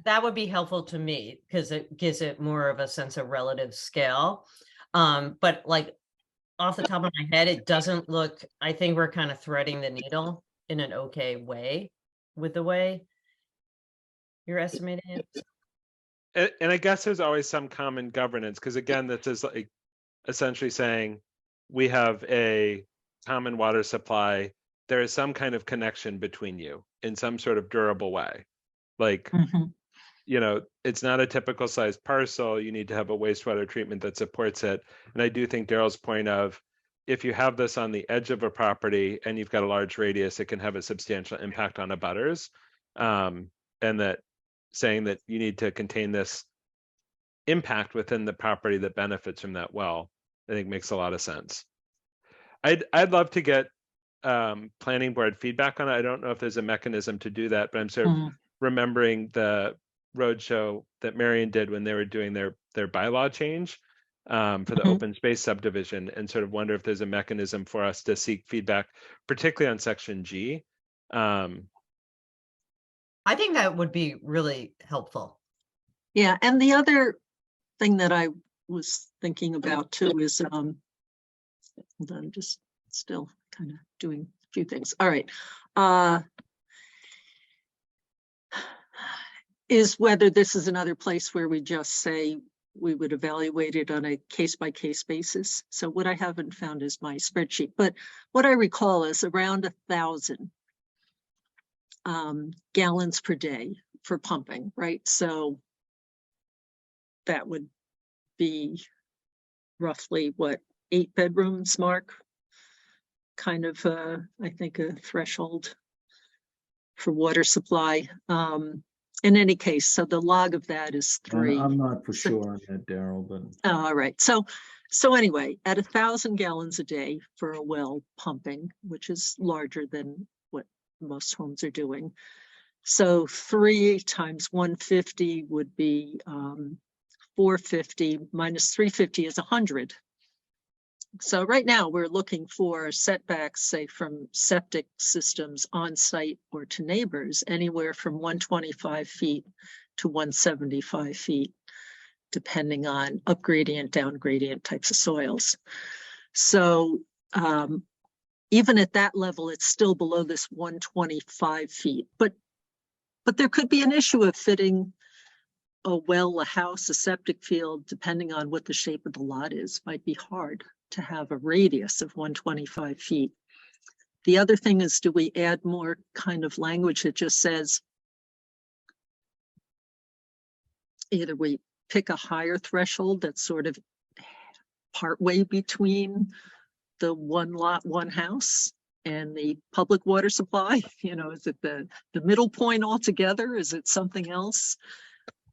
That would be helpful to me because it gives it more of a sense of relative scale. But like off the top of my head, it doesn't look, I think we're kind of threading the needle in an okay way with the way you're estimating it.
and I guess there's always some common governance, because again, this is like essentially saying we have a common water supply. There is some kind of connection between you in some sort of durable way. Like, it's not a typical sized parcel. You need to have a wastewater treatment that supports it. And I do think Daryl's point of, if you have this on the edge of a property and you've got a large radius, it can have a substantial impact on abutters. And that saying that you need to contain this impact within the property that benefits from that well, I think makes a lot of sense. I'd love to get planning board feedback on it. I don't know if there's a mechanism to do that, but I'm sort of remembering the roadshow that Marion did when they were doing their bylaw change for the open space subdivision, and sort of wonder if there's a mechanism for us to seek feedback, particularly on section G.
I think that would be really helpful.
Yeah, and the other thing that I was thinking about too is, hold on, I'm just still kind of doing a few things. All right. Is whether this is another place where we just say we would evaluate it on a case-by-case basis. So what I haven't found is my spreadsheet, but what I recall is around 1,000 gallons per day for pumping, right? So that would be roughly what, 8 bedrooms, Mark? Kind of, I think, a threshold for water supply. In any case, so the log of that is 3.
I'm not for sure on that, Daryl, but
All right. So anyway, at 1,000 gallons a day for a well pumping, which is larger than what most homes are doing. So 3 times 150 would be 450 minus 350 is 100. So right now we're looking for setbacks, say from septic systems on site or to neighbors, anywhere from 125 feet to 175 feet, depending on up gradient, down gradient types of soils. So even at that level, it's still below this 125 feet, but there could be an issue of fitting a well, a house, a septic field, depending on what the shape of the lot is, might be hard to have a radius of 125 feet. The other thing is, do we add more kind of language that just says, either we pick a higher threshold that's sort of partway between the one lot, one house and the public water supply? Is it the middle point altogether? Is it something else?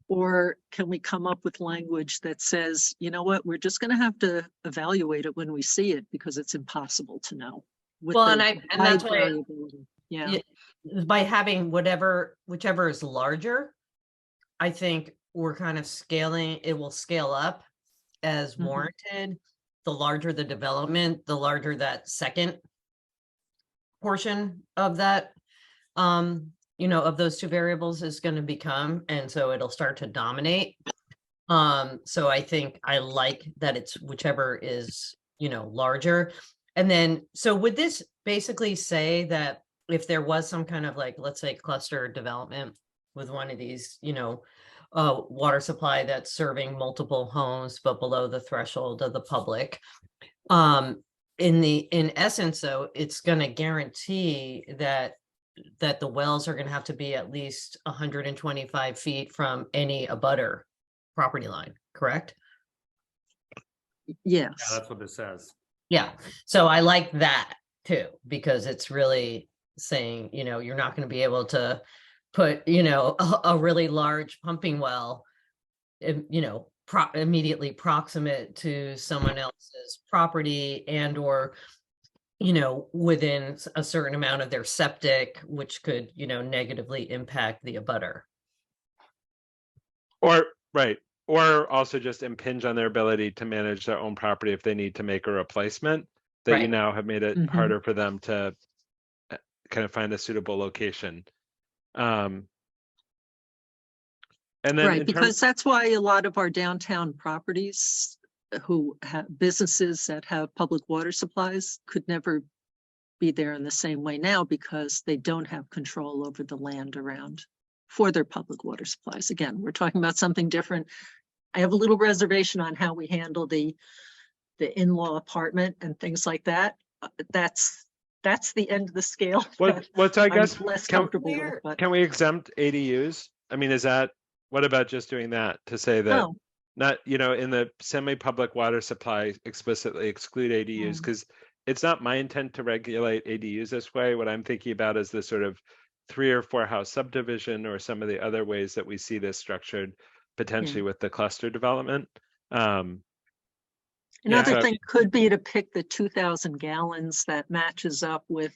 Or can we come up with language that says, you know what, we're just going to have to evaluate it when we see it because it's impossible to know.
Well, and that's why,
yeah,
by having whichever is larger, I think we're kind of scaling, it will scale up as warranted. The larger the development, the larger that second portion of that, of those two variables is going to become, and so it'll start to dominate. So I think I like that it's whichever is, larger. And then, so would this basically say that if there was some kind of, like, let's say cluster development with one of these, water supply that's serving multiple homes, but below the threshold of the public. In essence, though, it's gonna guarantee that the wells are gonna have to be at least 125 feet from any abutter property line, correct?
Yeah,
Yes,
that's what this says.
Yeah, so I like that too, because it's really saying, you know, you're not gonna be able to put, you know, a really large pumping well, you know, immediately proximate to someone else's property and or, you know, within a certain amount of their septic, which could, you know, negatively impact the abutter.
Or, right, or also just impinge on their ability to manage their own property if they need to make a replacement, that you
Right.
now have made it
Mhm.
harder for them to kind of find a suitable location. And then
right,
in
because
terms,
that's why a lot of our downtown properties who have businesses that have public water supplies could never be there in the same way now because they don't have control over the land around for their public water supplies. Again, we're talking about something different. I have a little reservation on how we handle the in-law apartment and things like that. That's the end of the scale.
what's I
I'm
guess,
less
can,
comfortable with,
Where-
but
can we exempt ADUs? I mean, is that, what about just doing that to say that
oh,
not, you know, in the semi-public water supply explicitly exclude ADUs?
Mm.
Because it's not my intent to regulate ADUs this way. What I'm thinking about is the sort of 3 or 4 house subdivision or some of the other ways that we see this structured potentially with the cluster development.
Another
so-
thing could be to pick the 2,000 gallons that matches up with,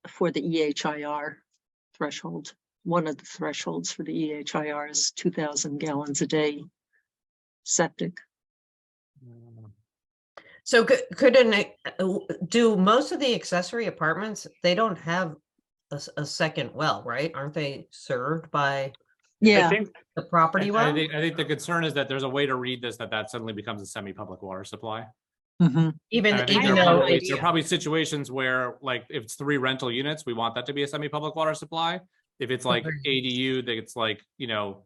for the EHIR threshold. One of the thresholds for the EHIR is 2,000 gallons a day septic.
So do most of the accessory apartments, they don't have a second well, right? Aren't they served by
I
Yeah,
think,
the property well?
I think the concern is that there's a way to read this that suddenly becomes a semi-public water supply.
mhm.
Even,
And I think
even
there are
though
probably,
it's,
there are probably situations where, like, if it's 3 rental units, we want that to be a semi-public water supply. If it's like
Okay.
ADU, that it's like, you know,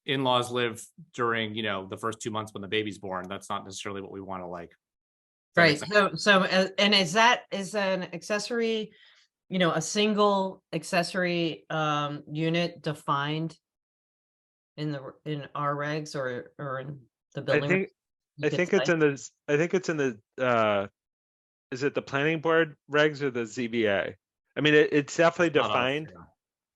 in-laws live during, you know, the first 2 months when the baby's born, that's not necessarily what we want to like. Does that make
right,
sense?
so, and is an accessory, you know, a single accessory, unit defined in our regs or in the
I
building?
think,
you
I
could
think it's
say?
in the, I think it's in the, is it the planning board regs or the ZBA? I mean, it's definitely
Not us,
defined.
yeah.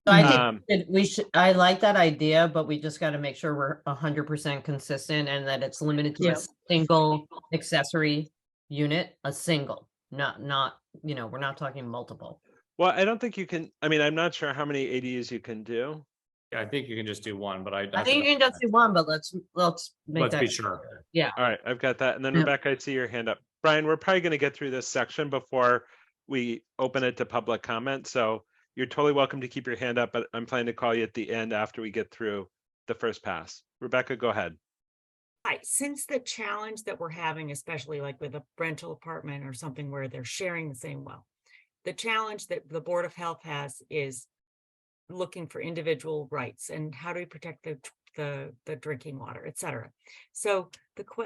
So I
Um,
think that we should, I like that idea, but we just gotta make sure we're 100% consistent and that it's limited to a
Yep.
single accessory unit, a single, not, you know, we're not talking multiple.
Well, I don't think you can, I mean, I'm not sure how many ADUs you can do.
Yeah, I think you can just do one, but
I think you can just do one, but let's make
Let's
that.
be sure.
Yeah,
All right, I've got that. And then
Yep.
Rebecca, I see your hand up. Brian, we're probably gonna get through this section before we open it to public comment. So you're totally welcome to keep your hand up, but I'm planning to call you at the end after we get through the first pass. Rebecca, go ahead.
Right, since the challenge that we're having, especially like with a rental apartment or something where they're sharing the same well, the challenge that the Board of Health has is looking for individual rights and how do we protect the drinking water, et cetera. So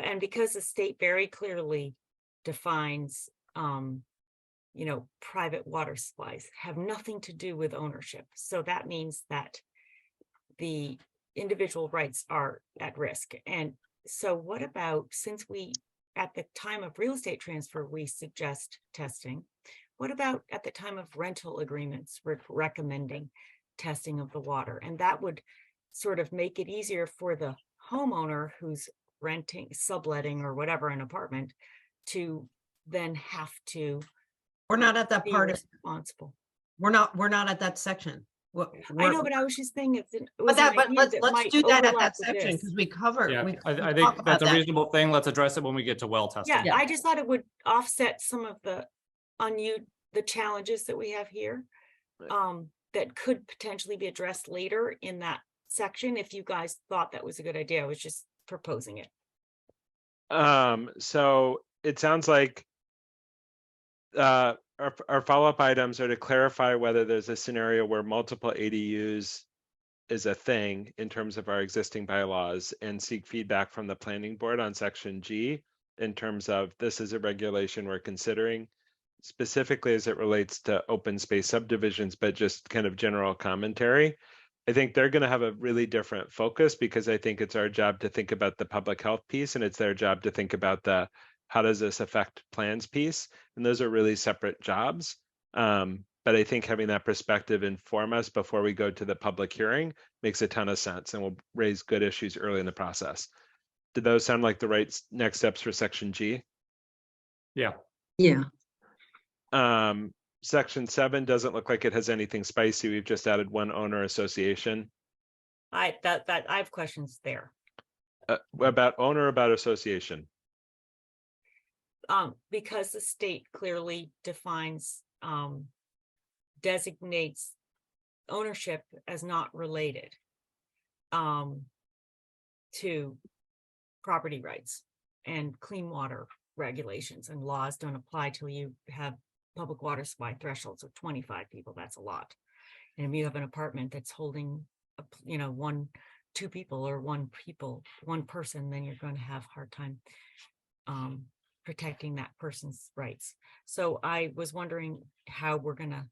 and because the state very clearly defines, you know, private water supplies have nothing to do with ownership. So that means that the individual rights are at risk. And so what about, since we, at the time of real estate transfer, we suggest testing, what about at the time of rental agreements, we're recommending testing of the water? And that would sort of make it easier for the homeowner who's renting, subletting or whatever, an apartment, to then have to
we're not at that
be
part of,
responsible.
we're not at that section.
I know, but I was just saying
But let's do that at that section because we cover.
Yeah,
we
I
talk
think
about
that's a
that.
reasonable thing. Let's address it when we get to well testing.
Yeah, I just thought it would offset some of the the challenges that we have here. That could potentially be addressed later in that section. If you guys thought that was a good idea, I was just proposing it.
So it sounds like our follow-up items are to clarify whether there's a scenario where multiple ADUs is a thing in terms of our existing bylaws and seek feedback from the planning board on section G in terms of this is a regulation we're considering specifically as it relates to open space subdivisions, but just kind of general commentary. I think they're going to have a really different focus because I think it's our job to think about the public health piece and it's their job to think about the how does this affect plans piece. And those are really separate jobs. But I think having that perspective inform us before we go to the public hearing makes a ton of sense and will raise good issues early in the process. Did those sound like the right next steps for section G?
Yeah.
Yeah.
Section 7 doesn't look like it has anything spicy. We've just added one owner association.
I have questions there.
About owner, about association.
Because the state clearly defines, designates ownership as not related to property rights and clean water regulations, and laws don't apply till you have public water supply thresholds of 25 people. That's a lot. And if you have an apartment that's holding, two people or one person, then you're going to have a hard time protecting that person's rights. So I was wondering how we're going to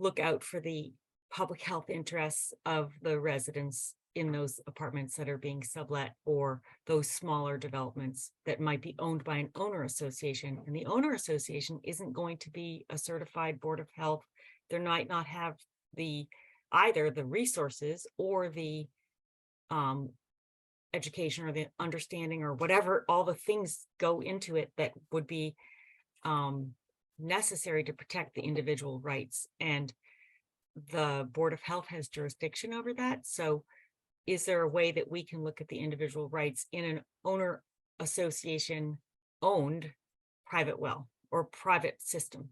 look out for the public health interests of the residents in those apartments that are being sublet, or those smaller developments that might be owned by an owner association. And the owner association isn't going to be a certified board of health. They might not have either the resources or the education or the understanding or whatever, all the things go into it that would be necessary to protect the individual rights. And the Board of Health has jurisdiction over that. So is there a way that we can look at the individual rights in an owner association owned private well or private system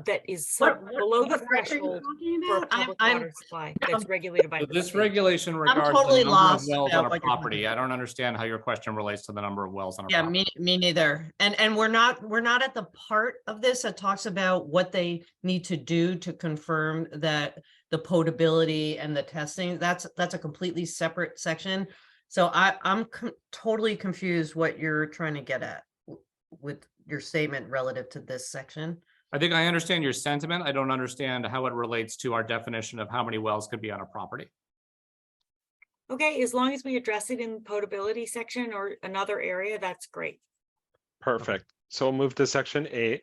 that is below the threshold for public water supply that's regulated by
So
the
this
state?
regulation regards
totally
the number of
lost
wells
about
on a
what you're talking
property. I don't understand how your question relates to the number of wells on a
Yeah,
property.
me neither. And we're not at the part of this that talks about what they need to do to confirm that the potability and the testing, that's a completely separate section. So I'm totally confused what you're trying to get at with your statement relative to this section.
I think I understand your sentiment. I don't understand how it relates to our definition of how many wells could be on a property.
Okay, as long as we address it in the potability section or another area, that's great.
Perfect. So we'll move to section 8.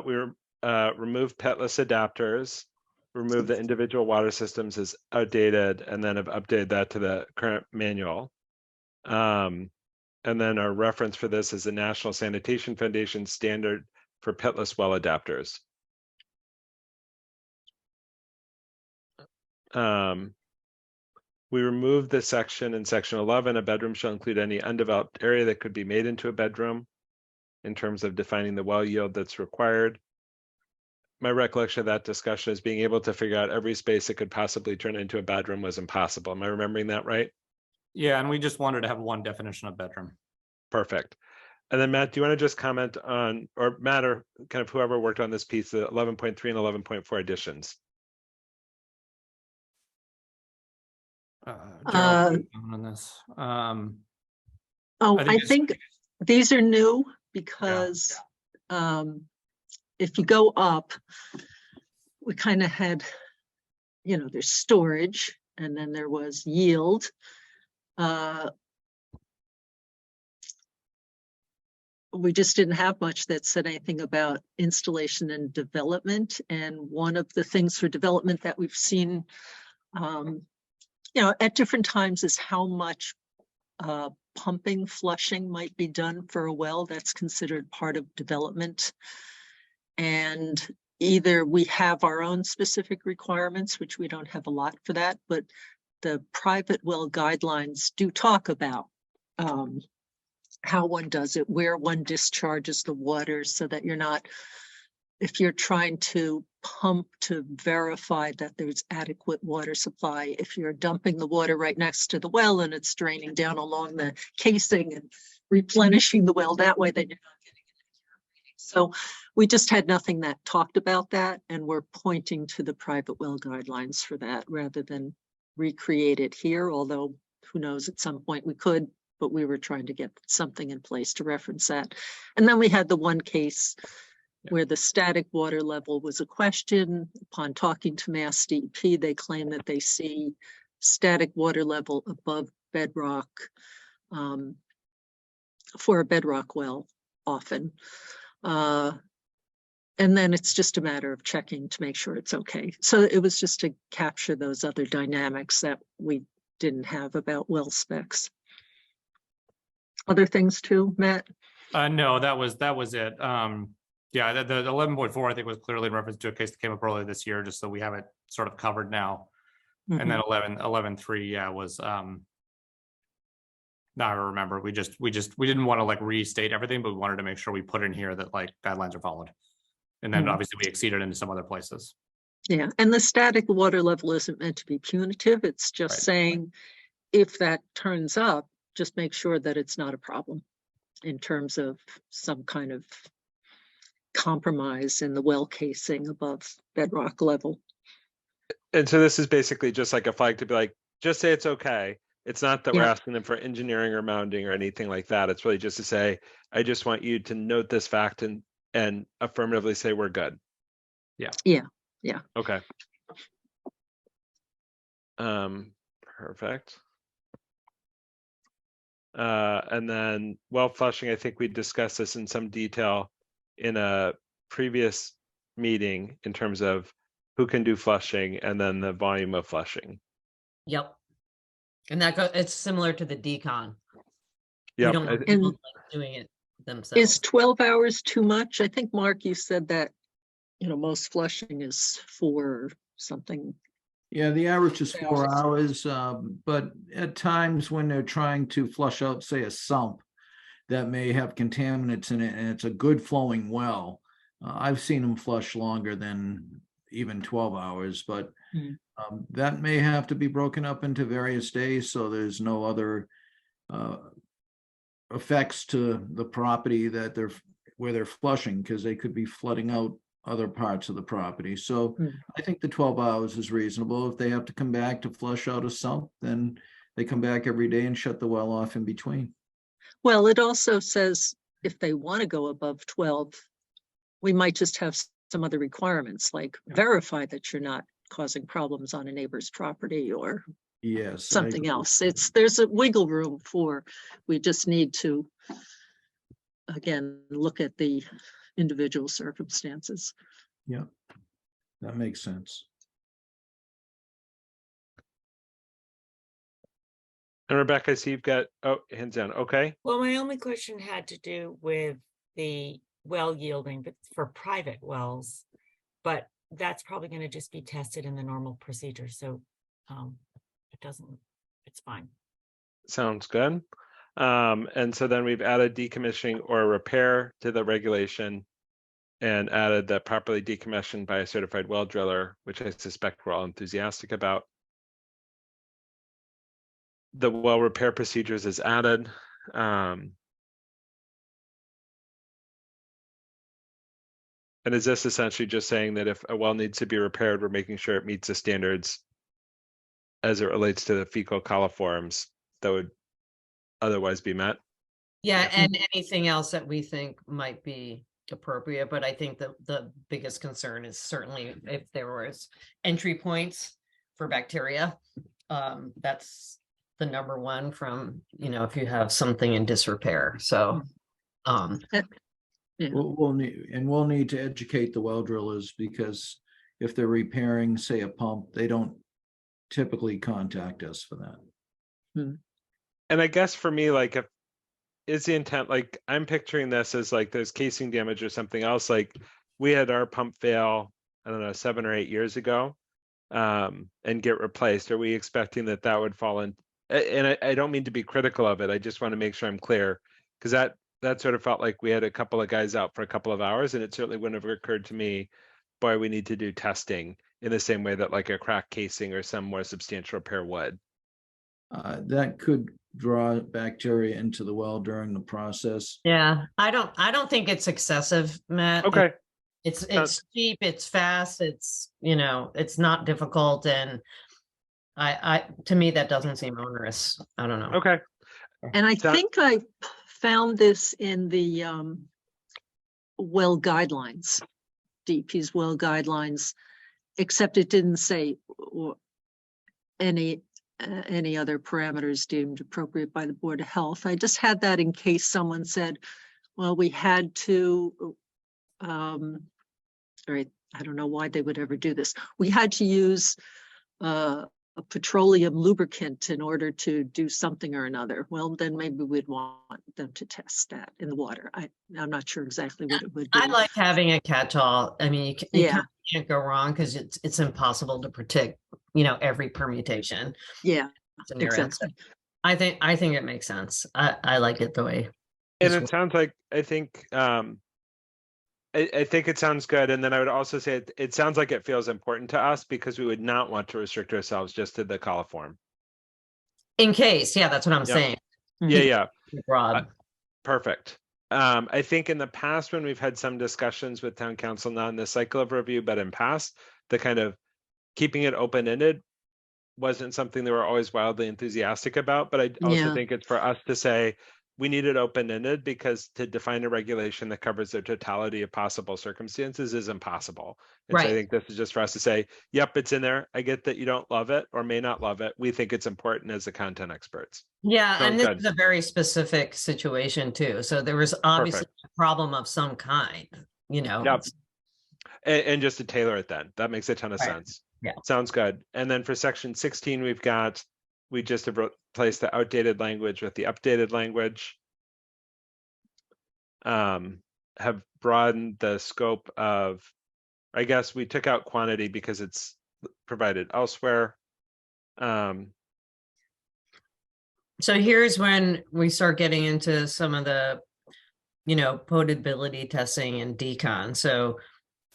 We remove petless adapters, remove the individual water systems as outdated, and then have updated that to the current manual. And then our reference for this is the National Sanitation Foundation standard for pitless well adapters. We removed the section in section 11, a bedroom shall include any undeveloped area that could be made into a bedroom in terms of defining the well yield that's required. My recollection of that discussion is being able to figure out every space that could possibly turn into a bedroom was impossible. Am I remembering that right?
Yeah, and we just wanted to have one definition of bedroom.
Perfect. And then Matt, do you want to just comment on, or Matt, or kind of whoever worked on this piece, the 11.3 and 11.4 additions?
Gerald, on this.
I think these are new because if you go up, we kind of had, there's storage and then there was yield. We just didn't have much that said anything about installation and development. And one of the things for development that we've seen, at different times is how much pumping, flushing might be done for a well. That's considered part of development. And either we have our own specific requirements, which we don't have a lot for that, but the private well guidelines do talk about how one does it, where one discharges the water, so that you're not, if you're trying to pump to verify that there's adequate water supply, if you're dumping the water right next to the well and it's draining down along the casing and replenishing the well that way, then you're not getting an accurate reading. So we just had nothing that talked about that, and we're pointing to the private well guidelines for that rather than recreate it here, although who knows, at some point we could, but we were trying to get something in place to reference that. And then we had the one case where the static water level was a question. Upon talking to Mass DEP, they claim that they see static water level above bedrock for a bedrock well often. And then it's just a matter of checking to make sure it's okay. So it was just to capture those other dynamics that we didn't have about well specs. Other things too, Matt?
No, that was it. Yeah, the 11.4 I think was clearly in reference to a case that came up earlier this year, just so we have it sort of covered now. And then 11.3, yeah, was now I remember we didn't want to like restate everything, but we wanted to make sure we put in here that like guidelines are followed. And then obviously we exceeded into some other places.
Yeah, and the static water level isn't meant to be punitive. It's just saying if that turns up, just make sure that it's not a problem in terms of some kind of compromise in the well casing above bedrock level.
And so this is basically just like a flag to be like, just say it's okay. It's not that we're
Yeah.
asking them for engineering or mounding or anything like that. It's really just to say, I just want you to note this fact and affirmatively say we're good.
Yeah.
Okay. Perfect. And then well flushing, I think we discussed this in some detail in a previous meeting in terms of who can do flushing and then the volume of flushing.
Yep. And it's similar to the decon.
Yeah.
We don't want people like doing it themselves.
Is 12 hours too much? I think, Mark, you said that, most flushing is for something.
Yeah, the average is 4
Hours.
hours, but at times when they're trying to flush out, say, a sump that may have contaminants in it, and it's a good flowing well, I've seen them flush longer than even 12 hours, but that may have to be broken up into various days, so there's no other effects to the property where they're flushing, because they could be flooding out other parts of the property. So I think the 12 hours is reasonable. If they have to come back to flush out a sump, then they come back every day and shut the well off in between.
Well, it also says if they want to go above 12, we might just have some other requirements, like verify that you're not causing problems on a neighbor's property or
Yes.
something else. There's a wiggle room we just need to, again, look at the individual circumstances.
Yeah, that makes sense.
And Rebecca, I see you've got, hands down. Okay.
Well, my only question had to do with the well yielding, but for private wells, but that's probably going to just be tested in the normal procedure. So it's fine.
Sounds good. And so then we've added decommissioning or repair to the regulation and added that properly decommissioned by a certified well driller, which I suspect we're all enthusiastic about. The well repair procedures is added. And is this essentially just saying that if a well needs to be repaired, we're making sure it meets the standards as it relates to the fecal coliforms that would otherwise be met?
Yeah, and anything else that we think might be appropriate, but I think the biggest concern is certainly if there was entry points for bacteria. That's the number one from, if you have something in disrepair. So
We'll need to educate the well drillers, because if they're repairing, say, a pump, they don't typically contact us for that.
And I guess for me, like, is the intent, like, I'm picturing this as like there's casing damage or something else. Like, we had our pump fail, I don't know, 7 or 8 years ago, and get replaced. Are we expecting that would fall in? And I don't mean to be critical of it. I just want to make sure I'm clear, because that sort of felt like we had a couple of guys out for a couple of hours, and it certainly wouldn't have occurred to me, boy, we need to do testing in the same way that like a crack casing or some more substantial repair would.
That could draw bacteria into the well during the process.
Yeah, I don't think it's excessive, Matt.
Okay,
It's cheap, it's fast, it's, it's not difficult, and to me, that doesn't seem onerous. I don't know.
okay.
And I
So-
think I found this in the well guidelines, DEP's well guidelines, except it didn't say any other parameters deemed appropriate by the Board of Health. I just had that in case someone said, well, we had to, right, I don't know why they would ever do this. We had to use a petroleum lubricant in order to do something or another. Well, then maybe we'd want them to test that in the water. I'm not sure exactly what it would be.
I like having a catch-all. I mean, you
Yeah.
can't go wrong because it's impossible to predict, every permutation.
Yeah,
scenario.
exactly.
I think it makes sense. I like it the way.
And
it's
it sounds like, I think it sounds good. And then I would also say it sounds like it feels important to us because we would not want to restrict ourselves just to the coliform.
in case, yeah, that's what I'm
Yep.
saying.
Yeah.
Broad.
Perfect. I think in the past, when we've had some discussions with town council, not in this cycle of review, but in past, the kind of keeping it open-ended wasn't something they were always wildly enthusiastic about. But I also
Yeah.
think it's for us to say, we need it open-ended because to define a regulation that covers the totality of possible circumstances is impossible. And so I
Right.
think this is just for us to say, yep, it's in there. I get that you don't love it or may not love it. We think it's important as the content experts.
Yeah,
Sounds
and this
good.
is a very specific situation too. So there was obviously
Perfect.
a problem of some kind,
Yep. And just to tailor it then, that makes a ton of
Right.
sense.
Yeah.
Sounds good. And then for section 16, we just have replaced the outdated language with the updated language. Have broadened the scope of, I guess we took out quantity because it's provided elsewhere.
So here's when we start getting into some of the, potability testing and decon. So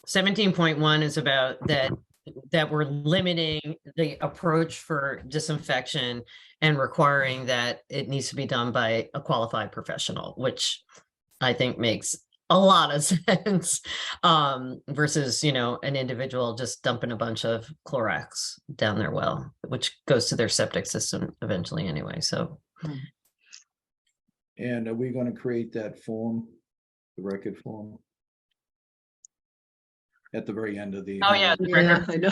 17.1 is about that we're limiting the approach for disinfection and requiring that it needs to be done by a qualified professional, which I think makes a lot of sense, versus, an individual just dumping a bunch of Clorox down their well, which goes to their septic system eventually anyway. So
And are we going to create that form, the record form? At the very end of the.
Oh, yeah.
Yeah, I know.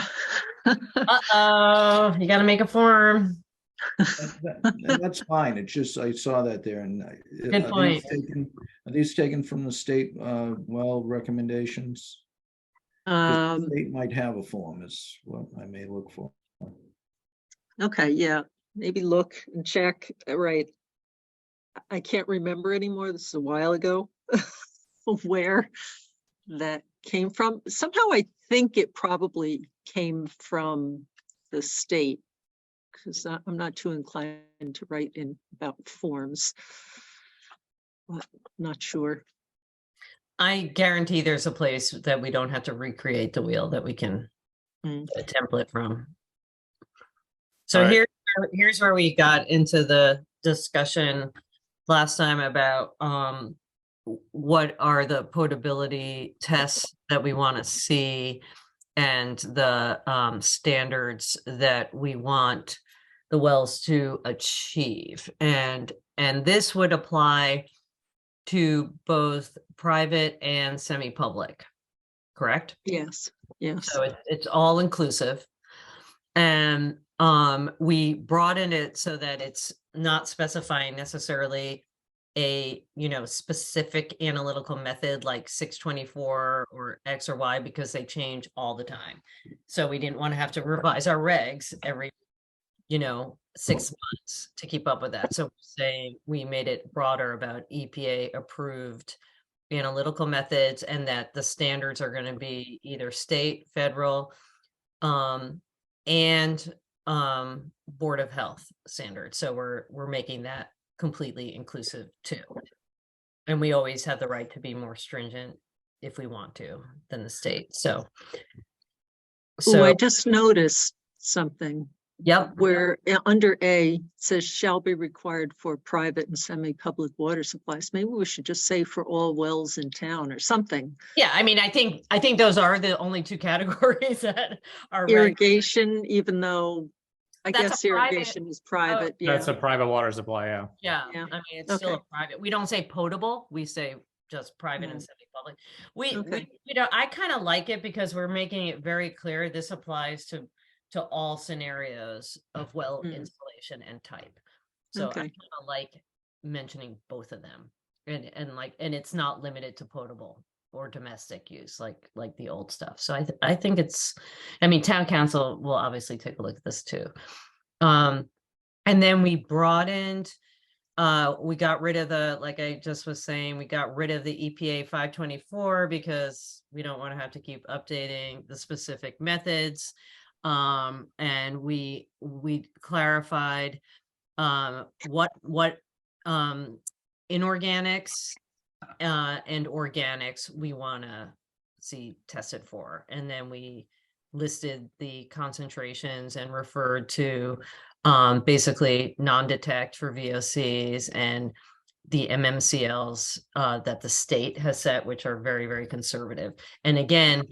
uh-oh, you got to make a form.
That's fine. It's just, I saw that there and.
Good point.
Are these taken from the state, well, recommendations? 'Cause the state might have a form is what I may look for.
Okay, yeah, maybe look and check, right. I can't remember anymore, this is a while ago, where that came from. Somehow I think it probably came from the state, because I'm not too inclined to write in about forms. But not sure.
I guarantee there's a place that we don't have to recreate the wheel that we can get a template from. So
All right.
here's where we got into the discussion last time about what are the potability tests that we want to see and the standards that we want the wells to achieve. And this would apply to both private and semi-public, correct?
Yes, yes.
So it's all inclusive. And we broaden it so that it's not specifying necessarily a, specific analytical method like 624 or X or Y, because they change all the time. So we didn't want to have to revise our regs every 6 months to keep up with that. So say we made it broader about EPA approved analytical methods, and that the standards are going to be either state, federal, and Board of Health standards. So we're making that completely inclusive too. And we always have the right to be more stringent if we want to than the state. So
I just noticed something
Yep.
where under A it says shall be required for private and semi-public water supplies. Maybe we should just say for all wells in town or something.
Yeah, I mean, I think those are the only two categories that are
Irrigation, even though I
That's a
guess
private-
irrigation is private, yeah.
That's a private water supply, yeah.
Yeah,
Yeah.
I mean, it's still a
Okay.
private. We don't say potable, we say just private and
Mm.
semi-public. We,
Okay.
you know, I kind of like it because we're making it very clear this applies to all scenarios of well
Mm.
installation and type. So I
Okay.
kind of like mentioning both of them, and it's not limited to potable or domestic use like the old stuff. So I think it's, I mean, town council will obviously take a look at this too. And then we broadened, we got rid of the, like I just was saying, we got rid of the EPA 524 because we don't want to have to keep updating the specific methods. And we clarified what inorganics and organics we want to see tested for. And then we listed the concentrations and referred to basically non-detect for VOCs and the MMCLs that the state has set, which are very, very conservative. And again,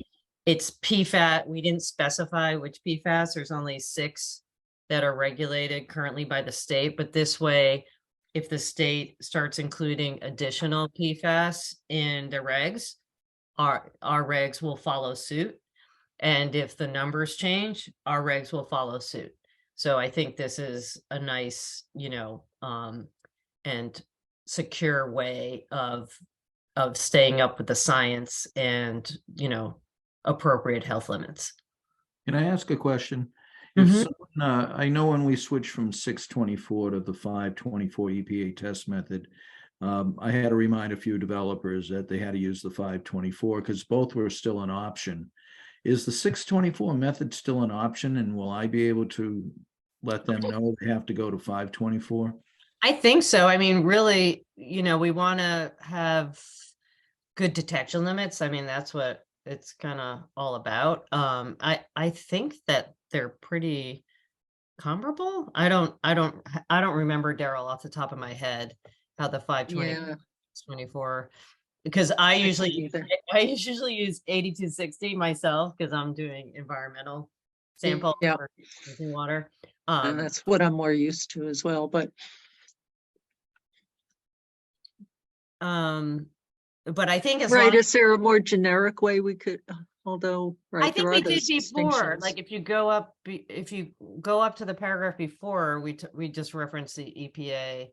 it's PFAS. We didn't specify which PFAS. There's only 6 that are regulated currently by the state. But this way, if the state starts including additional PFAS in the regs, our regs will follow suit. And if the numbers change, our regs will follow suit. So I think this is a nice, you know, and secure way of staying up with the science and, you know, appropriate health limits.
Can I ask a question? If
Mhm.
someone, I know when we switched from 624 to the 524 EPA test method, I had to remind a few developers that they had to use the 524 because both were still an option. Is the 624 method still an option, and will I be able to let them know they have to go to 524?
I think so. I mean, really, you know, we want to have good detection limits. I mean, that's what it's kind of all about. I think that they're pretty comparable. I don't remember, Daryl, off the top of my head how the 524 because I usually use 8260 myself because I'm doing environmental sample
Yeah.
for drinking water.
And that's what I'm more used to as well, but
but I think as
right,
long
is there a more generic way we could, although,
I
right,
think
there
we
are
did
those
before,
distinctions.
like if you go up to the paragraph before, we just referenced the EPA.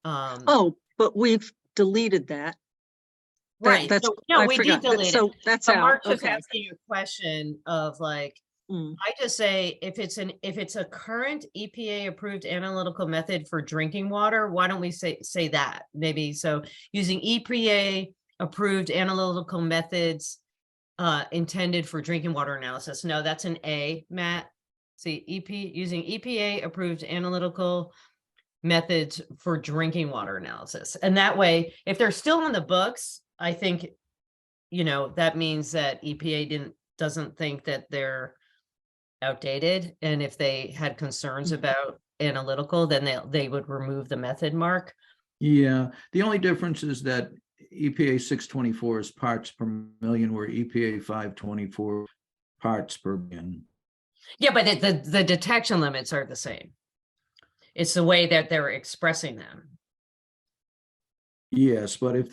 Oh, but we've deleted that.
Right.
That's,
So, no,
I
we did
forgot.
delete it.
So that's
But
out.
Mark's just
Okay.
asking a question of like,
Mm.
I just say if it's a current EPA approved analytical method for drinking water, why don't we say that maybe? So using EPA approved analytical methods intended for drinking water analysis. No, that's an A, Matt. See, using EPA approved analytical methods for drinking water analysis. And that way, if they're still on the books, I think, you know, that means that EPA doesn't think that they're outdated. And if they had concerns about analytical, then they would remove the method mark.
Yeah, the only difference is that EPA 624 is parts per million, where EPA 524 parts per billion.
Yeah, but the detection limits are the same. It's the way that they're expressing them.
Yes, but if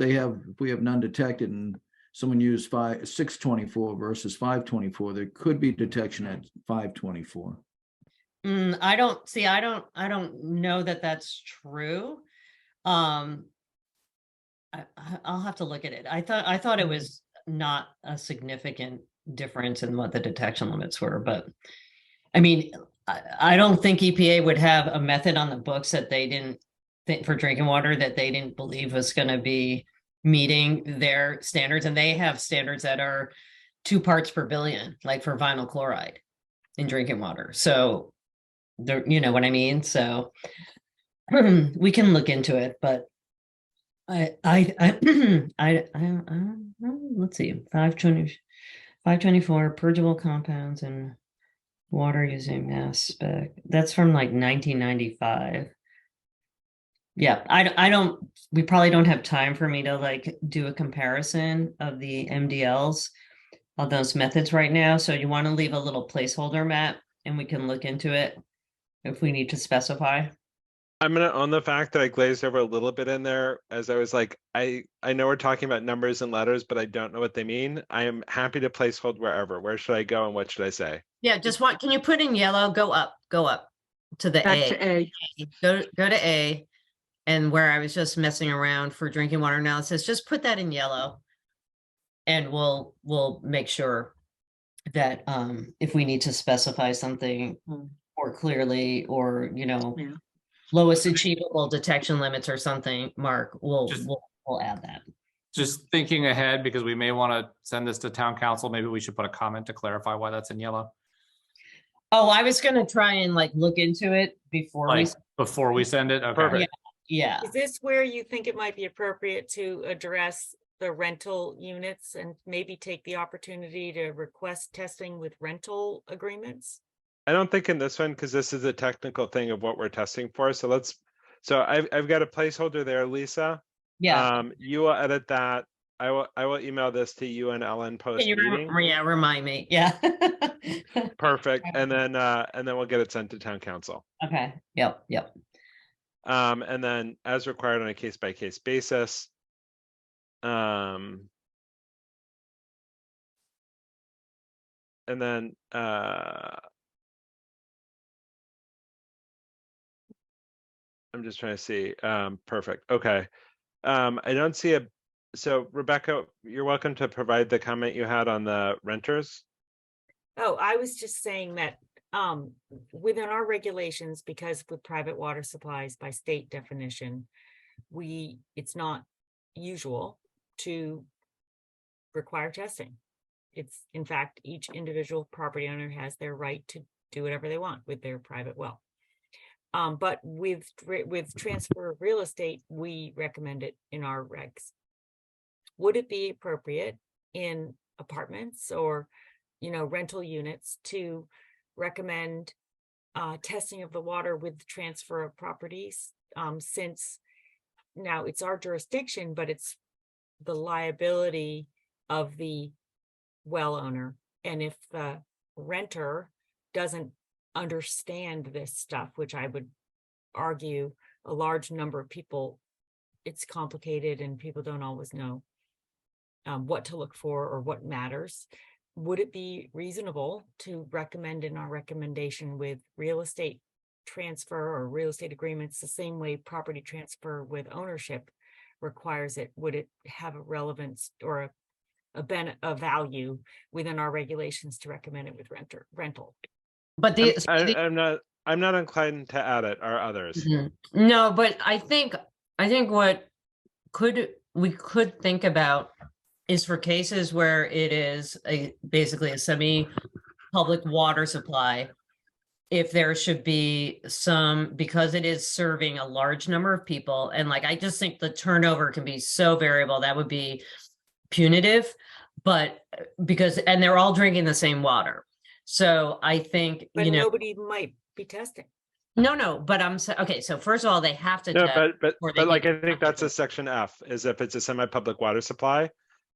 we have none detected and someone used 624 versus 524, there could be detection at 524.
I don't know that that's true. I'll have to look at it. I thought it was not a significant difference in what the detection limits were, but I mean, I don't think EPA would have a method on the books that they didn't think for drinking water that they didn't believe was going to be meeting their standards. And they have standards that are 2 parts per billion, like for vinyl chloride in drinking water. So there, you know what I mean? So we can look into it, but I let's see, 524 purgeable compounds and Water using mass spec. That's from like 1995. Yeah, I don't, we probably don't have time for me to like do a comparison of the MDLs of those methods right now. So you want to leave a little placeholder, Matt, and we can look into it if we need to specify.
I'm gonna own the fact that I glazed over a little bit in there as I was like, I know we're talking about numbers and letters, but I don't know what they mean. I am happy to placehold wherever. Where should I go and what should I say?
Yeah, just want, can you put in yellow, go up to the
Back
A.
to A.
Go to A. And where I was just messing around for drinking water analysis, just put that in yellow. And we'll make sure that if we need to specify something more clearly, or
Yeah.
lowest achievable detection limits or something, Mark,
Just-
we'll add that.
Just thinking ahead, because we may want to send this to town council, maybe we should put a comment to clarify why that's in yellow.
Oh, I was gonna try and like look into it before we.
Like before we send it, okay.
Perfect.
Yeah,
Is this where you think it might be appropriate to address the rental units and maybe take the opportunity to request testing with rental agreements?
I don't think in this one, because this is a technical thing of what we're testing for. So I've got a placeholder there, Lisa.
yeah.
You will edit that. I will email this to you and Ellen post
Can you
meeting.
remind me? Yeah.
Perfect. And then we'll get it sent to town council.
Okay, yep.
And then as required on a case by case basis. And then I'm just trying to see. Perfect. Okay. I don't see so Rebecca, you're welcome to provide the comment you had on the renters.
Oh, I was just saying that within our regulations, because with private water supplies by state definition, it's not usual to require testing. It's, in fact, each individual property owner has their right to do whatever they want with their private well. But with transfer of real estate, we recommend it in our regs. Would it be appropriate in apartments or rental units to recommend testing of the water with the transfer of properties, since now it's our jurisdiction, but it's the liability of the well owner. And if the renter doesn't understand this stuff, which I would argue a large number of people, it's complicated and people don't always know what to look for or what matters. Would it be reasonable to recommend in our recommendation with real estate transfer or real estate agreements the same way property transfer with ownership requires it? Would it have a relevance or a value within our regulations to recommend it with rental?
But
I'm not inclined to add it, or others.
No, but I think what we could think about is for cases where it is basically a semi-public water supply, if there should be some, because it is serving a large number of people, and like I just think the turnover can be so variable, that would be punitive, but and they're all drinking the same water. So I think,
but nobody might be testing.
No, but okay. So first of all, they have to.
No,
test
but
they
like
get
I think that's a section F, is if it's a semi-public water supply.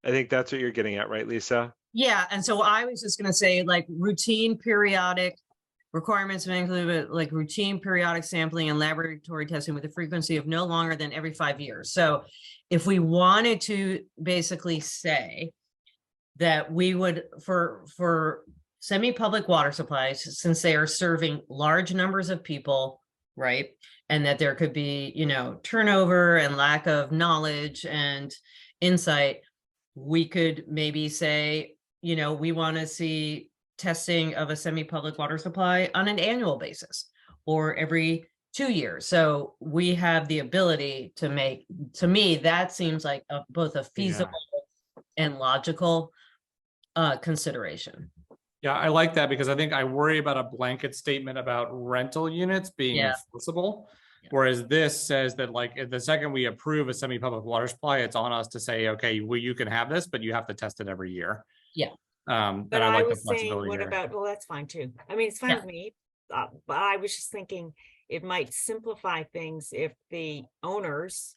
I think that's what you're getting at, right, Lisa?
Yeah, and so I was just going to say like routine periodic requirements may include like routine periodic sampling and laboratory testing with a frequency of no longer than every 5 years. So if we wanted to basically say that we would for semi-public water supplies, since they are serving large numbers of people, right? And that there could be, turnover and lack of knowledge and insight, we could maybe say, we want to see testing of a semi-public water supply on an annual basis or every 2 years. So we have the ability to make, to me, that seems like both a feasible and logical consideration.
Yeah, I like that, because I think I worry about a blanket statement about rental units being enforceable. Whereas this says that like the second we approve a semi-public water supply, it's on us to say, okay, well, you can have this, but you have to test it every year.
Yeah.
And
But
I
I
like the
was saying,
flexibility
what
here.
about, well, that's fine too. I mean, it's fine
Yeah.
with me. But I was just thinking it might simplify things if the owners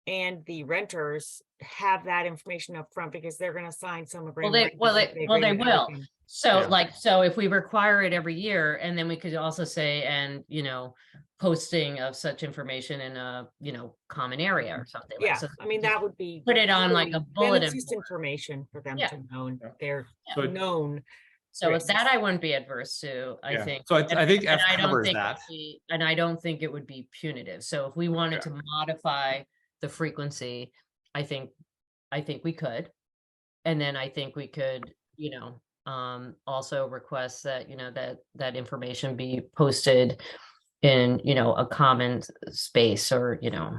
and the renters have that information up front because they're gonna sign some agreement.
They will. So
Yeah.
like, so if we require it every year, and then we could also say, and, you know, posting of such information in a, you know, common area or something like
Yeah,
so.
I mean, that would be.
Put it on like a
really- then
bulletin
It's just
board.
information for them
Yeah.
to know, and
Yeah.
they're
So-
known.
So
Right.
that I wouldn't be adverse to, I
Yeah.
think.
So
And-
I think
and
F
I don't
covers
think it
that.
would be- And I don't think it would be punitive. So if we wanted to modify the frequency, I think we could. And then I think we could, you know, also request that, you know, that information be posted in, you know, a common space or, you know.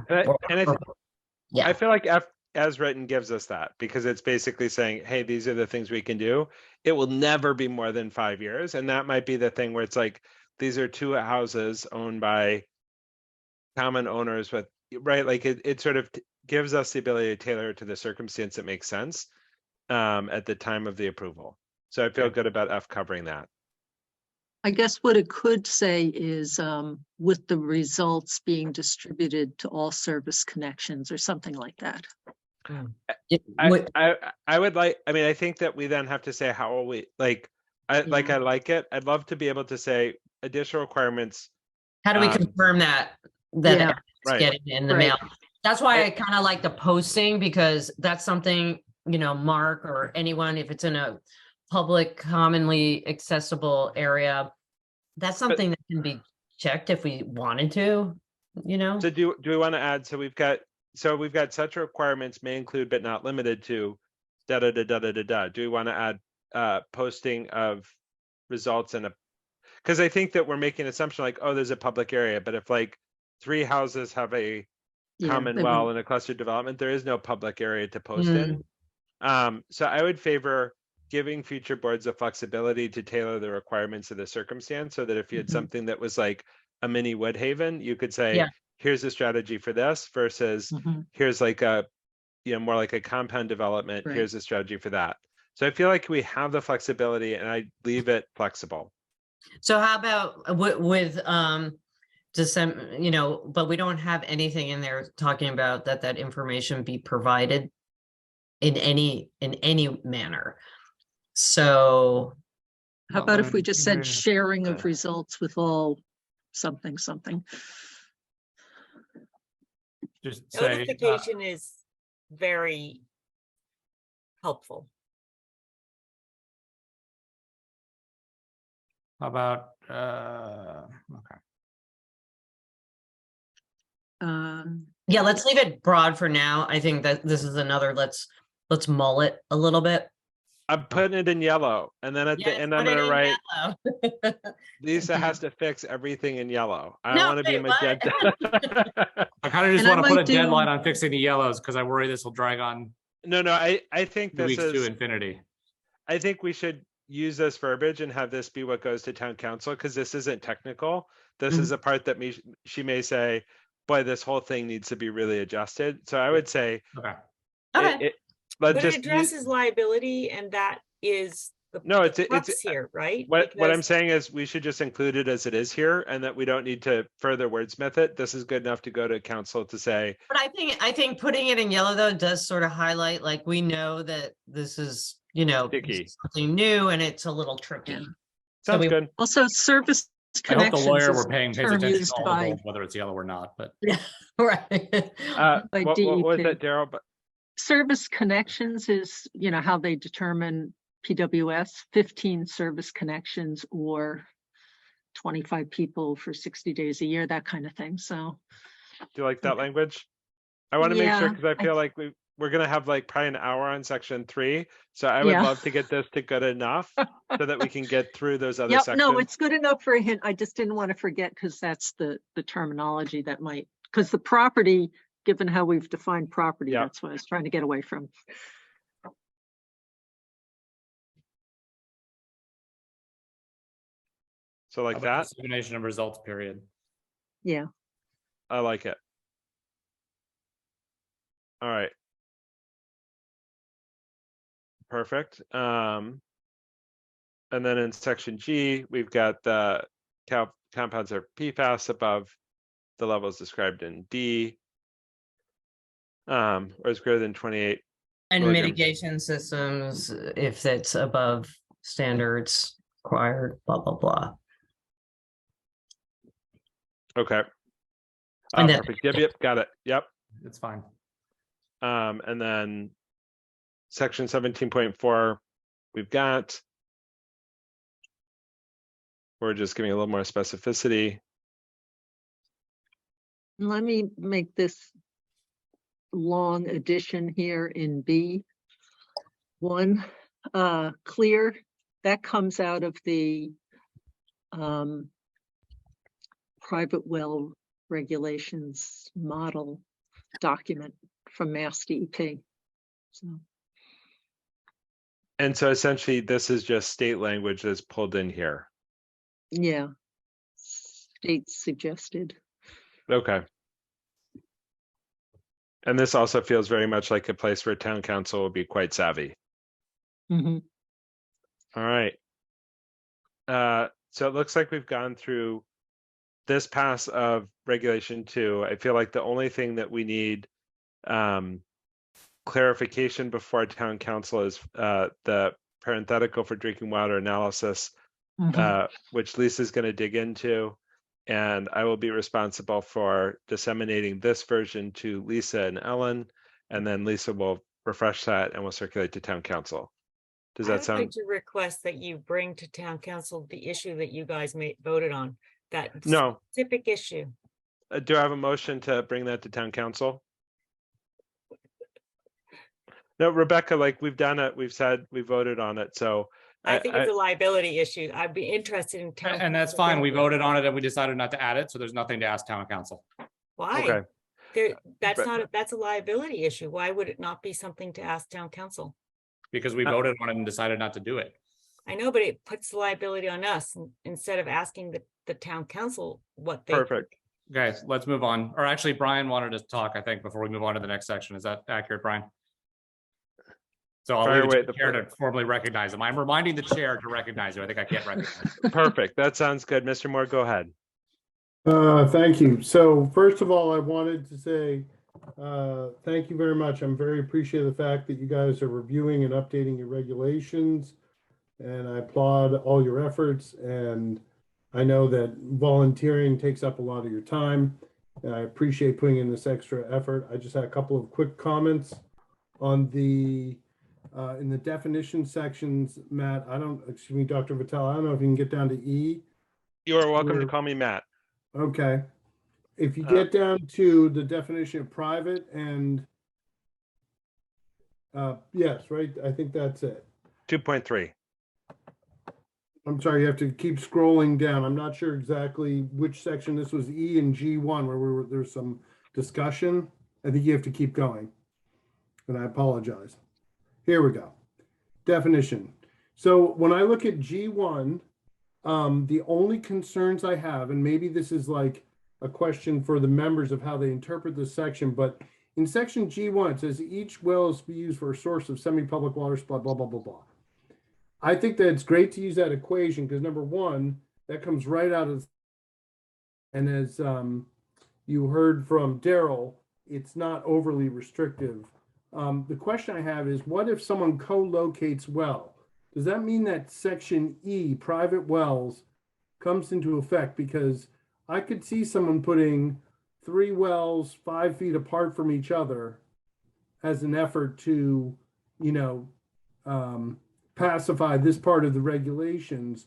Yeah.
I feel like F as written gives us that because it's basically saying, hey, these are the things we can do. It will never be more than 5 years. And that might be the thing where it's like, these are 2 houses owned by common owners with, right? Like it sort of gives us the ability to tailor it to the circumstance that makes sense at the time of the approval. So I feel good about F covering that.
I guess what it could say is with the results being distributed to all service connections or something like that.
I would like, I mean, I think that we then have to say how will we like, I like it. I'd love to be able to say additional requirements.
How do we confirm that
Yeah.
everyone's
Right.
getting it in the
Right.
mail? That's why I kind of like the posting, because that's something, you know, Mark or anyone, if it's in a public, commonly accessible area, that's something that can be checked if we wanted to, you know?
So do we want to add, so we've got such requirements may include but not limited to da da da da da da da. Do we want to add posting of results in a, because I think that we're making an assumption like, oh, there's a public area, but if like 3 houses have a common
they
well
won't.
in a cluster development, there is no public area to post in. So I would favor giving future boards the flexibility to tailor the requirements of the circumstance so that if you had
Mhm.
something that was like a mini Woodhaven, you could say,
Yeah.
here's a strategy for this versus
Mhm.
here's like a, you know, more like a compound development.
Right.
Here's a strategy for that. So I feel like we have the flexibility and I leave it flexible.
So how about with you know, but we don't have anything in there talking about that information be provided in any manner. So
How about if we
Um,
just said
yeah.
sharing of results with all something?
Just say,
Notification is very helpful.
how about, okay.
yeah, let's leave it broad for now. I think that this is another, let's mull it a little bit.
I'm putting it in yellow and then at the
Yes,
end, I'm
put it
gonna
in
write,
yellow.
Lisa has to fix everything in yellow. I
No,
want to be
wait, what?
magenta.
I kind of just
And I
want to put
might
a deadline
do-
on fixing the yellows because I worry this will drag on
No, I think
2
this
weeks to
is,
infinity.
I think we should use this verbiage and have this be what goes to town council, because this isn't technical. This is a part that she may say, boy, this whole thing needs to be really adjusted. So I would say,
Okay.
Okay.
let's
But it
just
addresses liability, and that is the
No,
the
it's
crux here, right?
what I'm
Because-
saying is we should just include it as it is here and that we don't need to further wordsmith it. This is good enough to go to council to say,
But I think putting it in yellow though does sort of highlight, like, we know that this is, you know, this
Sticky.
is something new and it's a little tricky.
Yeah.
So
sounds
we-
good.
Also, service
I hope the
connections
lawyer
is
we're paying
a
pays
term
attention
used
to all the
by,
goals, whether it's yellow or not, but
Right.
by
What was
DEP.
that, Daryl? But
Service connections is, you know, how they determine PWS, 15 service connections or 25 people for 60 days a year, that kind of thing. So,
do you like that language? I want to make sure
Yeah,
because I feel like we're gonna have like probably an hour on section 3. So I would
Yeah.
love to get this to good enough so that we can get through those other
yep,
sections.
no, it's good enough for a hint. I just didn't want to forget because that's the terminology that might, because the property, given how we've defined property,
Yeah.
that's what I was trying to get away from.
So
how
like
about
that,
dissemination of results period.
Yeah.
I like it. All right. Perfect. And then in section G, we've got the compounds are PFAS above the levels described in D. Or is greater than 28.
And
milligrams.
mitigation systems, if that's above standards required, blah, blah, blah.
Okay.
And then-
Perfect. Yep, got it. Yep.
It's fine.
And then section 17.4, we've got. We're just giving a little more specificity.
Let me make this long addition here in B. One, clear, that comes out of the private well regulations model document from Mass DEP. So,
And so essentially this is just state language that's pulled in here.
yeah, state suggested.
Okay. And this also feels very much like a place where town council will be quite savvy.
Mhm.
All right. So it looks like we've gone through this pass of regulation 2. I feel like the only thing that we need clarification before town council is the parenthetical for drinking water analysis, which Lisa's going to dig into. And I will be responsible for disseminating this version to Lisa and Ellen, and then Lisa will refresh that and we'll circulate to town council. Does
I
that
would like
sound?
to request that you bring to town council the issue that you guys voted on, that
No.
specific issue.
Do I have a motion to bring that to town council? No, Rebecca, like we've done it, we've said, we voted on it, so.
I think it's a liability issue. I'd be interested in. town
And that's
council
fine. We
doing it.
voted on it and we decided not to add it, so there's nothing to ask town council.
Why?
Okay.
That's
but-
not, that's a liability issue. Why would it not be something to ask town council?
Because we voted on it and decided not to do it.
I know, but it puts the liability on us instead of asking the town council what they.
Perfect.
Guys, let's move on. Or actually, Brian wanted to talk, I think, before we move on to the next section. Is that accurate, Brian? So I'll
Fire
leave
away
it to
the
the chair to formally recognize him. I'm reminding the chair to recognize you. I think I can't recognize.
Perfect. That sounds good. Mr. Moore, go ahead.
Thank you. So first of all, I wanted to say, thank you very much. I'm very appreciative of the fact that you guys are reviewing and updating your regulations. And I applaud all your efforts. And I know that volunteering takes up a lot of your time. And I appreciate putting in this extra effort. I just had a couple of quick comments on the, in the definition sections, Matt, excuse me, Dr. Vitale, I don't know if you can get down to E.
You are welcome to
We're-
call me Matt.
Okay. If you get down to the definition of private and, yes, right, I think that's it.
2.3.
I'm sorry, you have to keep scrolling down. I'm not sure exactly which section. This was E and G1 where there's some discussion. I think you have to keep going. And I apologize. Here we go. Definition. So when I look at G1, the only concerns I have, and maybe this is like a question for the members of how they interpret this section, but in section G1, it says each well is to be used for a source of semi-public water supply, blah, blah, blah, blah. I think that it's great to use that equation because number one, that comes right out of, and as you heard from Daryl, it's not overly restrictive. The question I have is, what if someone co-locates well? Does that mean that section E, private wells, comes into effect? Because I could see someone putting 3 wells 5 feet apart from each other as an effort to, pacify this part of the regulations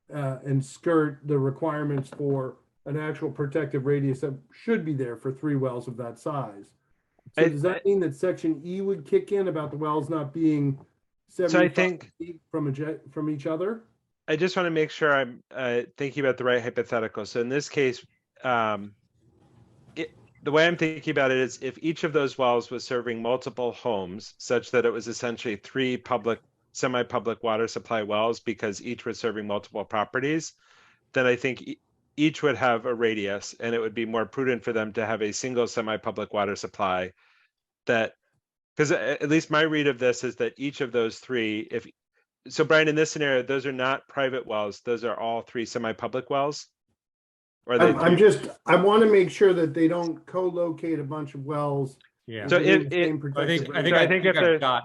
and skirt the requirements for an actual protective radius that should be there for 3 wells of that size. So does that mean that section E would kick in about the wells not being 75 feet from each other?
I just want to make sure I'm thinking about the right hypothetical. So in this case, the way I'm thinking about it is if each of those wells was serving multiple homes such that it was essentially 3 public, semi-public water supply wells because each was serving multiple properties, then I think each would have a radius and it would be more prudent for them to have a single semi-public water supply that, because at least my read of this is that each of those 3, So Brian, in this scenario, those are not private wells. Those are all 3 semi-public wells? Or are they
I want to make sure that they don't co-locate a bunch of wells.
Yeah.
So
within
if
the
it-
same
I
protective
think,
area.
I think if they're-
I've got,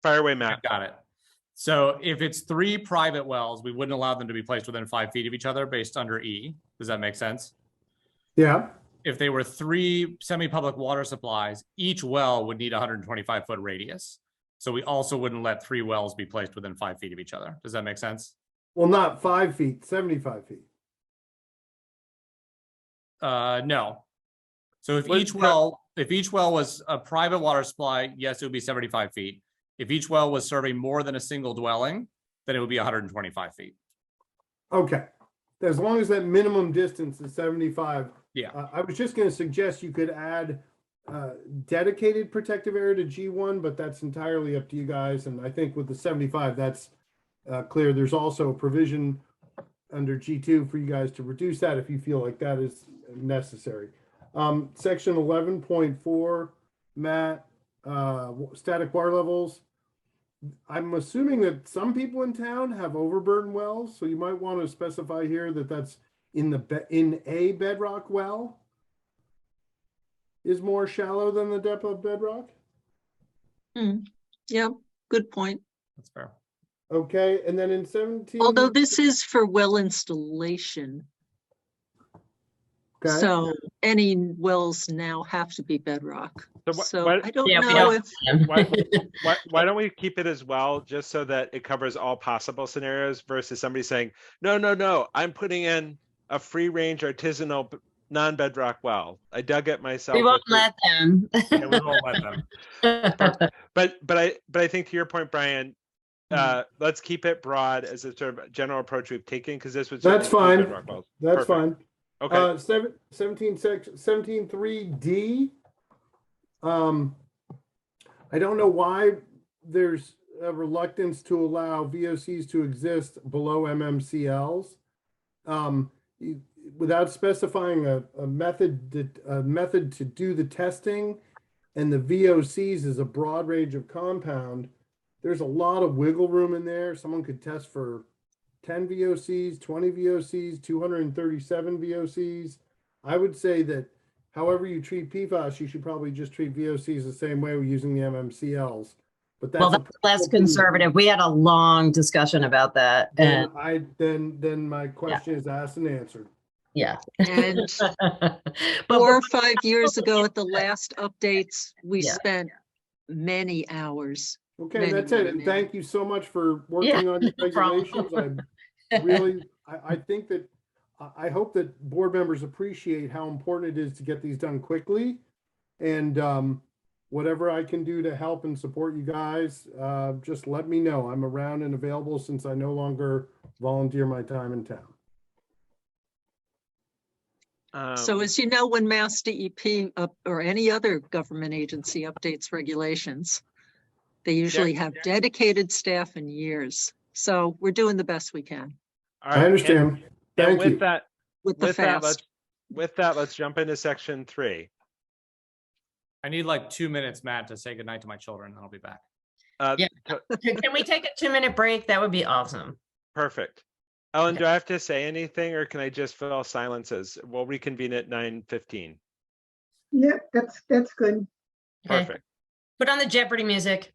fire away,
I
Matt?
got it. So if it's 3 private wells, we wouldn't allow them to be placed within 5 feet of each other based under E. Does that make sense?
Yeah,
If they were 3 semi-public water supplies, each well would need a 125-foot radius. So we also wouldn't let 3 wells be placed within 5 feet of each other. Does that make sense?
well, not 5 feet, 75 feet.
No. So if
What-
each well was a private water supply, yes, it would be 75 feet. If each well was serving more than a single dwelling, then it would be 125 feet.
Okay, as long as that minimum distance is 75.
Yeah.
I was just going to suggest you could add dedicated protective area to G1, but that's entirely up to you guys. And I think with the 75, that's clear. There's also a provision under G2 for you guys to reduce that if you feel like that is necessary. Section 11.4, Matt, static water levels. I'm assuming that some people in town have overburden wells, so you might want to specify here that that's in a bedrock well is more shallow than the depth of bedrock.
Yeah, good point.
That's fair.
Okay, and then in 17.
Although this is for well installation.
Okay.
So any wells now have to be bedrock.
So
So
what-
I don't
Yeah, we
know
don't-
if,
why don't we keep it as well, just so that it covers all possible scenarios versus somebody saying, no, I'm putting in a free range artisanal non-bedrock well. I dug it myself.
We won't
with
let them.
Yeah, we won't let them.
But I think to your point, Brian, let's keep it broad as a sort of general approach we've taken, because this would.
That's
certainly include
fine.
bedrock wells.
That's
Perfect.
fine.
Okay.
17.3D. I don't know why there's a reluctance to allow VOCs to exist below MMCLs. Without specifying a method to do the testing, and the VOCs is a broad range of compound, there's a lot of wiggle room in there. Someone could test for 10 VOCs, 20 VOCs, 237 VOCs. I would say that however you treat PFAS, you should probably just treat VOCs the same way we're using the MMCLs. But that's
Well, that's less conservative. We had a long discussion about that. And
Then my question is asked and answered.
yeah.
and
But
4 or 5 years ago at the last updates, we
Yeah.
spent many hours.
Okay,
Many,
that's it.
many,
And
many.
thank you so much for working
Yeah,
on your
no problem.
regulations. I think that, I hope that board members appreciate how important it is to get these done quickly. And whatever I can do to help and support you guys, just let me know. I'm around and available since I no longer volunteer my time in town.
So as you know, when Mass DEP or any other government agency updates regulations, they usually have dedicated staff and years. So we're doing the best we can
All
I
right,
understand.
And
Thank
with
you.
that,
with the fast.
let's jump into section 3.
I need like 2 minutes, Matt, to say goodnight to my children, and I'll be back.
Yeah. Can we take a 2-minute break? That would be awesome.
Perfect. Ellen,
Okay.
do I have to say anything, or can I just fill silences? We'll reconvene at 9:15.
Yep, that's good.
Okay.
Perfect.
Put on the Jeopardy music.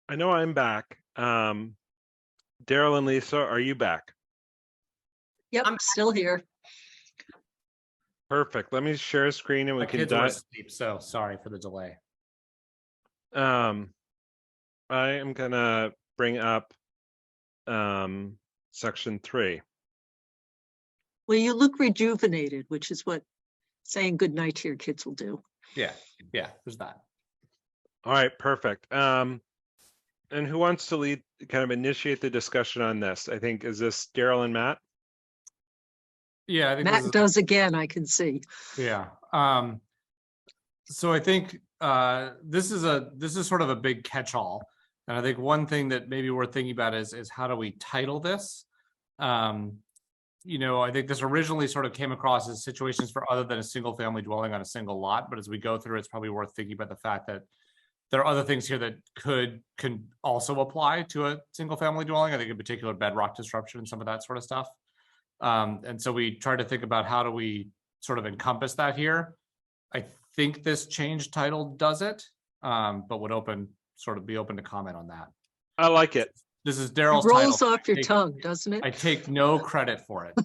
I know I'm back. Daryl and Lisa, are you back?
Yep,
I'm-
still here.
Perfect. Let me share a screen and we
My
can
kids were
dive.
asleep, so sorry for the delay.
I am gonna bring up section 3.
Well, you look rejuvenated, which is what saying goodnight to your kids will do.
Yeah, there's that.
All right, perfect. And who wants to lead, kind of initiate the discussion on this? I think, is this Daryl and Matt?
Yeah, I think this
Matt
is-
does again, I can see.
Yeah. So I think this is sort of a big catch-all, and I think one thing that maybe we're thinking about is how do we title this? you know, I think this originally sort of came across as situations for other than a single family dwelling on a single lot, but as we go through, it's probably worth thinking about the fact that there are other things here that can also apply to a single family dwelling. I think in particular bedrock disruption and some of that sort of stuff. And so we tried to think about how do we sort of encompass that here. I think this change title does it, but would be open to comment on that.
I like it.
This is
It
Daryl's title.
rolls off your
I take-
tongue, doesn't it?
I take no credit for it.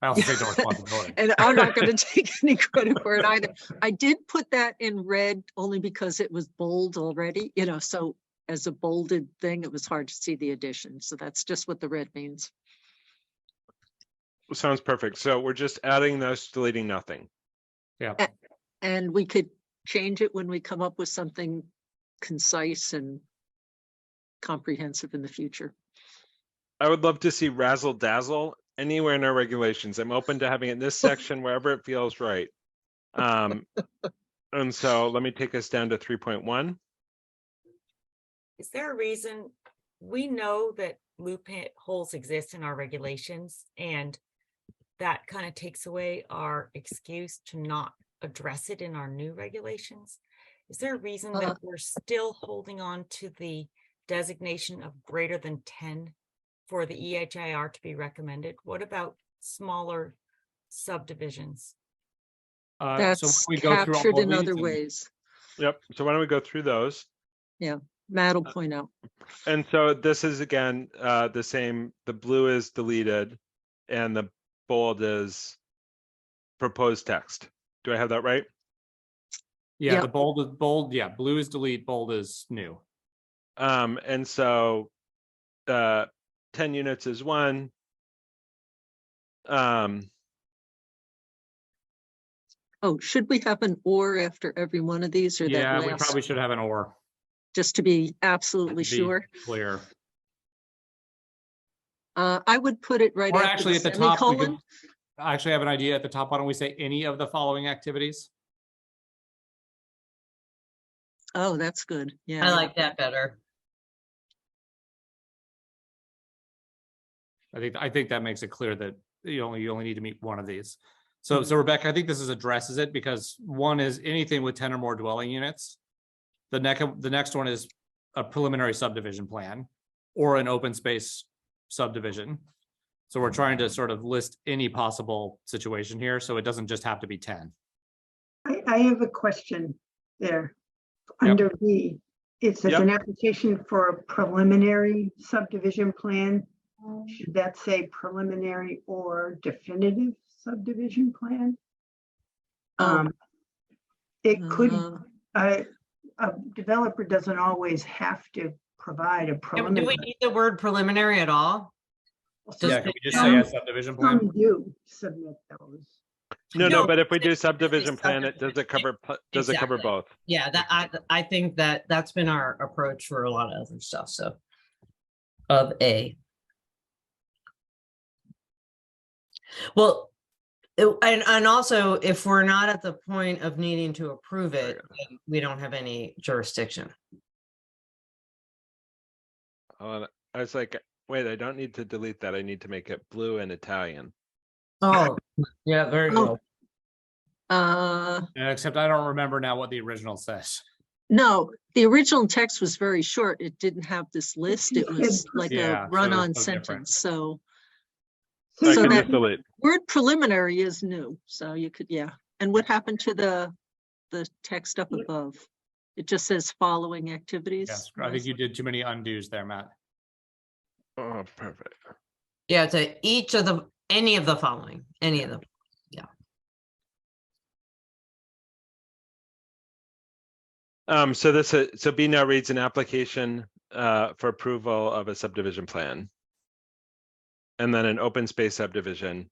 I also take no responsibility.
And I'm not going to take any credit for it either. I did put that in red only because it was bold already, you know, so as a bolded thing, it was hard to see the addition. So that's just what the red means.
Sounds perfect. So we're just adding those, deleting nothing.
Yeah.
And we could change it when we come up with something concise and comprehensive in the future.
I would love to see razzle dazzle anywhere in our regulations. I'm open to having it in this section, wherever it feels right. And so let me take us down to 3.1.
Is there a reason we know that loopholes exist in our regulations, and that kind of takes away our excuse to not address it in our new regulations? Is there a reason that we're still holding on to the designation of greater than 10 for the EHIR to be recommended? What about smaller subdivisions?
That's
we go through all
captured
of
in
these
other
and-
ways.
Yep. So why don't we go through those?
Matt will point out.
And so this is again, the same, the blue is deleted and the bold is proposed text. Do I have that right?
Yeah,
Yep.
the bold, yeah, blue is delete, bold is new.
And so 10 units is 1.
Oh, should we have an or after every one of these, or that
Yeah, we
last,
probably should have an or.
just to be absolutely
to be
sure?
Clear.
I would put it right
Or
after
actually
the
at the top, we could,
semicolon.
I actually have an idea at the top. Why don't we say any of the following activities?
Oh, that's good. Yeah.
I like that better.
I think that makes it clear that you only need to meet one of these. So Rebecca, I think this addresses it because one is anything with 10 or more dwelling units. The next one is a preliminary subdivision plan or an open space subdivision. So we're trying to sort of list any possible situation here, so it doesn't just have to be 10.
I have a question there.
Yep.
Under B, it says
Yep.
an application for a preliminary subdivision plan. Should that say preliminary or definitive subdivision plan? It could, a developer doesn't always have to provide a
Do
preliminary.
we need the word preliminary at all?
Yeah, can we just say a subdivision plan?
Some do submit those.
No,
No,
but if we do
it's
subdivision plan, it does it cover
Exactly.
both?
Yeah, I think that's been our approach for a lot of other stuff, so. Of A. Well, and also if we're not at the point of needing to approve it, then we don't have any jurisdiction.
I was like, wait, I don't need to delete that. I need to make it blue and Italian.
Oh, yeah, very
Oh.
good.
Except I don't remember now what the original says.
No, the original text was very short. It didn't have this list. It was like
Yeah,
a
so
run-on
it's so different.
sentence. So
I
So
can
that-
just delete.
word preliminary is new. So you could, yeah. And what happened to the text up above? It just says following activities.
Yes, I think you did too many undos there, Matt.
Oh, perfect.
Yeah, to each of the, any of the following, any of them.
So B now reads an application for approval of a subdivision plan. And then an open space subdivision.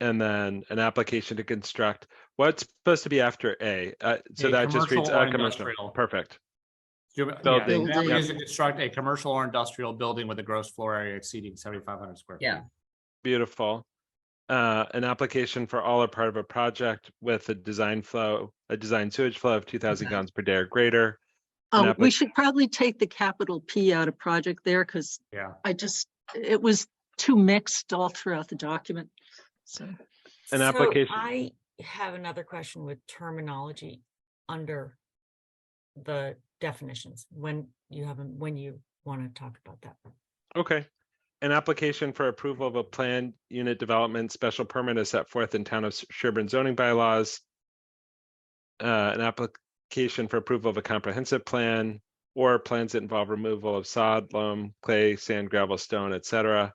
And then an application to construct, what's supposed to be after A? So
A
that just reads
commercial or
commercial.
industrial.
Perfect.
Yeah,
Building,
an
yep.
application to construct a commercial or industrial building with a gross floor area exceeding 7,500 square feet.
Yeah.
Beautiful. An application for all or part of a project with a design sewage flow of 2,000
Okay.
gallons per day or greater.
Oh, we should probably take the capital P out of project there because
Yeah.
it was too mixed all throughout the document. So,
An application.
I have another question with terminology under the definitions when you want to talk about that.
Okay. An application for approval of a planned unit development special permit is set forth in Town of Sherborn zoning bylaws. An application for approval of a comprehensive plan or plans that involve removal of sod, loam, clay, sand, gravel, stone, etc.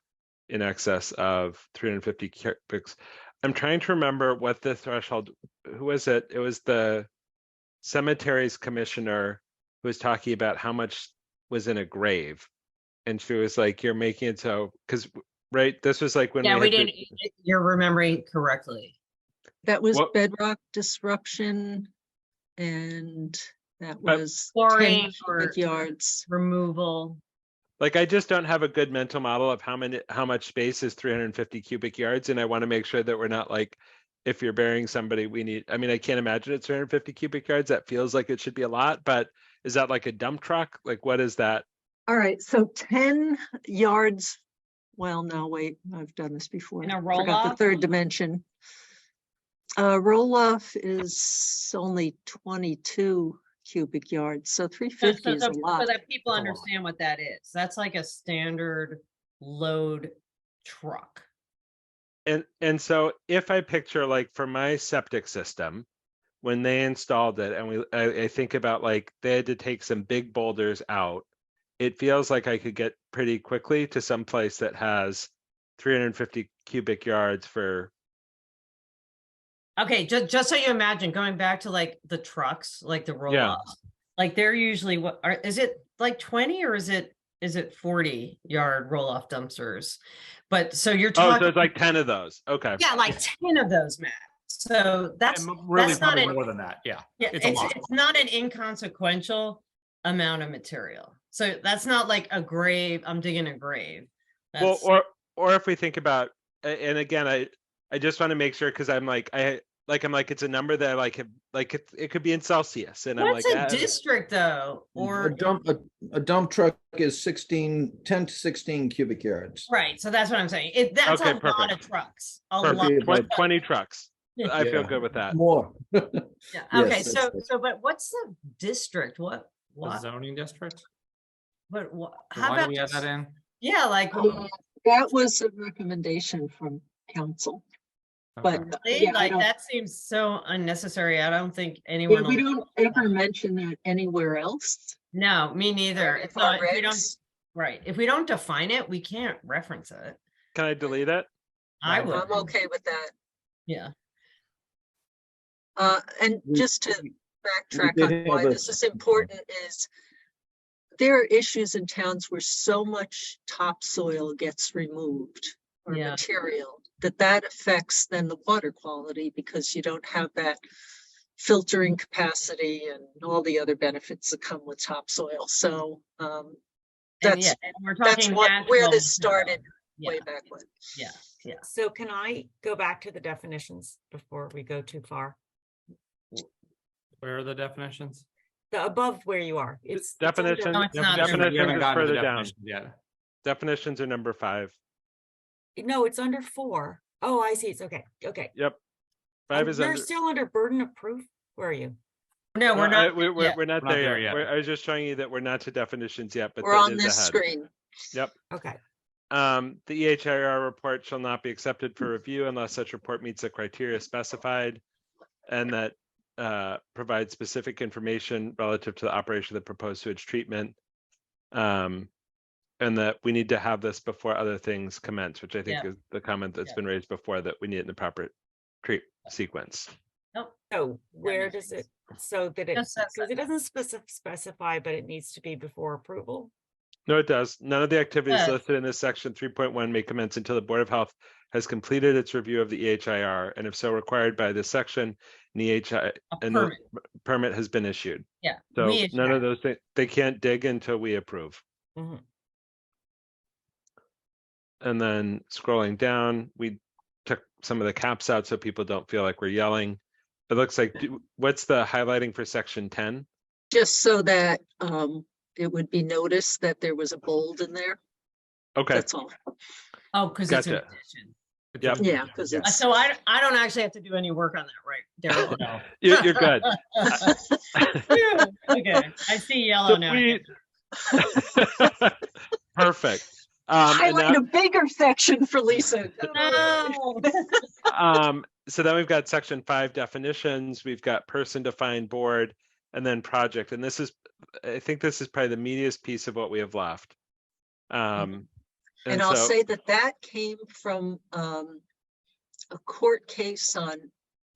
in excess of 350 cubics. I'm trying to remember what the threshold, who was it? It was the cemeteries commissioner who was talking about how much was in a grave. And she was like, you're making it so, because, right, this was like when
Yeah, we
had the-
didn't, you're remembering correctly.
that was
What-
bedrock disruption, and that
But
was 10
Chlorine or
cubic yards.
removal.
Like, I just don't have a good mental model of how much space is 350 cubic yards. And I want to make sure that we're not like, if you're burying somebody, I mean, I can't imagine it's 350 cubic yards. That feels like it should be a lot, but is that like a dump truck? Like, what is that?
All right, so 10 yards. Well, no, wait, I've done this before.
And a
Forgot the
roll-off?
third dimension. Roll-off is only 22 cubic yards, so 350 is a lot.
So that people
That's a lot.
understand what that is. That's like a standard load truck.
And so if I picture like for my septic system, when they installed it, and I think about like they had to take some big boulders out, it feels like I could get pretty quickly to some place that has 350 cubic yards for.
Okay, just so you imagine going back to like the trucks, like the roll-offs, like they're usually is it like 20 or is it 40-yard roll-off dumpsters? But so you're
Oh,
talking.
so it's like 10 of those. Okay.
Yeah, like 10 of those, Matt. So that's
Really
that's not
probably
an,
more than that. Yeah.
yeah,
It's a lot.
it's not an inconsequential amount of material. So that's not like a grave. I'm digging a grave.
Well,
That's,
or if we think about, and again, I just want to make sure because I'm like it's a number that I like it could be in Celsius, and
what's
I'm
a
like
district though? Or
A dump truck is 10 to 16 cubic yards.
right. So that's what I'm saying. That's
Okay,
a lot
perfect.
of trucks. A
perfect.
lot.
20 trucks. I feel
Yeah.
good with that.
More.
Yeah. Okay.
Yes,
So
that's-
but what's the district?
The
What?
zoning district.
But what?
So
How
why do
about
we add that
just-
in?
Yeah, like
That was a recommendation from council, but
Okay.
really?
yeah, I
Like
don't,
that seems so unnecessary. I don't think
yeah,
anyone.
we
will-
don't ever mention that anywhere else.
No, me neither. It's
Our
not. If we don't.
regs.
Right. If we don't define it, we can't reference it.
Can I delete it?
I
Right.
would.
I'm okay with that.
Yeah.
And
We-
just to backtrack
did
on
have
why
a-
this is important is there are issues in towns where so much topsoil gets removed or
Yeah.
material that affects then the water quality because you don't have that filtering capacity and all the other benefits that come with topsoil. So
And
that's
yeah, and we're
that's
talking
where
natural
this
material.
started
Yeah.
way back when.
Yeah. Yeah.
So can I go back to the definitions before we go too far?
Where are the definitions?
The above where you are. It's
Definition.
No, it's not.
Definitions
We haven't
is
gotten to the
further down.
definitions yet.
Definitions are number 5.
No, it's under 4. Oh, I see. It's okay. Okay.
Yep. 5 is
You're
under.
still under burden of proof. Where are you?
No, we're not.
We're
yet.
not
We're not
there
there
yet.
yet.
I was just showing you that we're not to definitions yet, but
We're
that
on
is
this
ahead.
screen.
Yep.
Okay.
The EHIR report shall not be accepted for review unless such report meets the criteria specified and that provides specific information relative to the operation of the proposed sewage treatment. And that we need to have this before other things commence, which I think
Yeah.
is the comment that's
Yeah.
been raised before, that we need it in the proper treat sequence.
Nope.
So where
makes
does it,
sense.
so that it,
Just says
because it
that.
doesn't specify, but it needs to be before approval?
No, it does. None of the activities
Yes.
listed in this section 3.1 may commence until the Board of Health has completed its review of the EHIR, and if so required by this section, an
A
and the
permit.
permit has been issued.
Yeah.
So
we issue
none of
that.
those things, they can't dig until we approve.
Mhm.
And then scrolling down, we took some of the caps out so people don't feel like we're yelling. It looks like, what's the highlighting for section 10?
Just so that it would be noticed that there was a bold in there.
Okay,
That's all.
Oh, because it's an
Gotcha.
addition.
Yep.
Yeah, because it's.
So I don't actually have to do any work on that, right, Daryl?
No.
You're good.
Phew, okay, I see yellow
So
now.
Perfect. And
Highlight
now,
a bigger section for Lisa.
No.
so then we've got section 5 definitions, we've got person defined board, and then project. And this is, I think this is probably the meatiest piece of what we have left.
And I'll say that came from a court case on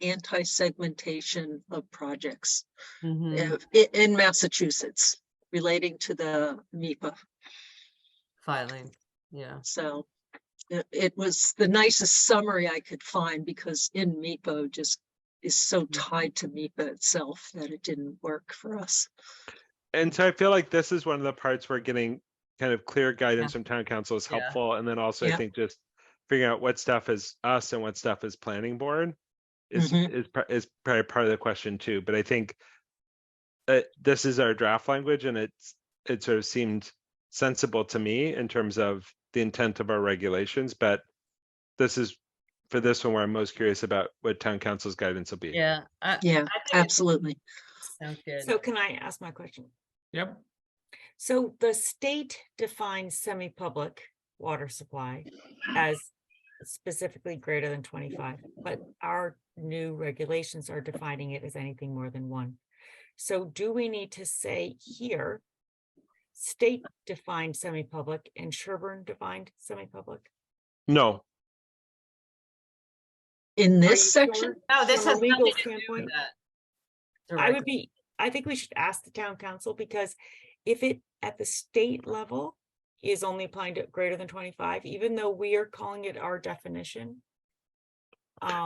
anti-segmentation of projects
Mhm.
in Massachusetts relating to the MIPA.
Filing, yeah.
So it was the nicest summary I could find because in MIPA just is so tied to MIPA itself that it didn't work for us.
And so I feel like this is one of the parts where getting kind of clear guidance from town council is
Yeah.
helpful. And then also I
Yeah.
think just figuring out what stuff is us and what stuff is planning board is is probably part of the question too. But I think this is our draft language, and it sort of seemed sensible to me in terms of the intent of our regulations. But this is for this one where I'm most curious about what town council's guidance will be.
Yeah.
Yeah,
I think
absolutely.
sounds good.
So can I ask my question?
Yep.
So the state defines semi-public water supply as specifically greater than 25, but our new regulations are defining it as anything more than 1. So do we need to say here, state defined semi-public and Sherborn defined semi-public?
No,
In
Are
this
you
section,
sure?
No, this
From a
has
legal
nothing to do with
standpoint,
that.
I think we should ask the town council, because if it at the state level is only applying to greater than 25, even though we are calling it our definition.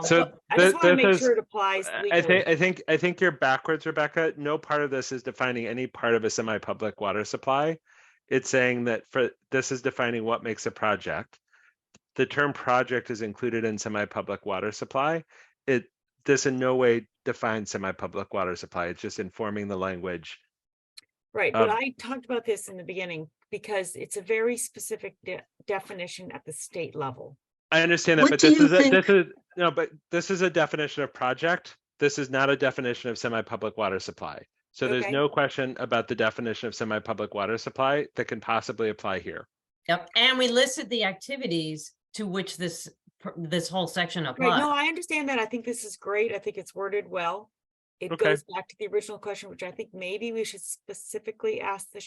So
I just want to make
this
sure it applies
I
legally.
think you're backwards, Rebecca. No part of this is defining any part of a semi-public water supply. It's saying that this is defining what makes a project. The term project is included in semi-public water supply. This in no way defines semi-public water supply. It's just informing the language.
Right, but I talked about this in the beginning because it's a very specific definition at the state level.
I understand that,
What
but
do you think-
this is a definition of project. This is not a definition of semi-public water supply. So there's
Okay.
no question about the definition of semi-public water supply that can possibly apply here.
Yep, and we listed the activities to which this whole section
Right,
applies.
no, I understand that. I think this is great. I think it's worded well. It
Okay.
goes back to the original question, which I think maybe we should specifically ask the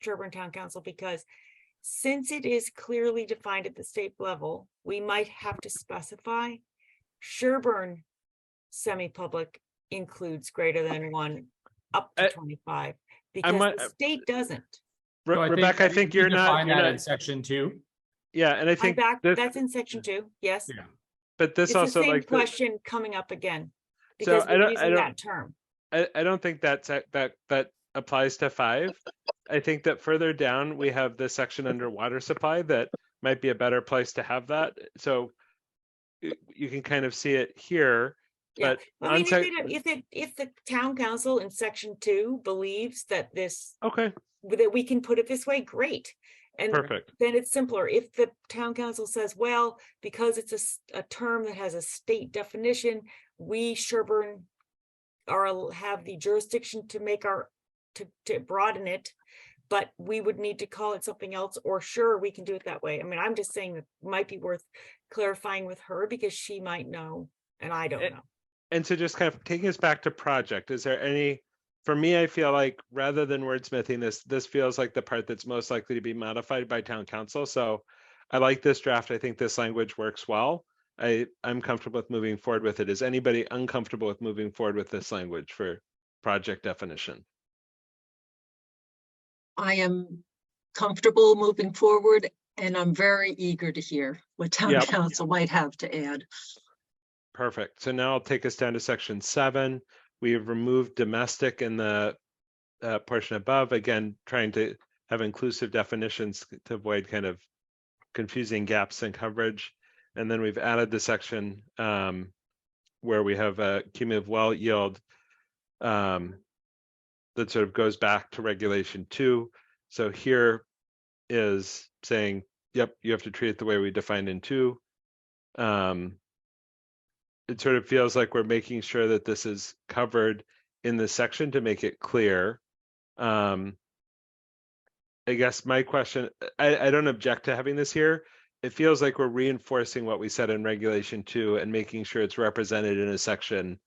Sherborn Town Council, because since it is clearly defined at the state level, we might have to specify Sherborn semi-public includes greater than 1 up to 25, because the state doesn't.
So
Rebecca, I think
we
you're
define
not
that in section 2.
Yeah, and I think
That's in section 2, yes.
Yeah.
but this
It's the
also
same
like
question coming up again,
So
because
I
we're
don't- I
using
don't-
that term.
I don't think that applies to 5. I think that further down we have this section under water supply that might be a better place to have that. So you can kind of see it here.
Yeah,
But
I mean,
on
if the town council in section 2 believes that
okay,
that we can put it this way, great. And
perfect.
then it's simpler. If the town council says, well, because it's a term that has a state definition, we Sherborn have the jurisdiction to make to broaden it, but we would need to call it something else, or sure, we can do it that way. I mean, I'm just saying that might be worth clarifying with her, because she might know and I don't know.
And so just kind of taking us back to project, is there any, for me, I feel like rather than wordsmithing this feels like the part that's most likely to be modified by town council. So I like this draft. I think this language works well. I'm comfortable with moving forward with it. Is anybody uncomfortable with moving forward with this language for project definition?
I am comfortable moving forward, and I'm very eager to hear what town
Yep.
council might have to add.
Perfect. So now I'll take us down to section 7. We have removed domestic in the portion above, again, trying to have inclusive definitions to avoid kind of confusing gaps in coverage. And then we've added the section where we have a cumulative well yield that sort of goes back to regulation 2. So here is saying yep, you have to treat it the way we defined in 2. It sort of feels like we're making sure that this is covered in the section to make it clear. I guess my question, I don't object to having this here. It feels like we're reinforcing what we said in regulation 2 and making sure it's represented in a section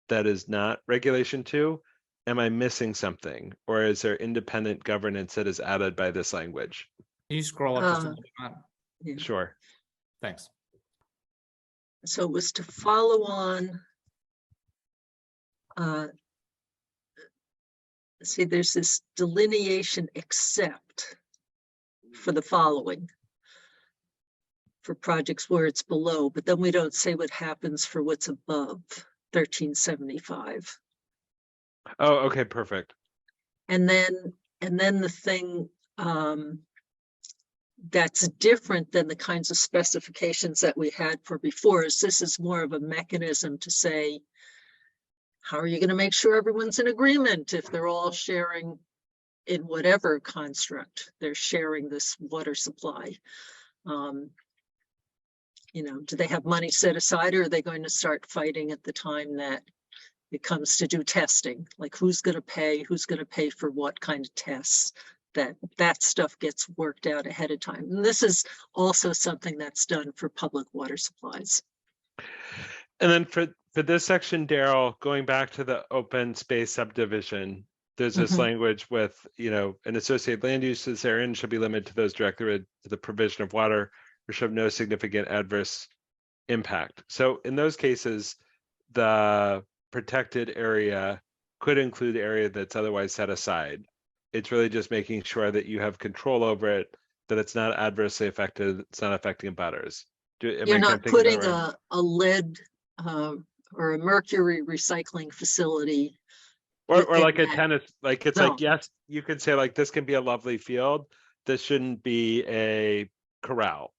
that is not regulation 2. Am I missing something, or is there independent governance that is added by this language?
Can you scroll up just a little bit, Matt?
Yeah.
Sure.
Thanks.
So it was to follow on. See, there's this delineation except for the following. For projects where it's below, but then we don't say what happens for what's above 1375.
Oh, okay, perfect.
And then the thing that's different than the kinds of specifications that we had for before is this is more of a mechanism to say, how are you going to make sure everyone's in agreement if they're all sharing in whatever construct they're sharing this water supply? You know, do they have money set aside, or are they going to start fighting at the time that it comes to do testing? Like who's going to pay for what kind of tests? That stuff gets worked out ahead of time. And this is also something that's done for public water supplies.
And then for this section, Daryl, going back to the open space subdivision, there's this language with, you know, an associated land uses therein shall be limited to those directed to the provision of water or shall have no significant adverse impact. So in those cases, the protected area could include the area that's otherwise set aside. It's really just making sure that you have control over it, that it's not adversely affected, it's not affecting butters.
You're not putting a lead or a mercury recycling facility.
Or like a
within that
tennis, like it's
zone.
like, yes, you could say like, this can be a lovely field. This shouldn't be a corral,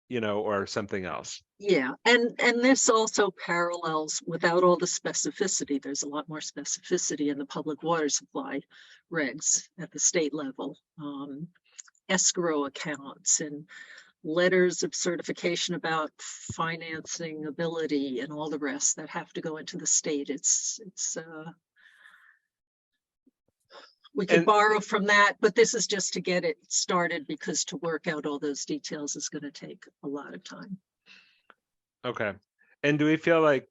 you know, or something else.
Yeah, and this also parallels without all the specificity. There's a lot more specificity in the public water supply regs at the state level. Escrow accounts and letters of certification about financing ability and all the rest that have to go into the state. We could borrow from that, but this is just to get it started, because to work out all those details is going to take a lot of time.
Okay. And do we feel like,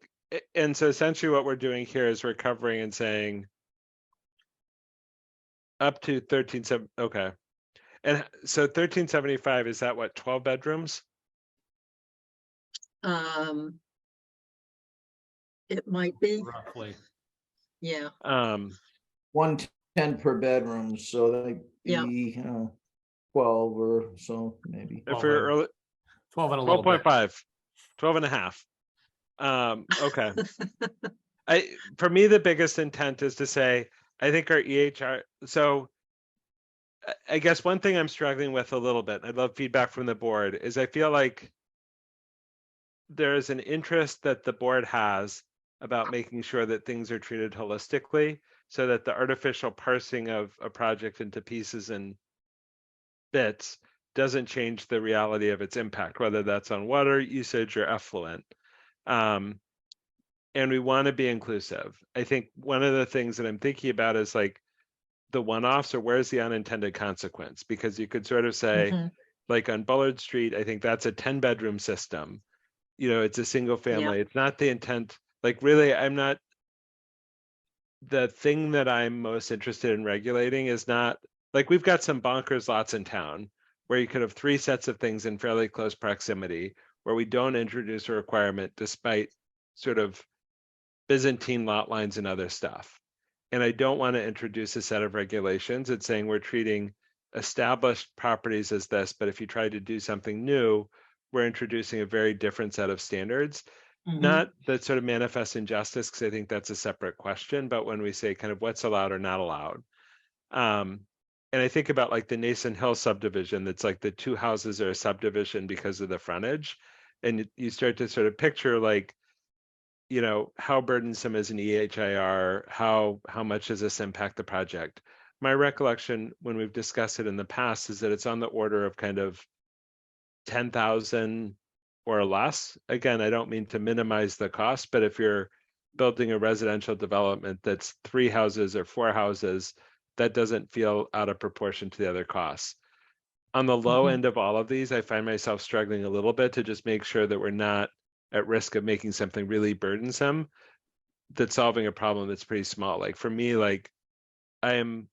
and so essentially what we're doing here is we're covering and saying up to 13.7, okay. And so 1375, is that what, 12 bedrooms?
It might be.
Roughly.
Yeah.
110 per bedroom, so they
Yeah.
be 12 or so maybe.
If we're early,
12 and a little bit.
12.5, 12 and a half. Okay. For me, the biggest intent is to say, I think our EHR, so I guess one thing I'm struggling with a little bit, I'd love feedback from the board, is I feel like there is an interest that the board has about making sure that things are treated holistically, so that the artificial parsing of a project into pieces and bits doesn't change the reality of its impact, whether that's on water usage or effluent. And we want to be inclusive. I think one of the things that I'm thinking about is like the one-offs, or where's the unintended consequence? Because you could sort of say, like on Bullard Street, I think that's a 10-bedroom system. You know, it's a single family. It's not the intent. Like really, the thing that I'm most interested in regulating is not, like we've got some bonkers lots in town where you could have 3 sets of things in fairly close proximity, where we don't introduce a requirement despite sort of Byzantine lot lines and other stuff. And I don't want to introduce a set of regulations. It's saying we're treating established properties as this, but if you try to do something new, we're introducing a very different set of standards. Not that sort of manifest injustice, because I think that's a separate question, but when we say kind of what's allowed or not allowed. And I think about like the Nason Hill subdivision, that's like the 2 houses are a subdivision because of the frontage. And you start to sort of picture like, you know, how burdensome is an EHIR? How much does this impact the project? My recollection when we've discussed it in the past is that it's on the order of kind of 10,000 or less. Again, I don't mean to minimize the cost, but if you're building a residential development that's 3 houses or 4 houses, that doesn't feel out of proportion to the other costs. On the low
Mhm.
end of all of these, I find myself struggling a little bit to just make sure that we're not at risk of making something really burdensome that's solving a problem that's pretty small. Like for me, like I'm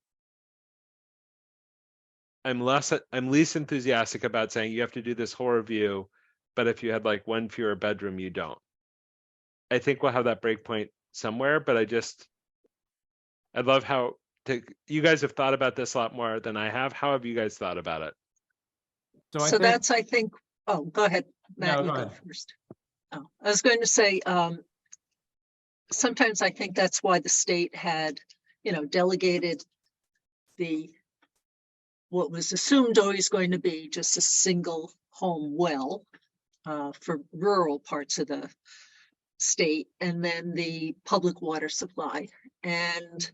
least enthusiastic about saying you have to do this whole review, but if you had like 1 fewer bedroom, you don't. I think we'll have that break point somewhere, but I love how you guys have thought about this a lot more than I have. How have you guys thought about it?
So I
So
think,
that's, I think, oh, go ahead, Matt,
No,
you
go
go
ahead.
first. Oh, I was going to say, sometimes I think that's why the state had, delegated what was assumed always going to be just a single home well for rural parts of the state, and then the public water supply, and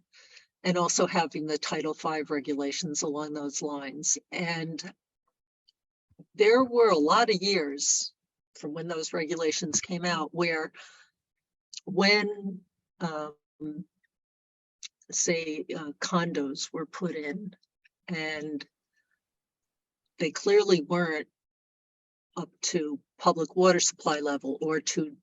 also having the Title V regulations along those lines. And there were a lot of years from when those regulations came out where when say condos were put in and they clearly weren't up to public water supply level or to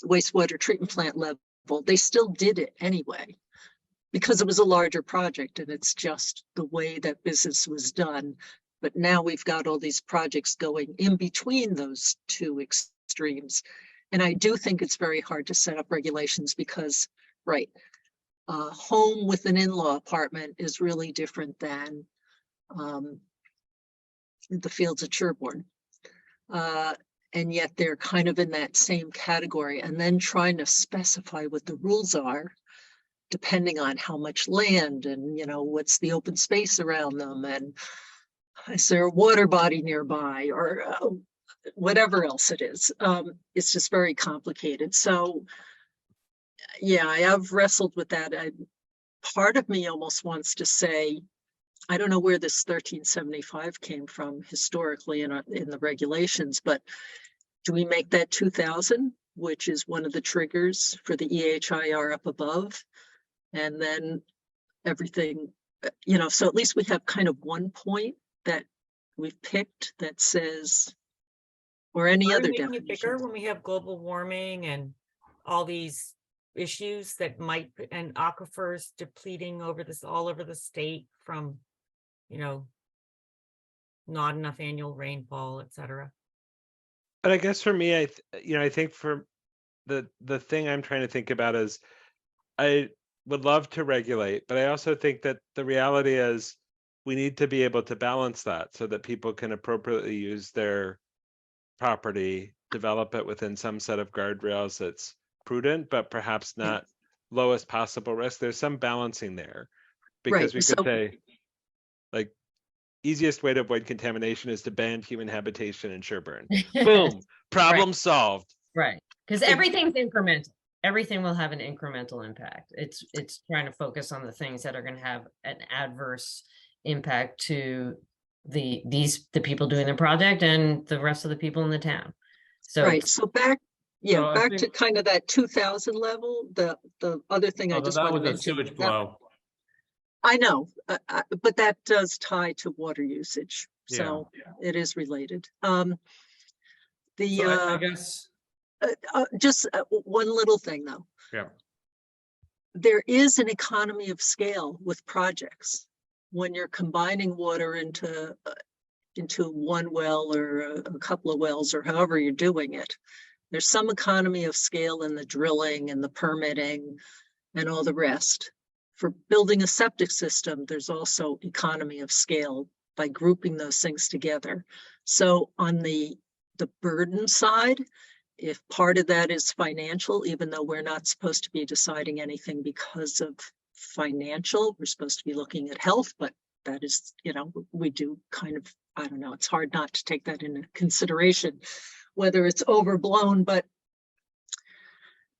wastewater treatment plant level, they still did it anyway because it was a larger project and it's just the way that business was done. But now we've got all these projects going in between those two extremes. And I do think it's very hard to set up regulations because, right, a home with an in-law apartment is really different than the fields at Sherborn. And yet they're kind of in that same category, and then trying to specify what the rules are depending on how much land and what's the open space around them, and is there a water body nearby, or whatever else it is. It's just very complicated. So yeah, I have wrestled with that. Part of me almost wants to say, I don't know where this 1375 came from historically in the regulations, but do we make that 2000, which is one of the triggers for the EHIR up above? And then everything, so at least we have kind of one point that we've picked that says, or any
Are we
other
making it bigger
definition.
when we have global warming and all these issues that might, and aquifers depleting all over the state from, not enough annual rainfall, et cetera?
But I guess for me, I think for the thing I'm trying to think about is I would love to regulate, but I also think that the reality is we need to be able to balance that so that people can appropriately use their property, develop it within some set of guardrails that's prudent, but perhaps not lowest possible risk. There's some balancing there because
Right,
we could say, like, easiest way to avoid contamination is to ban human habitation in Sherborn. Boom, problem solved.
Right, because everything's incremental. Everything will have an incremental impact. It's trying to focus on the things that are going to have an adverse impact to the people doing the project and the rest of the people in the town. So
right, so back
I
to kind of that 2000 level. The other thing I just
that
want to
was a
mention,
sewage flow.
I know, but that does tie to water usage, so it is related.
So I guess.
Just one little thing though.
Yeah.
There is an economy of scale with projects when you're combining water into one well or a couple of wells or however you're doing it. There's some economy of scale in the drilling and the permitting and all the rest. For building a septic system, there's also economy of scale by grouping those things together. So on the burden side, if part of that is financial, even though we're not supposed to be deciding anything because of financial, we're supposed to be looking at health, but that is, we do kind of, I don't know, it's hard not to take that into consideration, whether it's overblown, but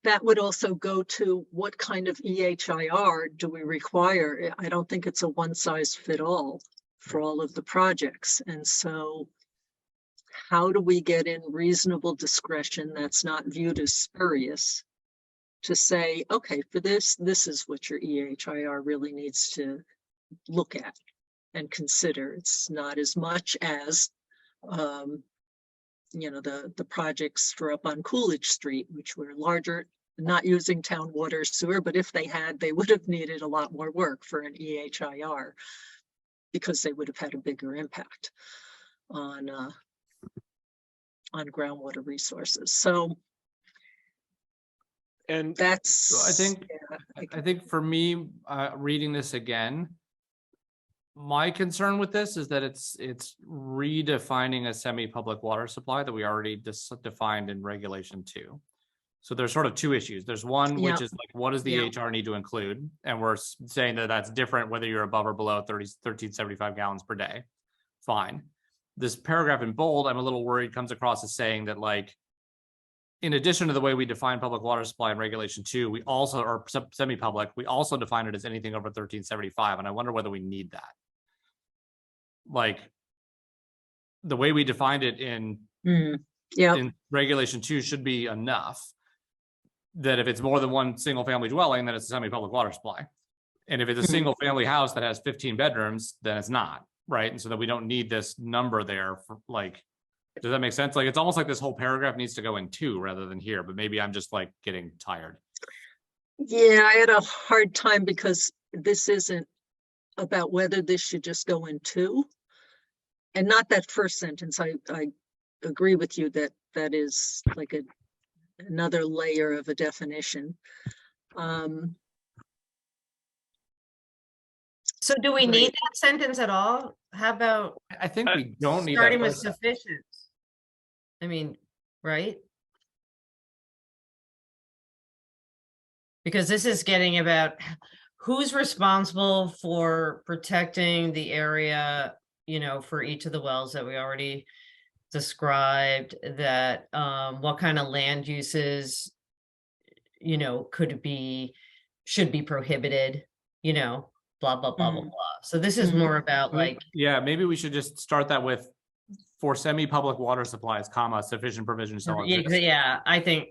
that would also go to what kind of EHIR do we require? I don't think it's a one size fit all for all of the projects. And so how do we get in reasonable discretion that's not viewed as spurious to say, okay, for this is what your EHIR really needs to look at and consider. It's not as much as, the projects for up on Coolidge Street, which were larger, not using town water sewer, but if they had, they would have needed a lot more work for an EHIR because they would have had a bigger impact on groundwater resources. So
And
that's,
So I think for me, reading this again, my concern with this is that it's redefining a semi-public water supply that we already defined in regulation 2. So there's sort of two issues. There's one, which
Yeah.
is like, what does the
Yeah.
HR need to include? And we're saying that that's different whether you're above or below 1375 gallons per day. Fine. This paragraph in bold, I'm a little worried, comes across as saying that, like, in addition to the way we define public water supply in regulation 2, we also, or semi-public, we also define it as anything over 1375. And I wonder whether we need that. Like, the way we defined it in regulation 2 should be enough that if it's more than one single family dwelling, then it's a semi-public water supply. And if it's a single family house that has 15 bedrooms, then it's not, right? And so that we don't need this number there for, like, does that make sense? Like, it's almost like this whole paragraph needs to go in 2 rather than here, but maybe I'm just like getting tired.
Yeah, I had a hard time because this isn't about whether this should just go in 2. And not that first sentence. I agree with you that that is like another layer of a definition.
So do we need that sentence at all? How about
I think we don't need
starting
that
with
first-
sufficient? I mean, right? Because this is getting about who's responsible for protecting the area, for each of the wells that we already described, that what kind of land uses, should be prohibited, blah, blah, blah, blah, blah. So this is more about like,
yeah, maybe we should just start that with for semi-public water supplies, comma, sufficient provision shall exist.
yeah, I think,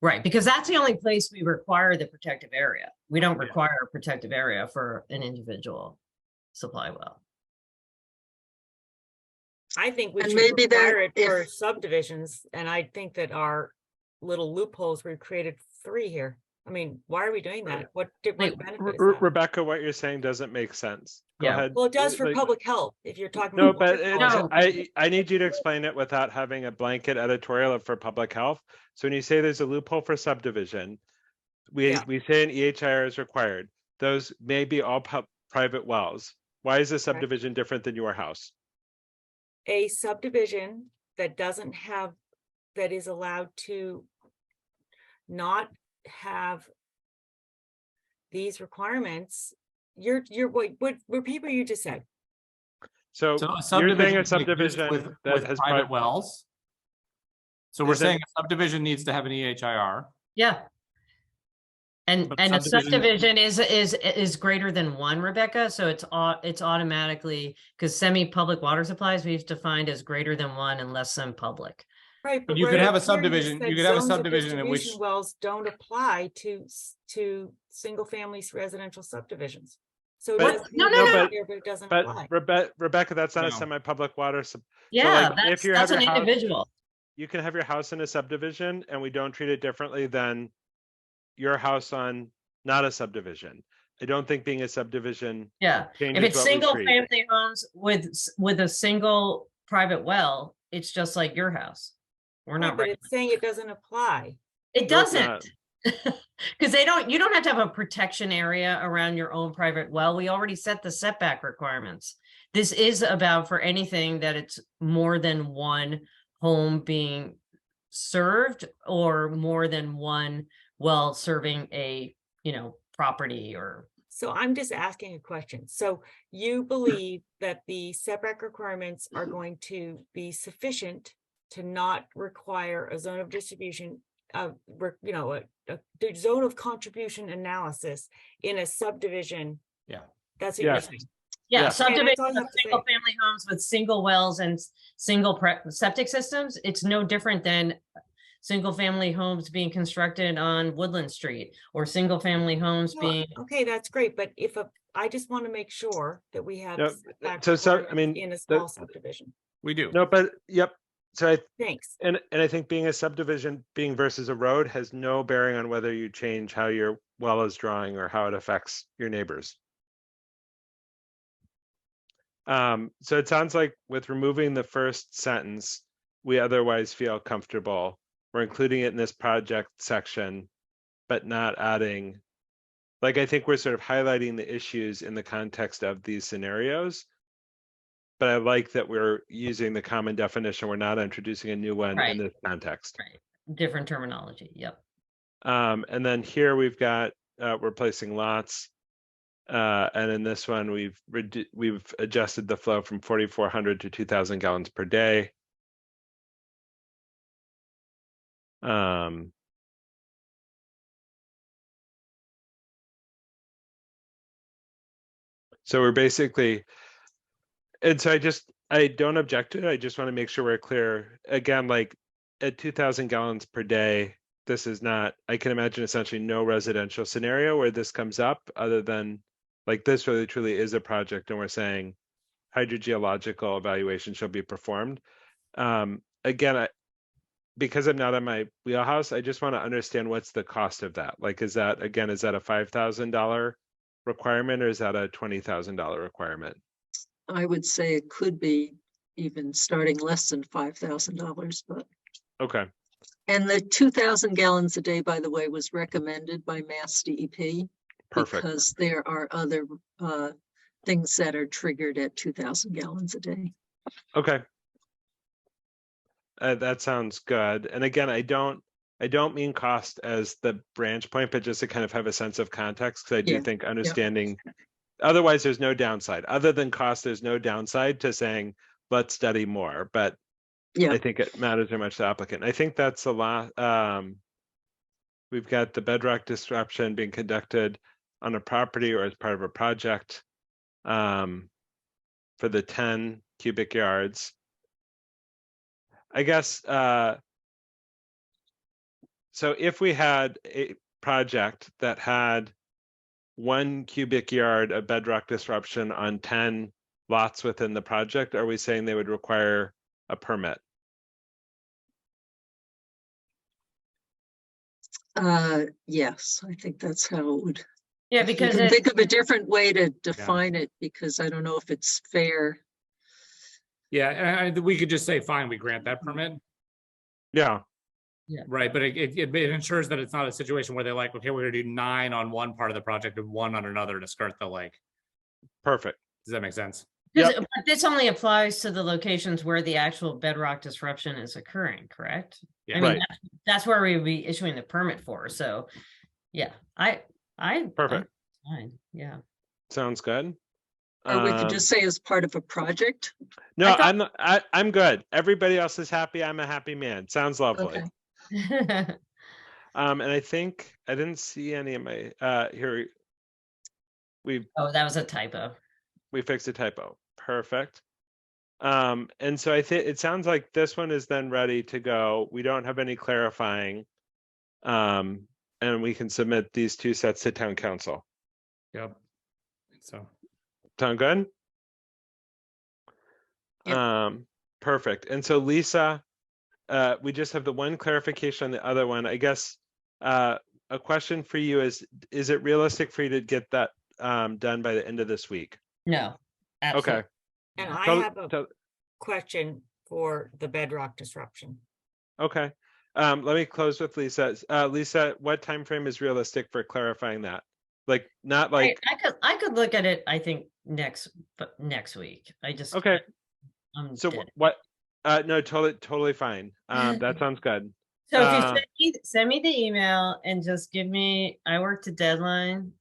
right, because that's the only place we require the protective area. We don't require a protective area for an individual supply well.
I think we
And
should
maybe that
require it for
if-
subdivisions, and I think that our little loopholes, we've created 3 here. I mean, why are we doing that? What
Wait,
benefit is that?
Rebecca, what you're saying doesn't make sense. Go
Yeah.
ahead.
Well, it does for
Like-
public health, if you're talking.
No,
about
but
water
it's-
quality.
I need you to explain it without having a blanket editorial for public health. So when you say there's a loophole for subdivision, we say an EHIR is required. Those may be all private wells. Why is the subdivision different than your house?
A subdivision that doesn't have, that is allowed to not have these requirements, what repeat what you just said.
So
So a
you're saying
subdivision
a
can exist
subdivision
with
that has
private wells. So we're
Is it-
saying a subdivision needs to have an EHIR.
Yeah. And
But
a
subdivision-
subdivision is greater than 1, Rebecca, so it's automatically, because semi-public water supplies we've defined as greater than 1 and less than public.
Right,
But you could
right
have a
up here
subdivision-
said
you could have a
zones of
subdivision in which-
distribution wells don't apply to single family residential subdivisions. So it
But-
does
No,
say
no,
that
no.
here, but it doesn't
But
apply.
Rebecca, that's not a
No.
semi-public water.
Yeah,
like, if you
that's
have
an
your house-
individual.
You can have your house in a subdivision and we don't treat it differently than your house on not a subdivision. I don't think being a subdivision
Yeah, if
changes
it's
what we
single
treat.
family homes with a single private well, it's just like your house. We're
Right,
not,
but it's saying it doesn't apply.
it
No, it's not.
doesn't. Because you don't have to have a protection area around your own private well. We already set the setback requirements. This is about for anything that it's more than one home being served or more than one well serving a, property or.
So I'm just asking a question. So you believe that the setback requirements are going to be sufficient to not require a zone of distribution of, the zone of contribution analysis in a subdivision?
Yeah.
That's what you're
Yes.
saying.
Yeah,
Yeah.
subdivision
that's all you
of
have to say.
single family homes with single wells and septic systems, it's no different than single family homes being constructed on Woodland Street or single family homes
No,
being,
okay, that's great, but I just want to make sure that we have
No,
setback
so, I
requirements
mean,
in a
the-
small subdivision.
We do.
No, but, yep. So
Thanks.
and I think being a subdivision, being versus a road has no bearing on whether you change how your well is drawing or how it affects your neighbors. So it sounds like with removing the first sentence, we otherwise feel comfortable. We're including it in this project section, but not adding, like, I think we're sort of highlighting the issues in the context of these scenarios. But I like that we're using the common definition. We're not introducing a new one
Right.
in this context.
right, different terminology. Yep.
And then here we've got replacing lots. And in this one, we've adjusted the flow from 4,400 to 2,000 gallons per day. So we're basically, and so I don't object to it. I just want to make sure we're clear. Again, like at 2,000 gallons per day, this is not, I can imagine essentially no residential scenario where this comes up other than like this really truly is a project and we're saying hydrogeological evaluation shall be performed. Again, because I'm not in my wheelhouse, I just want to understand what's the cost of that. Like, is that, again, is that a $5,000 requirement or is that a $20,000 requirement?
I would say it could be even starting less than $5,000, but.
Okay.
And the 2,000 gallons a day, by the way, was recommended by Mass DEP.
Perfect.
Because there are other things that are triggered at 2,000 gallons a day.
Okay. That sounds good. And again, I don't mean cost as the branch point, but just to kind of have a sense of context, because I do
Yeah.
think understanding, otherwise there's no downside. Other than cost, there's no downside to saying, let's study more. But
Yeah.
I think it matters very much to the applicant. I think that's a lot. We've got the bedrock disruption being conducted on a property or as part of a project for the 10 cubic yards. I guess, so if we had a project that had 1 cubic yard of bedrock disruption on 10 lots within the project, are we saying they would require a permit?
Yes, I think that's how it would.
Yeah,
You
because
can
it,
think of a different way to define it because I don't know if it's fair.
Yeah, and we could just say, fine, we grant that permit.
Yeah.
Right, but it ensures that it's not a situation where they're like, okay, we're gonna do 9 on one part of the project and 1 on another to skirt the lake.
Perfect.
Does that make sense?
Yep.
but this only applies to the locations where the actual bedrock disruption is occurring, correct?
Yeah.
I mean,
Right.
that's where we would be issuing the permit for. So, yeah,
Perfect.
fine. Yeah.
Sounds good.
Or we could just say as part of a project.
No,
I thought-
I'm good. Everybody else is happy. I'm a happy man. Sounds lovely.
Okay.
And I think I didn't see any of my here.
Oh, that was a typo.
We fixed a typo. Perfect. And so I think it sounds like this one is then ready to go. We don't have any clarifying. And we can submit these 2 sets to town council.
Yep. So.
Sound good?
Yep.
Perfect. And so Lisa, we just have the one clarification on the other one. I guess a question for you is it realistic for you to get that done by the end of this week?
No. Absolutely.
Okay.
And I
Tell-
have a
tell-
question for the bedrock disruption.
Okay. Let me close with Lisa. Lisa, what time frame is realistic for clarifying that? Like, not like,
I could look at it, I think, next week. I just.
okay.
I'm
So
dead.
what? No, totally fine. That sounds good.
So if you send me the email and just give me, I worked a deadline.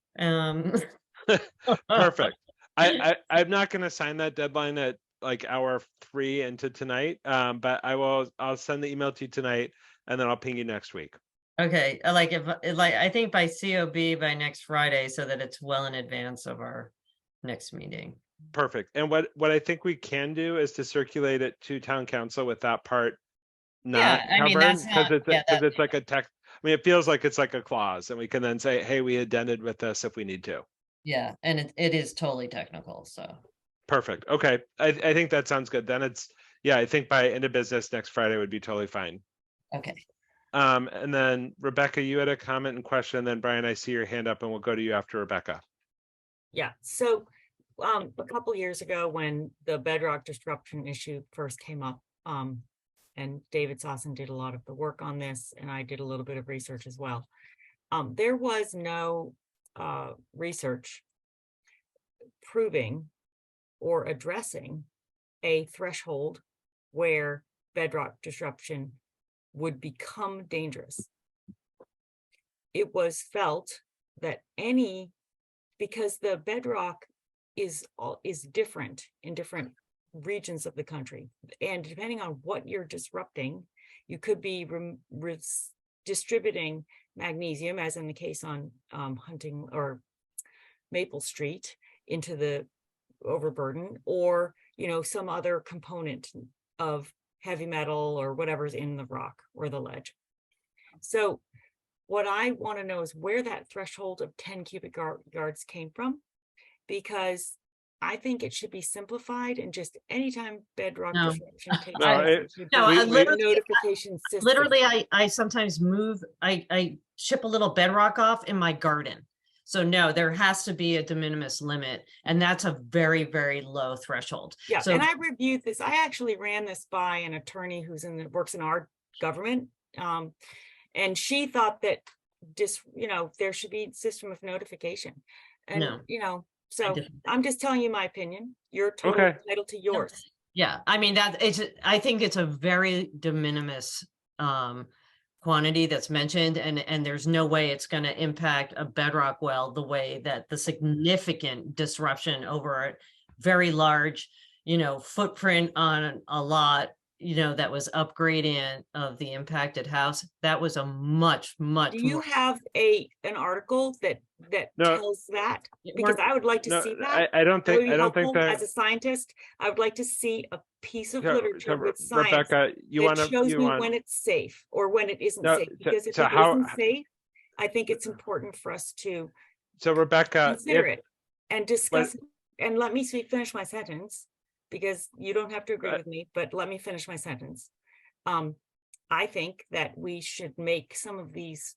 Perfect. I'm not going to sign that deadline at like hour 3 into tonight. But I'll send the email to you tonight and then I'll ping you next week.
Okay, I think by COB by next Friday, so that it's well in advance of our next meeting.
Perfect. And what I think we can do is to circulate it to town council with that part not
I mean,
covered,
that's
because
not-
it's,
yeah,
because
that-
it's like a tech, I mean, it feels like it's like a clause, and we can then say, hey, we addended with this if we need to.
Yeah, and it is totally technical, so.
Perfect. Okay. I think that sounds good. Then it's, yeah, I think by end of business next Friday would be totally fine.
Okay.
And then Rebecca, you had a comment and question, then Brian, I see your hand up and we'll go to you after Rebecca.
Yeah, so a couple years ago when the bedrock disruption issue first came up, and David Sossin did a lot of the work on this, and I did a little bit of research as well. There was no research proving or addressing a threshold where bedrock disruption would become dangerous. It was felt that because the bedrock is different in different regions of the country, and depending on what you're disrupting, you could be distributing magnesium, as in the case on Hunting or Maple Street, into the overburden, or some other component of heavy metal or whatever's in the rock or the ledge. So what I want to know is where that threshold of 10 cubic yards came from, because I think it should be simplified, and just anytime bedrock
No.
disruption takes
No,
place,
it-
it should
No,
be
I
a
literally-
notification system.
Literally, I sometimes move, I ship a little bedrock off in my garden. So no, there has to be a de minimis limit, and that's a very, very low threshold.
Yeah,
So
and I reviewed this. I actually ran this by an attorney who's works in our government. And she thought that there should be a system of notification. And,
No.
so
didn't.
I'm just telling you my opinion. You're totally
Okay.
entitled to yours.
Yeah, I mean, I think it's a very de minimis quantity that's mentioned, and there's no way it's going to impact a bedrock well the way that the significant disruption over a very large, footprint on a lot, that was upgrading of the impacted house. That was a much
Do you
more.
have an article that
No.
tells that? Because I would like to
No,
see that.
I don't
That would
think,
be
I don't think
helpful.
that.
As a scientist, I would like to see a piece of
So-
literature
so
with science
Rebecca, you
that
want
shows
to,
me when it's safe or when it isn't
No,
safe.
so-
Because if
so
it
how-
isn't safe, I think it's important for us to
so Rebecca,
consider
if,
it and discuss it. And let me finish my sentence, because you don't have to agree with me, but let me finish my sentence. I think that we should make some of these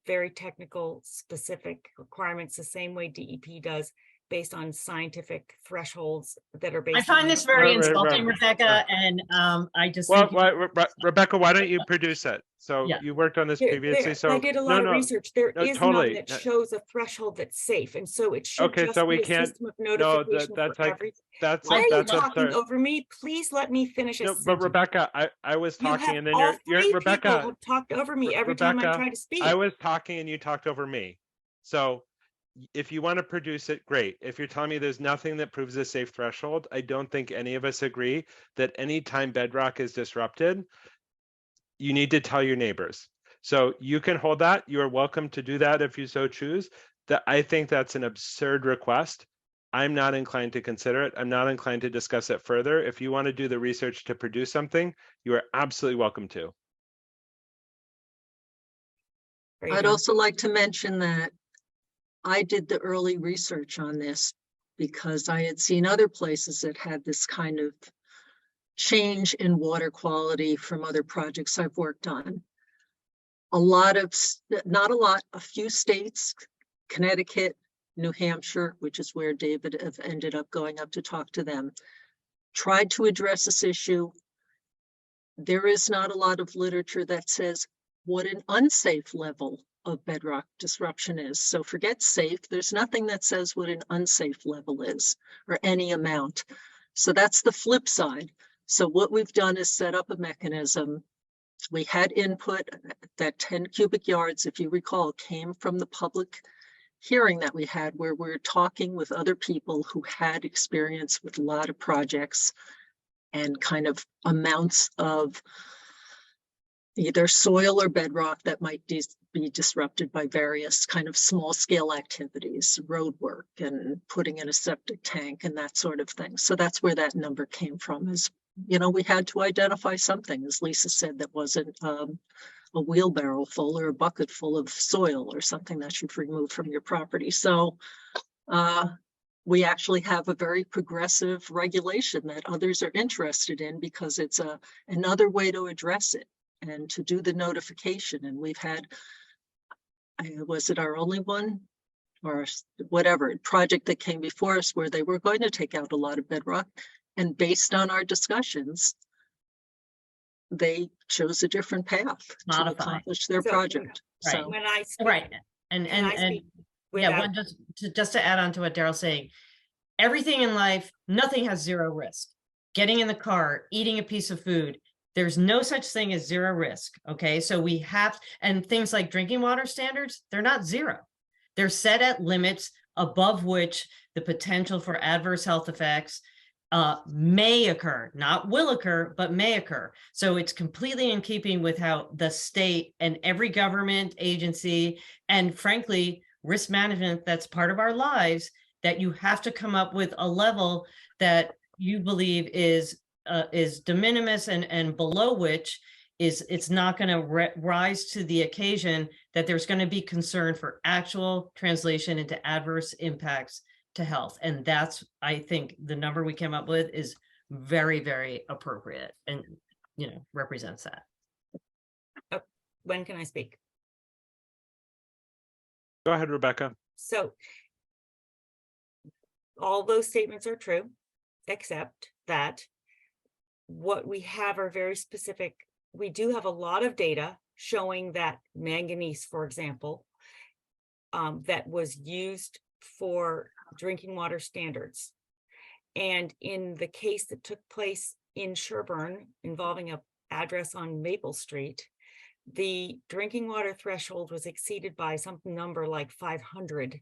very technical, specific requirements the same way DEP does, based on scientific thresholds that are based.
I find
on-
this very
Right, right,
insulting,
right.
Rebecca, and I just
well,
think
Rebecca, why don't you produce it? So
Yeah.
you worked on this
There-
previously, so.
I did a
no,
lot of
no,
research. There
no,
is
totally.
none that shows a threshold that's safe, and so it should
Okay,
just
so we
be a
can't-
system of
No,
notification
that's
for
like,
every.
that's,
Why are you
that's
talking
absurd.
over me? Please let me finish a
No, but
sentence.
Rebecca, I was
You
talking
have
and then
all
you're
three people
Rebecca,
have talked over me every time I
Rebecca,
try to speak.
I was talking and you talked over me. So if you want to produce it, great. If you're telling me there's nothing that proves a safe threshold, I don't think any of us agree that anytime bedrock is disrupted, you need to tell your neighbors. So you can hold that. You are welcome to do that if you so choose. That I think that's an absurd request. I'm not inclined to consider it. I'm not inclined to discuss it further. If you want to do the research to produce something, you are absolutely welcome to.
Are you
I'd
done?
also like to mention that I did the early research on this because I had seen other places that had this kind of change in water quality from other projects I've worked on. Not a lot, a few states, Connecticut, New Hampshire, which is where David have ended up going up to talk to them, tried to address this issue. There is not a lot of literature that says what an unsafe level of bedrock disruption is. So forget safe, there's nothing that says what an unsafe level is or any amount. So that's the flip side. So what we've done is set up a mechanism. We had input. That 10 cubic yards, if you recall, came from the public hearing that we had where we're talking with other people who had experience with a lot of projects and kind of amounts of either soil or bedrock that might be disrupted by various kind of small scale activities, road work and putting in a septic tank and that sort of thing. So that's where that number came from, is, you know, we had to identify something, as Lisa said, that wasn't a wheelbarrow full or a bucket full of soil or something that you've removed from your property. So we actually have a very progressive regulation that others are interested in, because it's another way to address it and to do the notification. And we've had, was it our only one or whatever project that came before us where they were going to take out a lot of bedrock, and based on our discussions, they chose a different path to
Modify.
accomplish their
So,
project.
Right.
So
When I speak,
Right. And,
when I
and
speak
yeah,
without,
one just to add on to what Daryl's saying, everything in life, nothing has zero risk. Getting in the car, eating a piece of food, there's no such thing as zero risk. Okay. So we have, and things like drinking water standards, they're not zero. They're set at limits above which the potential for adverse health effects may occur, not will occur, but may occur. So it's completely in keeping with how the state and every government agency, and frankly, risk management that's part of our lives, that you have to come up with a level that you believe is de minimis and below which it's not going to rise to the occasion that there's going to be concern for actual translation into adverse impacts to health. And that's, I think, the number we came up with is very, very appropriate and, you know, represents that.
when can I speak?
Go ahead, Rebecca.
So all those statements are true, except that what we have are very specific. We do have a lot of data showing that manganese, for example, that was used for drinking water standards. And in the case that took place in Sherborn involving an address on Maple Street, the drinking water threshold was exceeded by some number like 500.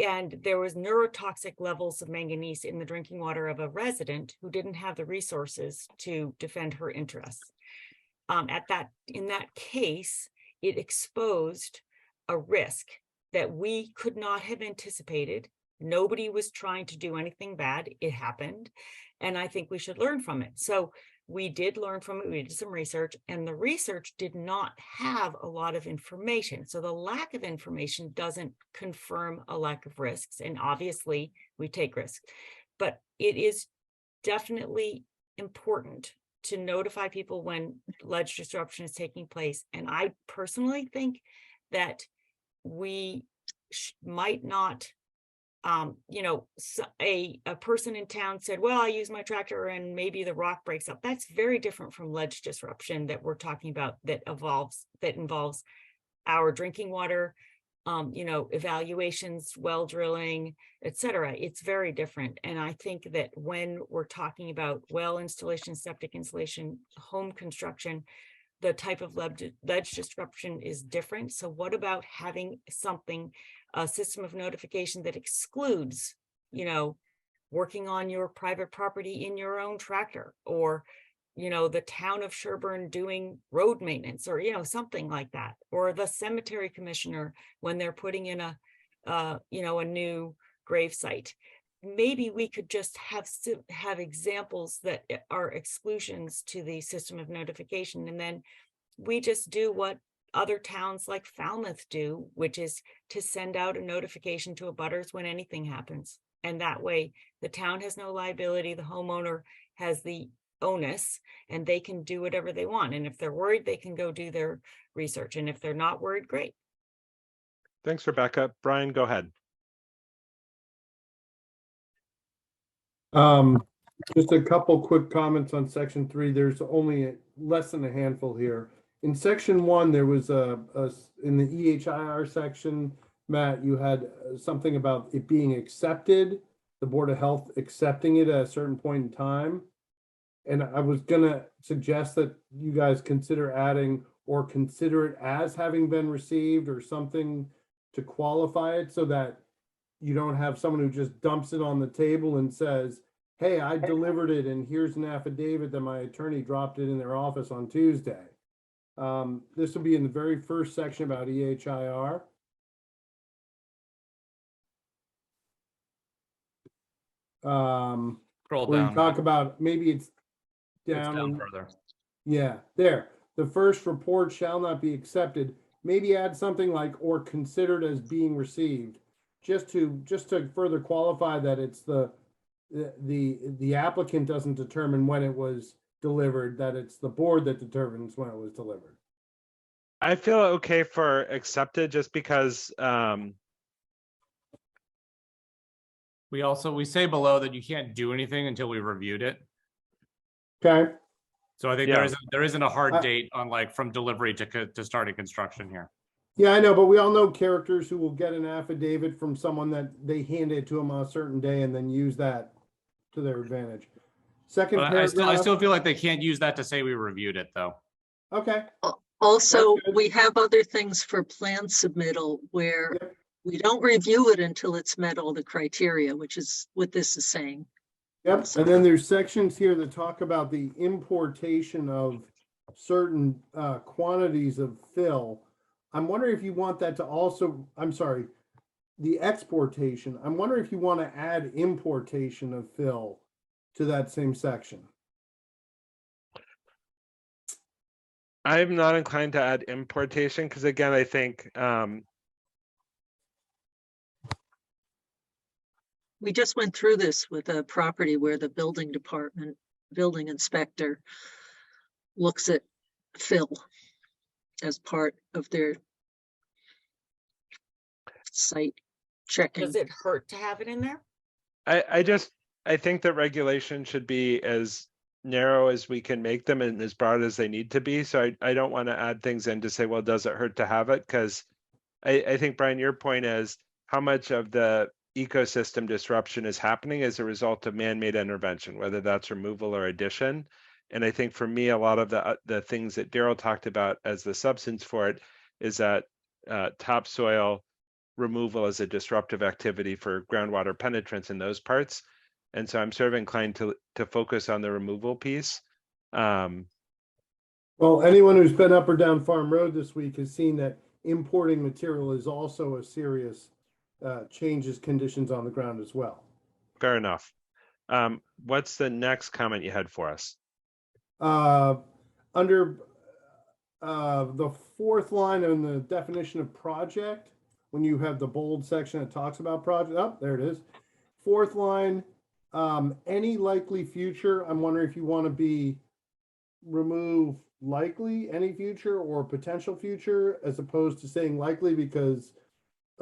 And there was neurotoxic levels of manganese in the drinking water of a resident who didn't have the resources to defend her interests. In that case, it exposed a risk that we could not have anticipated. Nobody was trying to do anything bad. It happened. And I think we should learn from it. So we did learn from it. We did some research, and the research did not have a lot of information. So the lack of information doesn't confirm a lack of risks. And obviously we take risks, but it is definitely important to notify people when ledge disruption is taking place. And I personally think that we might not, you know, a person in town said, well, I use my tractor and maybe the rock breaks up. That's very different from ledge disruption that we're talking about, that involves our drinking water, you know, evaluations, well drilling, etc. It's very different. And I think that when we're talking about well installation, septic installation, home construction, the type of ledge disruption is different. So what about having something, a system of notification that excludes, you know, working on your private property in your own tractor, or, you know, the town of Sherborn doing road maintenance, or, you know, something like that, or the cemetery commissioner when they're putting in a, you know, a new grave site. Maybe we could just have examples that are exclusions to the system of notification, and then we just do what other towns like Falmouth do, which is to send out a notification to abutters when anything happens. And that way the town has no liability, the homeowner has the onus, and they can do whatever they want. And if they're worried, they can go do their research. And if they're not worried, great.
Thanks, Rebecca. Brian, go ahead.
Just a couple quick comments on section 3. There's only less than a handful here. In section 1, there was in the EHIR section, Matt, you had something about it being accepted, the Board of Health accepting it at a certain point in time. And I was gonna suggest that you guys consider adding, or consider it as having been received, or something to qualify it, so that you don't have someone who just dumps it on the table and says, hey, I delivered it and here's an affidavit that my attorney dropped it in their office on Tuesday. This will be in the very first section about EHIR.
Scroll
Where you
down.
talk about, maybe it's
It's
down.
down further.
Yeah, there. The first report shall not be accepted. Maybe add something like or considered as being received, just to further qualify that it's the applicant doesn't determine when it was delivered, that it's the board that determines when it was delivered.
I feel okay for accepted just because
We say below that you can't do anything until we reviewed it.
Okay.
So I think
Yeah.
there isn't a hard
I-
date on like from delivery to starting construction here.
Yeah, I know, but we all know characters who will get an affidavit from someone that they hand it to them on a certain day and then use that to their advantage. Second
But I
paragraph.
still feel like they can't use that to say we reviewed it though.
Okay.
Also,
That's good.
we have other things for plan submittal where
Yep.
we don't review it until it's met all the criteria, which is what this is saying.
Yep, and then there's sections here that talk about the importation of certain quantities of fill. I'm wondering if you want that to also, I'm sorry, the exportation. I'm wondering if you want to add importation of fill to that same section.
I'm not inclined to add importation because again, I think
We just went through this with a property where the building department, building inspector looks at fill as part of their site checking.
Does it hurt to have it in there?
I think that regulation should be as narrow as we can make them and as broad as they need to be. So I don't want to add things in to say, well, does it hurt to have it? Because I think, Brian, your point is how much of the ecosystem disruption is happening as a result of man-made intervention, whether that's removal or addition. And I think for me, a lot of the things that Daryl talked about as the substance for it is that topsoil removal as a disruptive activity for groundwater penetrance in those parts. And so I'm sort of inclined to focus on the removal piece.
Well, anyone who's been up or down Farm Road this week has seen that importing material is also a serious changes conditions on the ground as well.
Fair enough. What's the next comment you had for us?
Under the fourth line in the definition of project, when you have the bold section that talks about project, oh, there it is. Fourth line, any likely future, I'm wondering if you want to remove likely, any future or potential future, as opposed to saying likely, because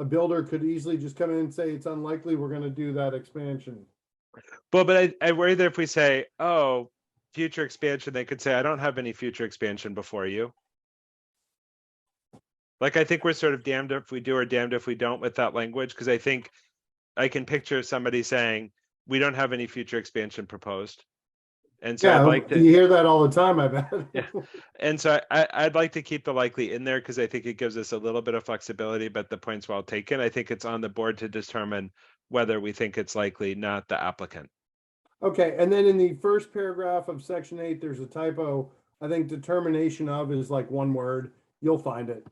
a builder could easily just come in and say it's unlikely we're going to do that expansion.
Well, but I worry that if we say, oh, future expansion, they could say, I don't have any future expansion before you. Like, I think we're sort of damned if we do or damned if we don't with that language, because I think I can picture somebody saying, we don't have any future expansion proposed. And so
Yeah,
I'd like to,
you hear that all the time, I bet.
Yeah. And so I'd like to keep the likely in there because I think it gives us a little bit of flexibility, but the point's well taken. I think it's on the board to determine whether we think it's likely, not the applicant.
Okay, and then in the first paragraph of section 8, there's a typo. I think determination of is like one word. You'll find it.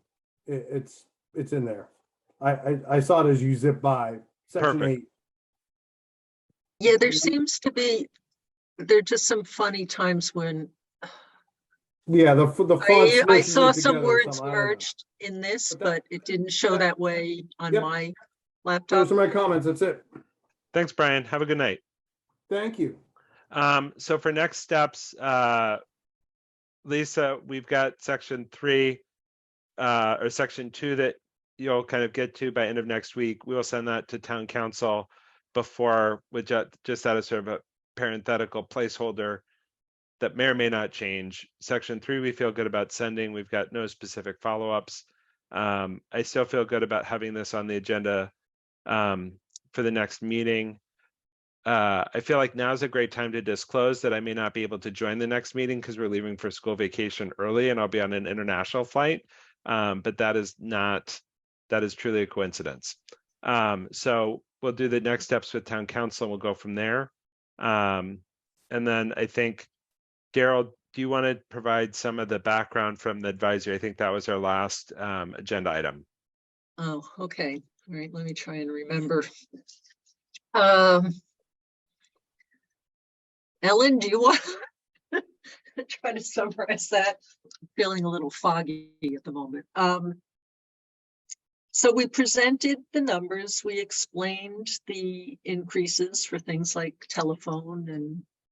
It's in there. I saw it as you zip by section
Perfect.
8.
Yeah, there seems to be, there are just some funny times when
Yeah, the fonts.
I
listed
saw
it
some
together
words
somehow, I don't know.
merged in this,
But that-
but it didn't show that way on
Yep.
my
Those
laptop.
are my comments. That's it.
Thanks, Brian. Have a good night.
Thank you.
So for next steps, Lisa, we've got section 3 or section 2 that you'll kind of get to by end of next week. We will send that to town council before, with just out of sort of a parenthetical placeholder that may or may not change. Section 3, we feel good about sending. We've got no specific follow-ups. I still feel good about having this on the agenda for the next meeting. I feel like now's a great time to disclose that I may not be able to join the next meeting because we're leaving for school vacation early and I'll be on an international flight. But that is truly a coincidence. So we'll do the next steps with town council and we'll go from there. And then I think, Daryl, do you want to provide some of the background from the advisory? I think that was our last agenda item.
Oh, okay. All right, let me try and remember. Ellen, do you want to try to summarize that? I'm feeling a little foggy at the moment. So we presented the numbers, we explained the increases for things like telephone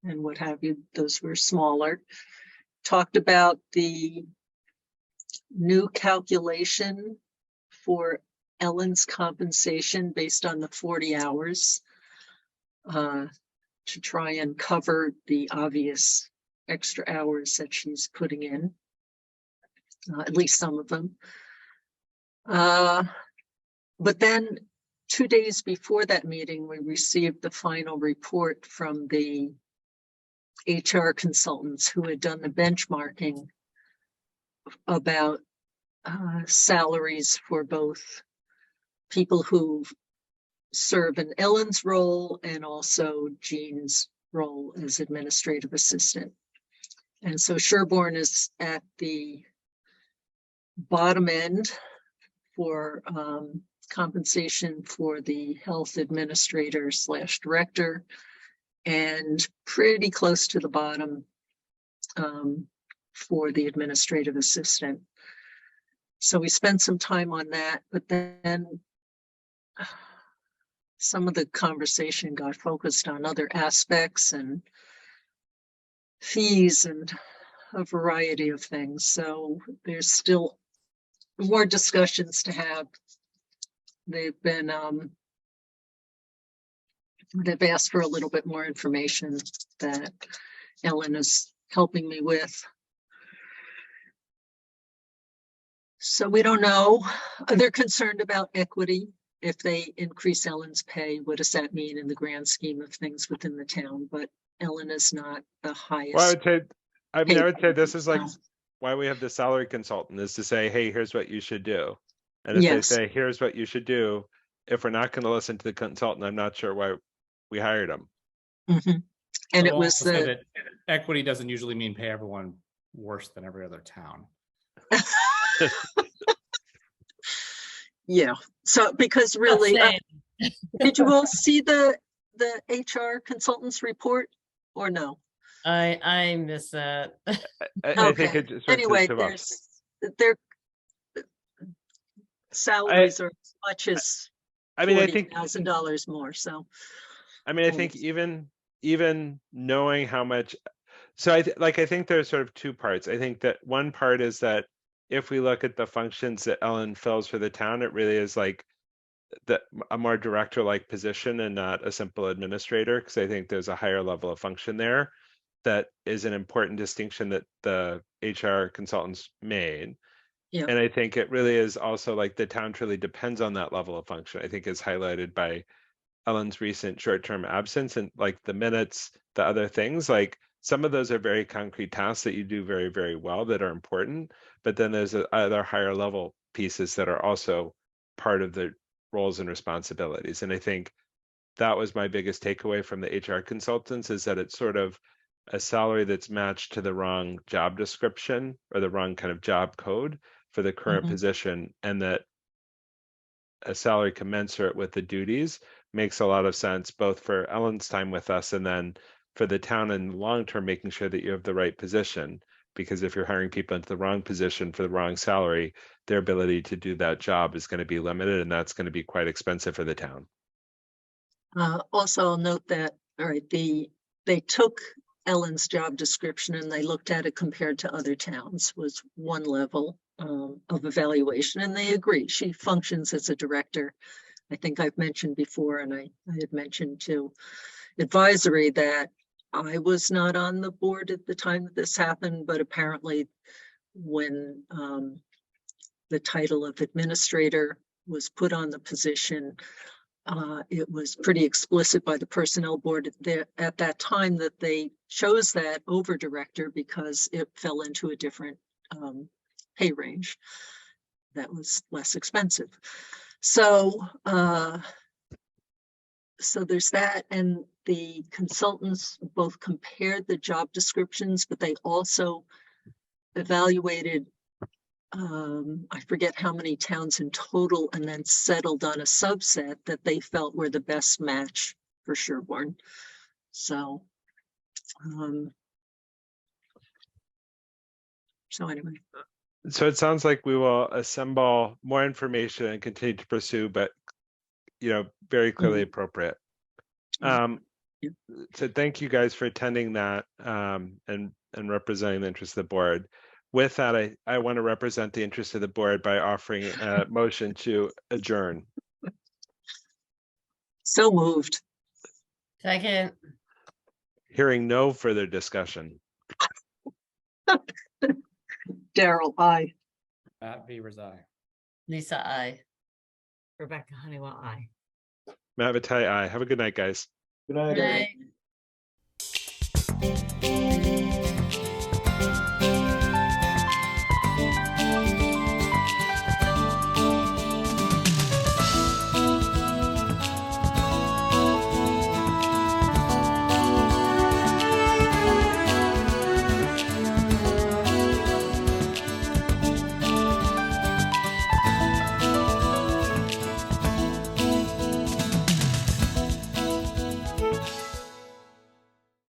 and what have you. Those were smaller. Talked about the new calculation for Ellen's compensation based on the 40 hours to try and cover the obvious extra hours that she's putting in, at least some of them. But then 2 days before that meeting, we received the final report from the HR consultants who had done the benchmarking about salaries for both people who serve in Ellen's role and also Jean's role as administrative assistant. And so Sherborn is at the bottom end for compensation for the health administrator / director, and pretty close to the bottom for the administrative assistant. So we spent some time on that, but then some of the conversation got focused on other aspects and fees and a variety of things. So there's still more discussions to have. They've been, they've asked for a little bit more information that Ellen is helping me with. So we don't know. They're concerned about equity. If they increase Ellen's pay, what does that mean in the grand scheme of things within the town? But Ellen is not the highest.
Well, I would say this is like
No.
why we have the salary consultant, is to say, hey, here's what you should do. And if
Yes.
they say, here's what you should do, if we're not going to listen to the consultant, I'm not sure why we hired him.
Mhm. And
I
it
will
was
also say
the,
that equity doesn't usually mean pay everyone worse than every other town.
yeah. So because really, did you all see the HR consultants report or no?
I miss that.
I think it just
Anyway, their salaries are as much as
I mean, I think
$40,000 more. So
I mean, I think even knowing how much, so I think there's sort of two parts. I think that one part is that if we look at the functions that Ellen fills for the town, it really is like a more director-like position and not a simple administrator, because I think there's a higher level of function there that is an important distinction that the HR consultants made.
Yeah.
And I think it really is also like the town truly depends on that level of function. I think is highlighted by Ellen's recent short-term absence and like the minutes, the other things, like some of those are very concrete tasks that you do very, very well that are important. But then there's other higher level pieces that are also part of the roles and responsibilities. And I think that was my biggest takeaway from the HR consultants, is that it's sort of a salary that's matched to the wrong job description or the wrong kind of job code for the current position, and that a salary commensurate with the duties makes a lot of sense, both for Ellen's time with us and then for the town in the long term, making sure that you have the right position. Because if you're hiring people into the wrong position for the wrong salary, their ability to do that job is going to be limited, and that's going to be quite expensive for the town.
Also, I'll note that, all right, they took Ellen's job description and they looked at it compared to other towns, was one level of evaluation, and they agree. She functions as a director. I think I've mentioned before, and I had mentioned to advisory that I was not on the board at the time that this happened, but apparently when the title of administrator was put on the position, it was pretty explicit by the personnel board at that time that they chose that over director because it fell into a different pay range that was less expensive. So, so there's that, and the consultants both compared the job descriptions, but they also evaluated, I forget how many towns in total, and then settled on a subset that they felt were the best match for Sherborn. So, anyway.
So it sounds like we will assemble more information and continue to pursue, but, very clearly appropriate. So thank you guys for attending that, and representing the interest of the board. With that, I want to represent the interest of the board by offering a motion to adjourn.
So moved.
Second,
Hearing no further discussion.
Daryl, aye.
Matt Beavers, aye.
Lisa, I.
Rebecca Honeywell, aye.
Matt Vitale, aye. Have a good night, guys.
Good night.
Right.